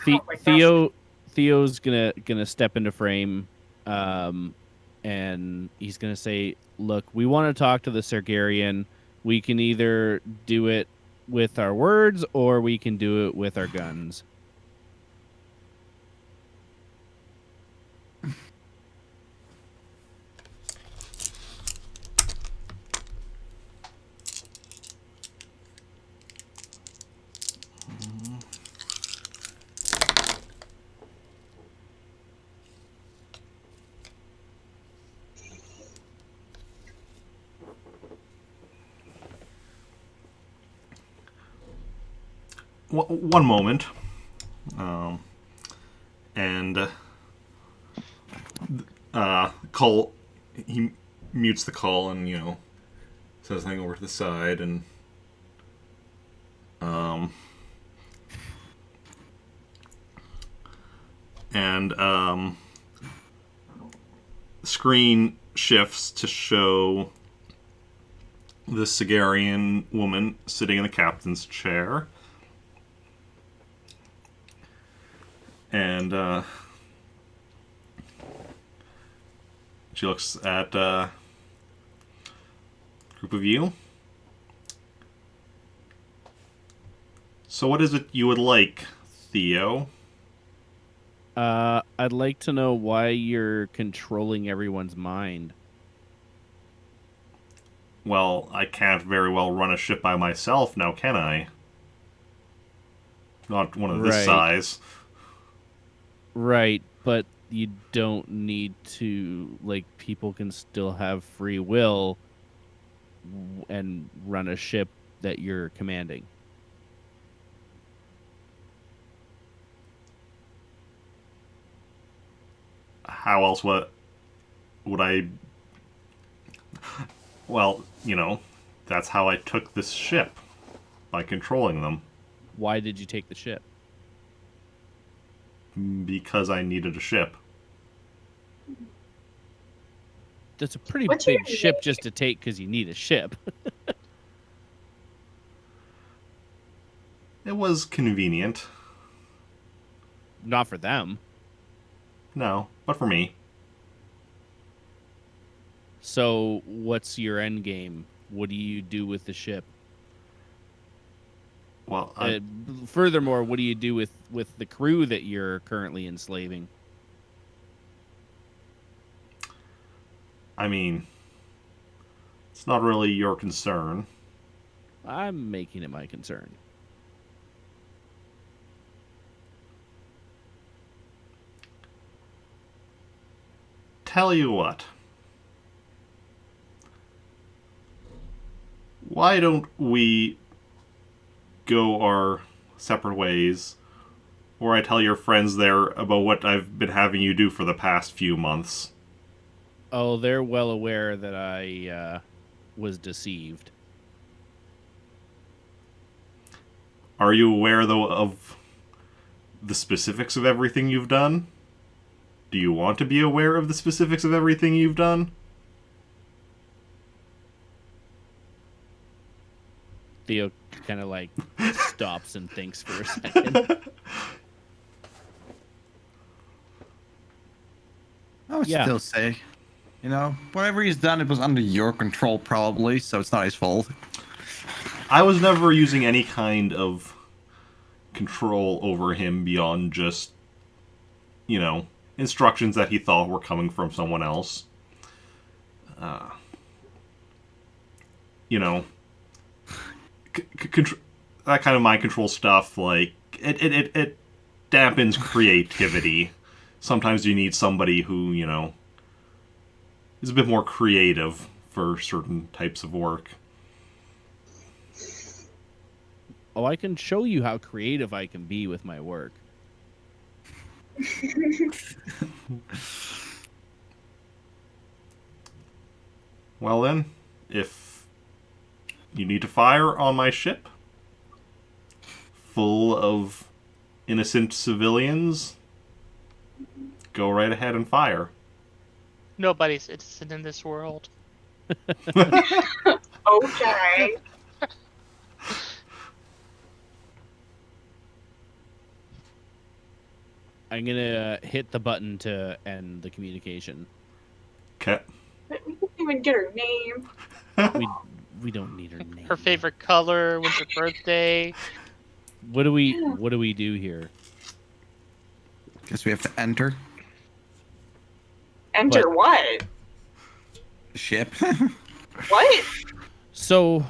Oh my gosh. Theo's gonna step into frame, and he's gonna say, "Look, we want to talk to the Sargarian. We can either do it with our words, or we can do it with our guns." One moment. And call. He mutes the call and, you know, says something over to the side and screen shifts to show the Sagarian woman sitting in the captain's chair. And she looks at group of you. So what is it you would like, Theo? I'd like to know why you're controlling everyone's mind. Well, I can't very well run a ship by myself now, can I? Not one of this Right. size. Right, but you don't need to, like, people can still have free will and run a ship that you're commanding. How else would I... Well, you know, that's how I took this ship. By controlling them. Why did you take the ship? Because I needed a ship. That's a pretty What's big your ship name? just to take because you need a ship. It was convenient. Not for them. No, but for me. So what's your end game? What do you do with the ship? Well, Furthermore, what do you do with the crew that you're currently enslaving? I mean, it's not really your concern. I'm making it my concern. Tell you what. Why don't we go our separate ways, or I tell your friends there about what I've been having you do for the past few months? Oh, they're well aware that I was deceived. Are you aware, though, of the specifics of everything you've done? Do you want to be aware of the specifics of everything you've done? Theo kind of like stops and thinks for a second. I would Yeah. still say, whatever he's done, it was under your control probably, so it's not his fault. I was never using any kind of control over him beyond just, instructions that he thought were coming from someone else. That kind of mind control stuff, like, it dampens creativity. Sometimes you need somebody who, is a bit more creative for certain types of work. Oh, I can show you how creative I can be with my work. Well then, if you need to fire on my ship, full of innocent civilians, go right ahead and fire. Nobody's innocent in this world. Okay. I'm gonna hit the button to end the communication. Okay. We didn't even get her name. We don't need her name. Her favorite color, when's her birthday? What do we do here? Guess we have to enter Enter But- what? the ship. What? So,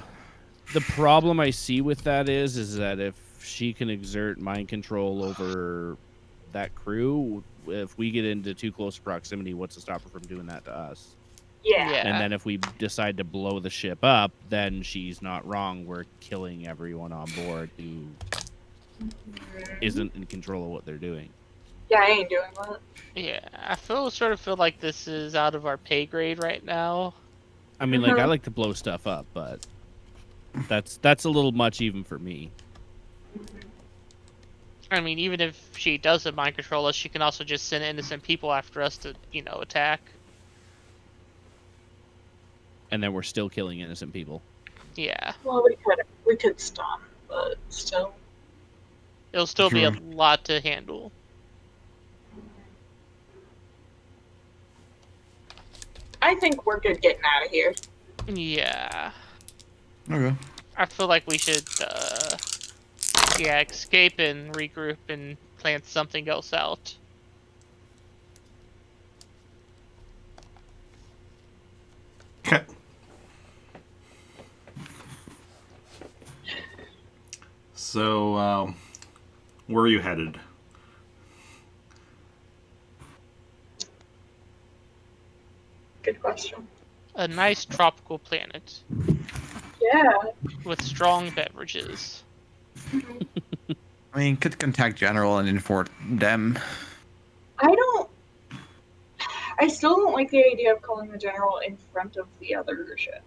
the problem I see with that is that if she can exert mind control over that crew, if we get into too close proximity, what's to stop her from doing that to us? Yeah. Yeah. And then if we decide to blow the ship up, then she's not wrong. We're killing everyone on board who isn't in control of what they're doing. Yeah, I ain't doing that. Yeah, I sort of feel like this is out of our pay grade right now. I mean, like, I like to blow stuff up, but that's a little much even for me. I mean, even if she doesn't mind control us, she can also just send innocent people after us to, attack. And then we're still killing innocent people. Yeah. Well, we could stop, but still. It'll still be a Sure. lot to handle. I think we're good getting out of here. Yeah. Okay. I feel like we should, escape and regroup and plan something else out. Okay. So, where are you headed? Good question. A nice tropical planet Yeah. with strong beverages. I mean, could contact General and inform them. I still don't like the idea of calling the general in front of the other ship.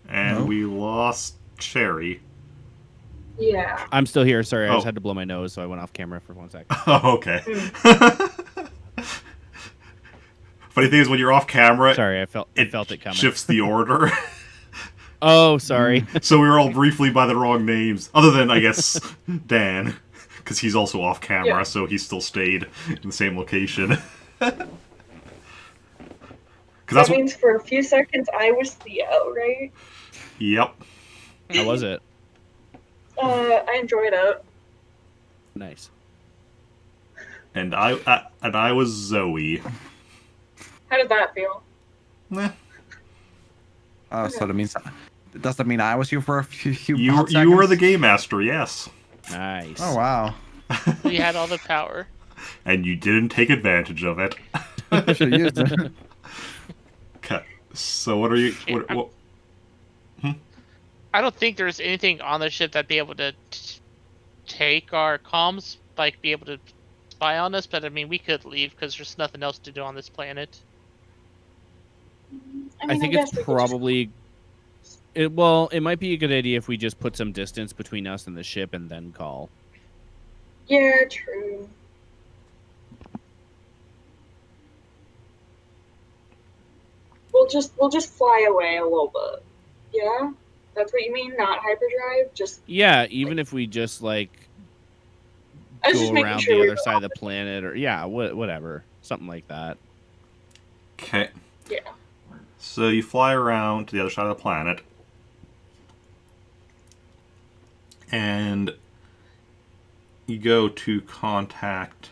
And No. we lost Cherry. Yeah. I'm still here. Sorry, I Oh. just had to blow my nose, so I went off camera for 1 second. Oh, okay. Funny thing is, when you're off camera, Sorry, I felt it coming. shifts the order. Oh, sorry. So we were all briefly by the wrong names. Other than, I guess, Dan. Because he's also off camera, Yeah. so he still stayed in the same location. Because That means for a few seconds I was Theo, right? Yep. How was it? I enjoyed it. Nice. And I was Zoey. How did that feel? Meh. So does that mean I was you for a few You hot you were seconds? the game master, yes, Nice. Oh wow. We had all the power. and you didn't take advantage of it. I should have used it. Okay. So what are you? What? I don't think there's anything on the ship that'd be able to take our comms, like be able to spy on us. But I mean, we could leave because there's nothing else to do on this planet. I I mean, think guess it's we could just- probably. It might be a good idea if we just put some distance between us and the ship and then call. Yeah, true. We'll just fly away a little bit. Yeah, that's what you mean. Not hyperdrive. Just Yeah, even if we just like I was go just making around sure the we other were side of the opposite. planet, or yeah, whatever, something like that. Okay. Yeah. So you fly around to the other side of the planet, and you go to contact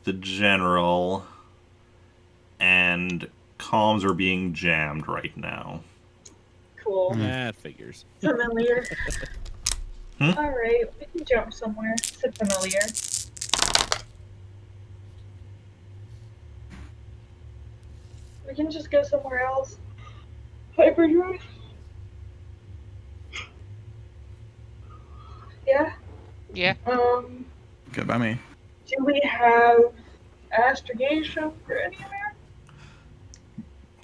the general, and comms are being jammed right now. Cool. That figures. Familiar. Hmm? All right, we can jump somewhere. Said familiar. We can just go somewhere else. Hyperdrive. Yeah. Yeah. Good by me. Do we have astrogation for anywhere?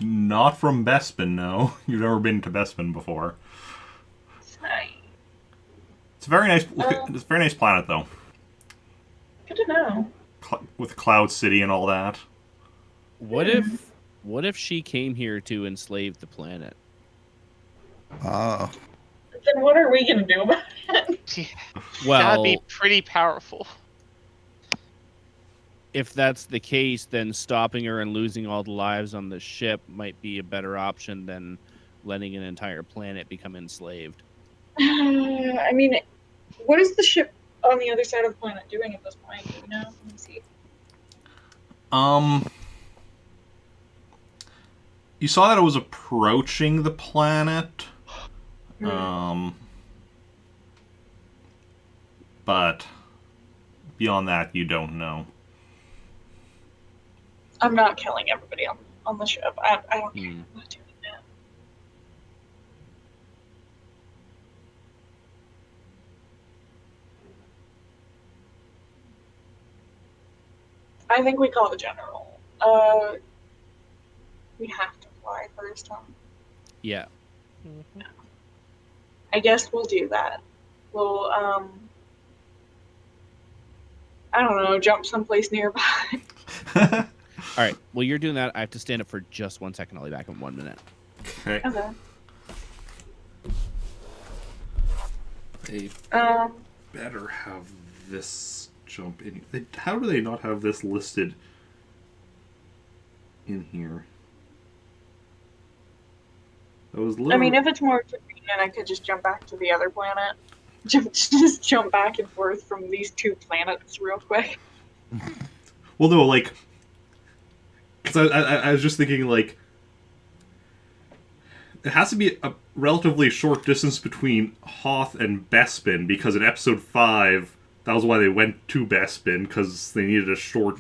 Not from Bespin, no. You've never been to Bespin before. Nice. It's a very nice. It's a very nice planet, though, Good to know. with Cloud City and all that. What if she came here to enslave the planet? Oh. Then what are we gonna do about it? Well, That'd be pretty powerful. if that's the case, then stopping her and losing all the lives on the ship might be a better option than letting an entire planet become enslaved. I mean, what is the ship on the other side of the planet doing at this point? Do you know? Let me see. You saw that it was approaching the planet. But beyond that, you don't know. I'm not killing everybody on the ship. I don't care. I'm not doing that. I think we call the general. We have to fly first, huh? Yeah. I guess we'll do that. We'll, I don't know, jump someplace nearby. All right. Well, you're doing that. I have to stand up for just 1 second. I'll be back in 1 minute. Okay. Okay. They Um, better have this jump in. How do they not have this listed in here? That was I mean, if it's more convenient, I could just jump back to the other planet. Just jump back and forth from these two planets real quick. Well, no, like, because I was just thinking, like, it has to be a relatively short distance between Hoth and Bespin, because in episode 5, that was why they went to Bespin, because they needed a short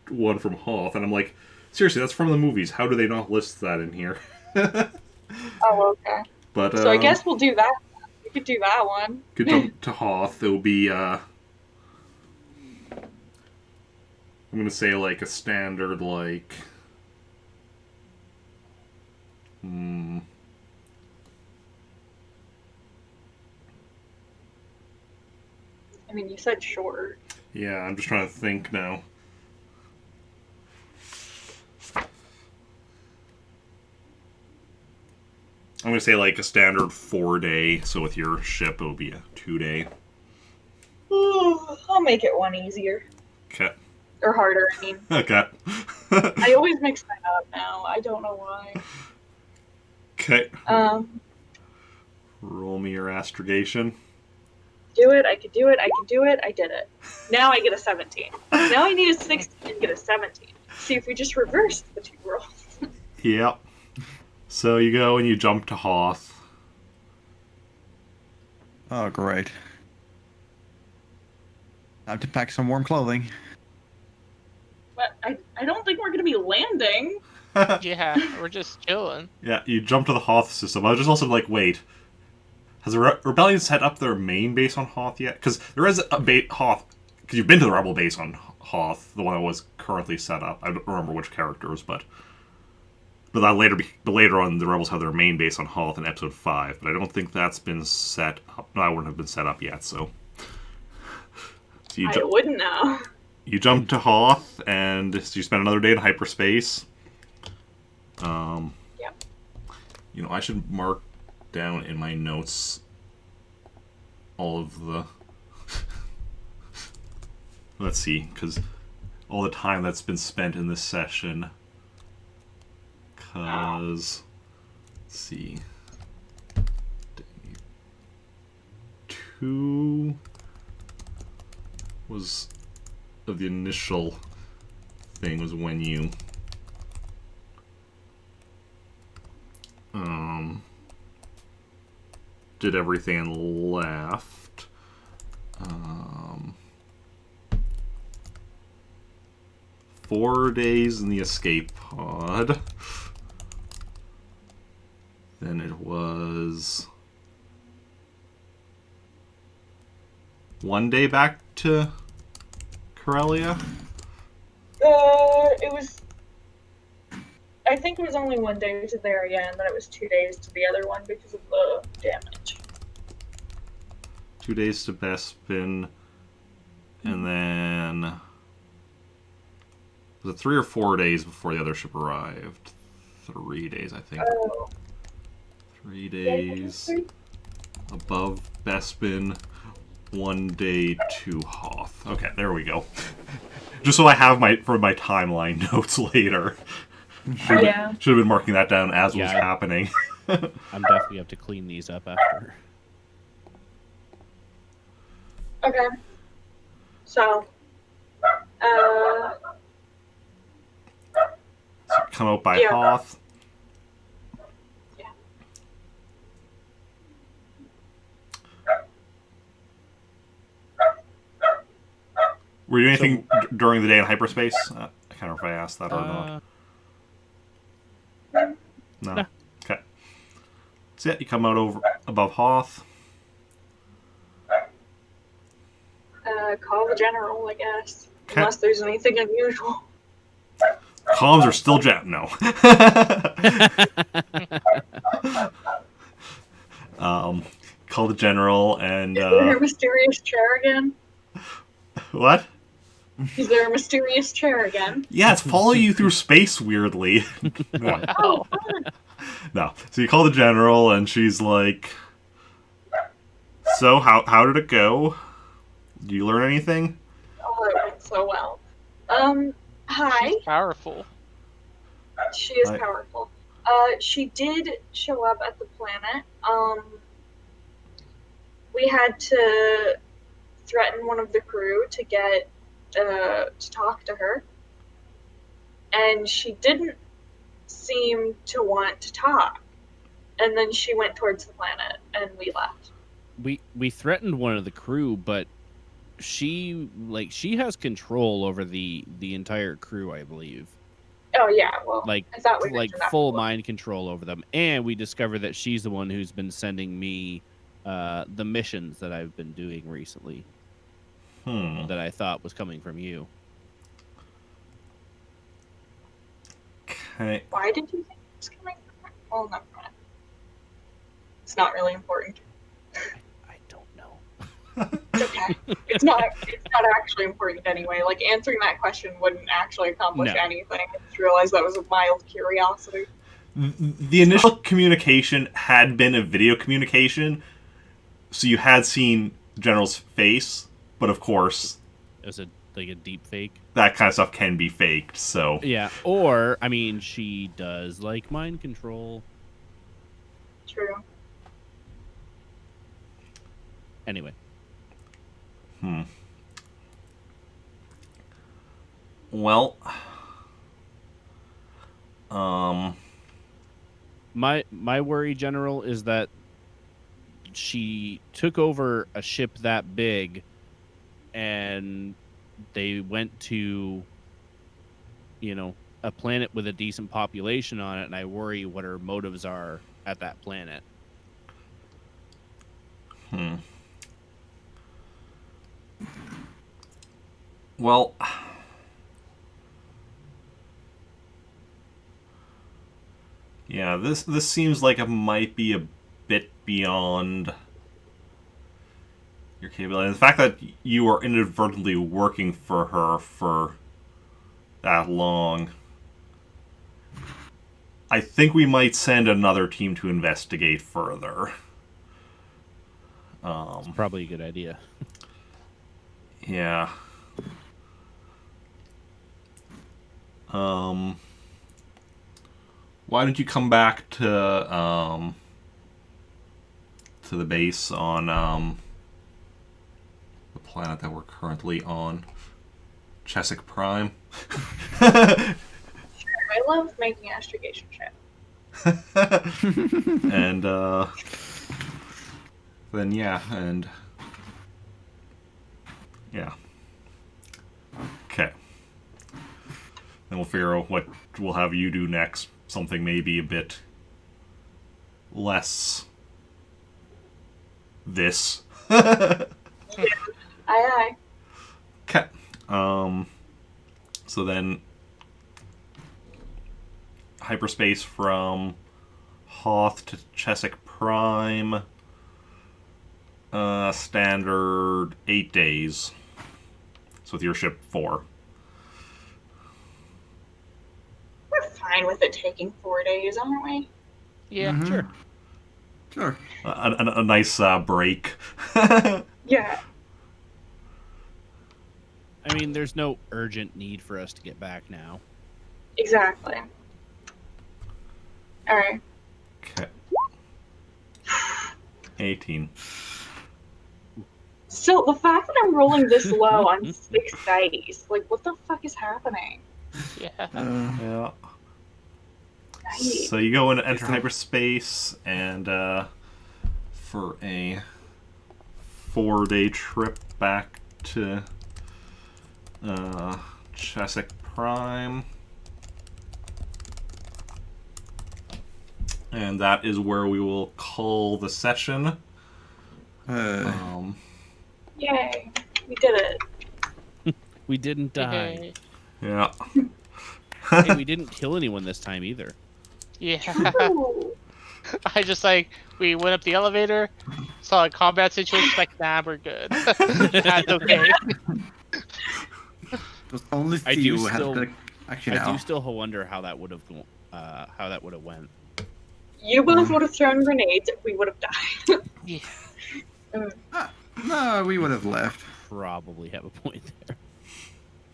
one from Hoth. And I'm like, seriously, that's from the movies. How do they not list that in here? Oh, okay. But So I guess we'll do that. We could do that one. Good jump to Hoth. It'll be, I'm gonna say, like, a standard, like... I mean, you said short. Yeah, I'm just trying to think now. I'm gonna say, like, a standard 4-day, so with your ship, it'll be a 2-day. I'll make it one easier. Okay. Or harder, I mean. Okay. I always mix that up now. I don't know why. Okay. Um, Roll me your astrogation. do it, I could do it, I could do it, I did it. Now I get a 17. Now I need a 16 and get a 17. See if we just reversed the 2 rolls. Yep. So you go and you jump to Hoth. Oh, great. Time to pack some warm clothing. But I don't think we're going to be landing. Yeah, we're just chilling. Yeah, you jump to the Hoth system. I was just also like, wait, has the Rebellion set up their main base on Hoth yet? Because there is a Hoth, because you've been to the Rebel base on Hoth, the one that was currently set up. I don't remember which characters, but later on, the Rebels have their main base on Hoth in Episode 5, but I don't think that's been set up. No, I wouldn't have been set up yet, so I wouldn't know. You jump to Hoth, and so you spend another day in hyperspace. Yep. You know, I should mark down in my notes all of the... Let's see, because all the time that's been spent in this session. Because... Let's see... 2 was... of the initial thing was when you... did everything and left. 4 days in the escape pod. Then it was 1 day back to Corellia. It was... I think it was only 1 day to there, yeah, and then it was 2 days to the other one because of the damage. 2 days to Bespin, and then... Was it 3 or 4 days before the other ship arrived? 3 days, I think. Oh. 3 days above Bespin, 1 day to Hoth. Okay, there we go. Just so I have for my timeline notes later. Should have been marking that down as was happening. I'm definitely have to clean these up after. Okay. So, come out by Hoth. Yeah. Were you doing anything during the day in hyperspace? I can't remember if I asked that or not. No. Nah. Okay. So yeah, you come out above Hoth. Call the general, I guess. Okay. Unless there's anything unusual. Comms are still no. Call the general and... Is there a mysterious chair again? What? Is there a mysterious chair again? Yeah, it's following you through space weirdly. No. Oh, fun. No. So you call the general and she's like... So, how did it go? Did you learn anything? Oh, it went so well. Hi. She's powerful. She is Hi. powerful. She did show up at the planet. We had to threaten one of the crew to get to talk to her, and she didn't seem to want to talk. And then she went towards the planet, and we left. We threatened one of the crew, but she has control over the entire crew, I believe. Oh yeah, well, Like I thought we like mentioned that full before. mind control over them, and we discovered that she's the one who's been sending me the missions that I've been doing recently that I thought was coming from you. Okay. Why did you think it was coming from her? Well, never mind. It's not really important. I don't know. It's okay. It's not actually important anyway. Like, answering that question wouldn't actually accomplish No. anything. I just realized that was a mild curiosity. The initial communication had been a video communication, so you had seen the general's face, but of course, As a deep fake. that kind of stuff can be faked, so... Yeah, or I mean, she does like mind control. True. Anyway, Well, My worry, General, is that she took over a ship that big, and they went to, a planet with a decent population on it, and I worry what her motives are at that planet. Well, yeah, this seems like it might be a bit beyond your capability. The fact that you are inadvertently working for her for that long, I think we might send another team to investigate further. It's probably a good idea. Yeah. Why don't you come back to the base on the planet that we're currently on, Chesic Prime? I love making astrogation shit. And then yeah. Okay. Then we'll figure out what we'll have you do next. Something maybe a bit less this. Aye, aye. Okay. So then hyperspace from Hoth to Chesic Prime. Standard 8 days. So with your ship 4. We're fine with it taking 4 days, aren't we? Yeah, Sure. Sure. A nice break. Yeah. I mean, there's no urgent need for us to get back now. Exactly. Alright. Okay. 18. So the fact that I'm rolling this low on 6 dice, like, what the fuck is happening? yeah. Yeah. Nice. So you go and enter hyperspace, and for a 4-day trip back to Chesic Prime. And that is where we will call the session. Yay. We did it. We didn't die. Yay. Yeah. Hey, we didn't kill anyone this time either. Yeah. Ooh. I just we went up the elevator, saw a combat situation, nah, we're good. That's okay. There's only I do Theo had still- the... Actually, I no. do still wonder how that would have went. You both would have thrown grenades if we would have died. Yeah. No, we would have left. Probably have a point there.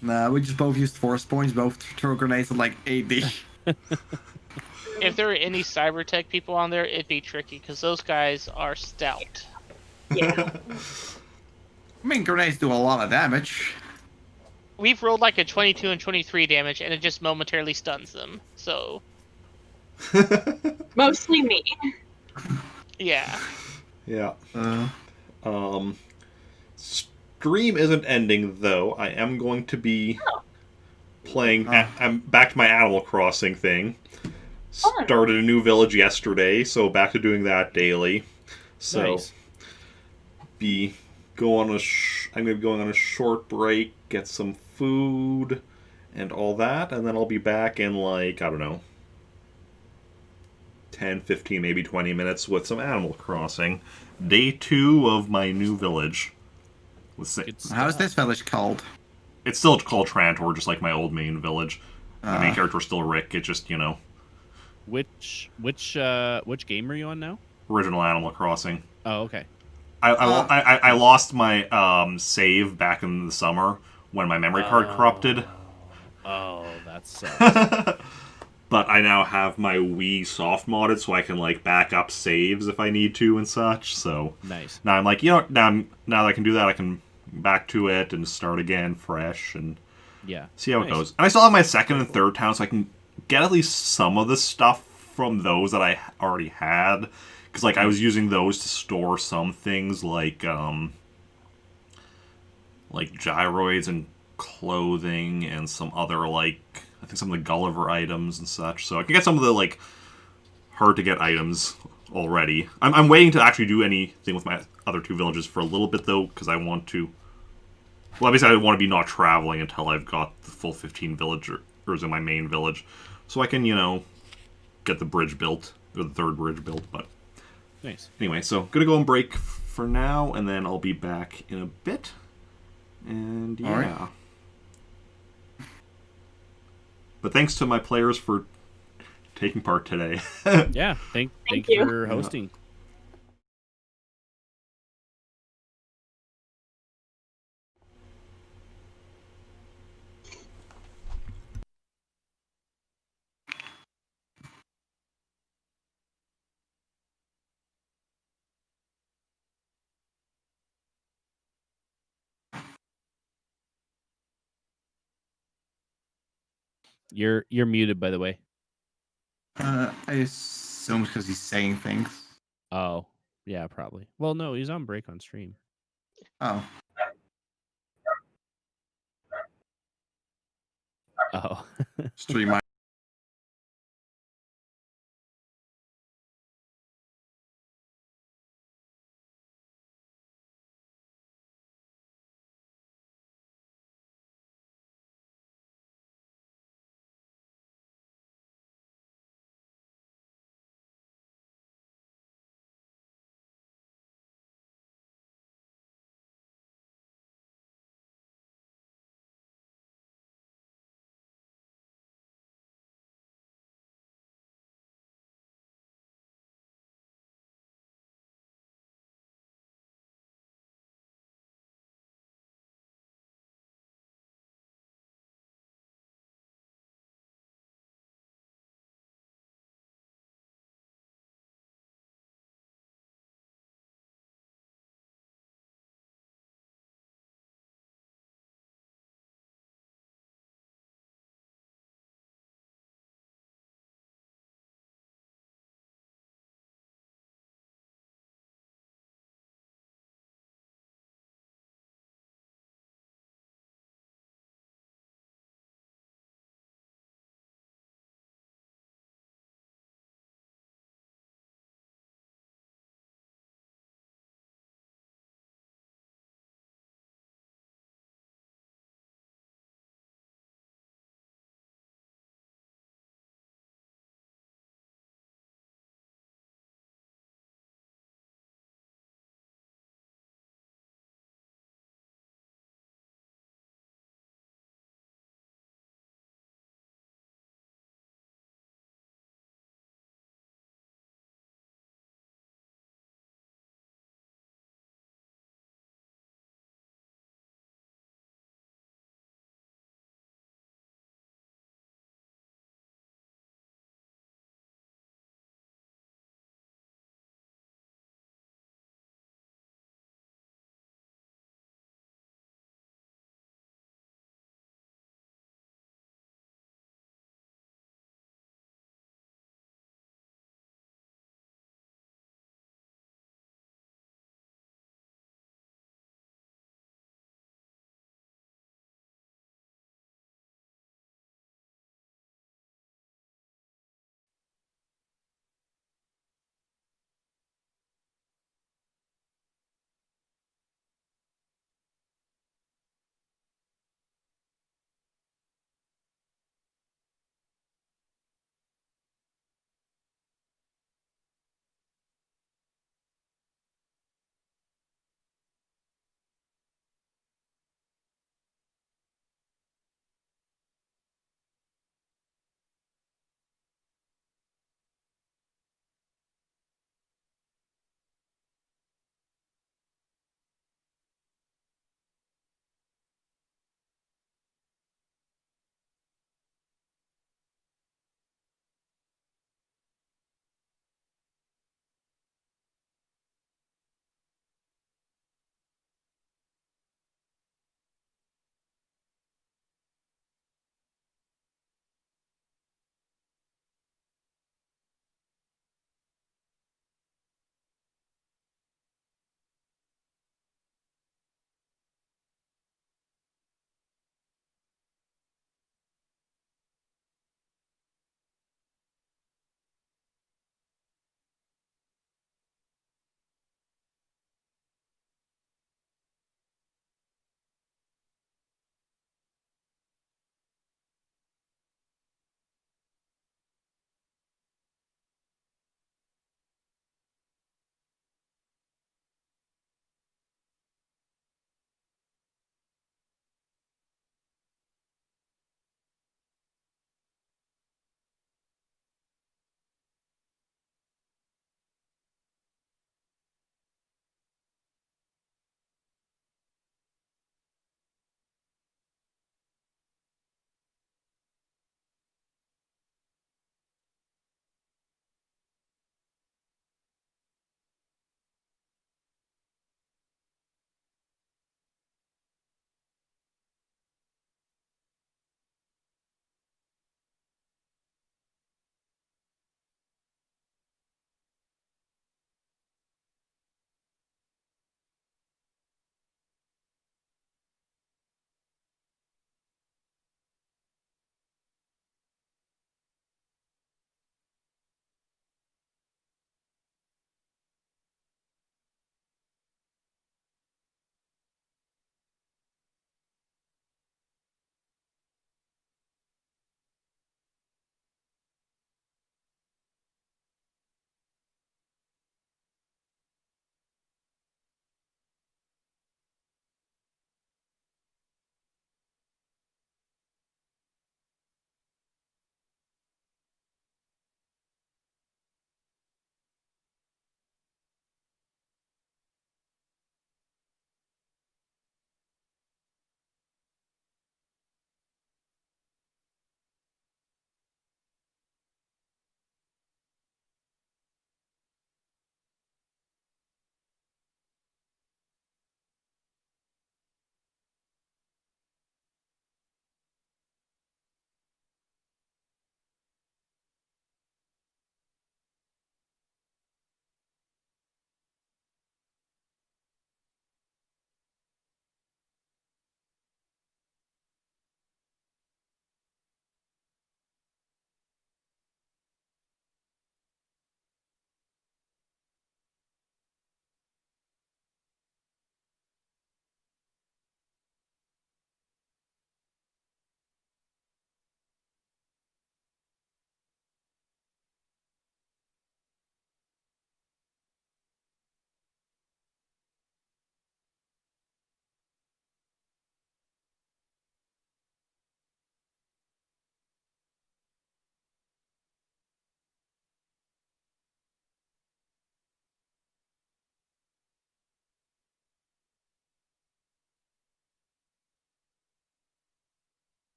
Nah, we just both used force points, both throw grenades at like 80. If there were any cyber tech people on there, it'd be tricky because those guys are stout. Yeah. I mean, grenades do a lot of damage. We've rolled like a 22 and 23 damage, and it just momentarily stuns them. So, Mostly me. yeah. Yeah. Uh, Stream isn't ending, though. I am going to be playing... Oh. I'm back to my Animal Crossing thing. Fun. Started a new village yesterday, so back to doing that daily. So, Nice. I'm going to be going on a short break, get some food, and all that, and then I'll be back in, like, I don't know, 10, 15, maybe 20 minutes with some Animal Crossing. Day 2 of my new village. Good how's stuff. this village called? It's still called Trantor, just like my old main village. My main character's still Rick. It's just, Which game are you on now? original Animal Crossing. Oh, okay. I lost my save back in the summer when my memory card corrupted. Oh, that sucks. But I now have my Wii soft modded, so I can back up saves if I need to and such. So Nice. now I'm like, now that I can do that, I can back to it and start again fresh and Yeah. see how it Nice. goes. And I still have my second and third town, so I can get at least some of the stuff from those that I already had. Because like I was using those to store some things like gyroids and clothing and some other like I think some of the Gulliver items and such. So I can get some of the like hard to get items already. I'm waiting to actually do anything with my other two villages for a little bit though, because I want to. Well, obviously I want to be not traveling until I've got the full 15 villagers in my main village, so I can get the bridge built or the third bridge built. But Nice. anyway, so gonna go and break for now, and then I'll be back in a bit. And yeah. All right. But thanks to my players for taking part today. Yeah. Thank Thank you you. for hosting. You're muted, by the way. I assume because he's saying things. Oh, yeah, probably. Well, no, he's on break on stream. Oh. Oh. Stream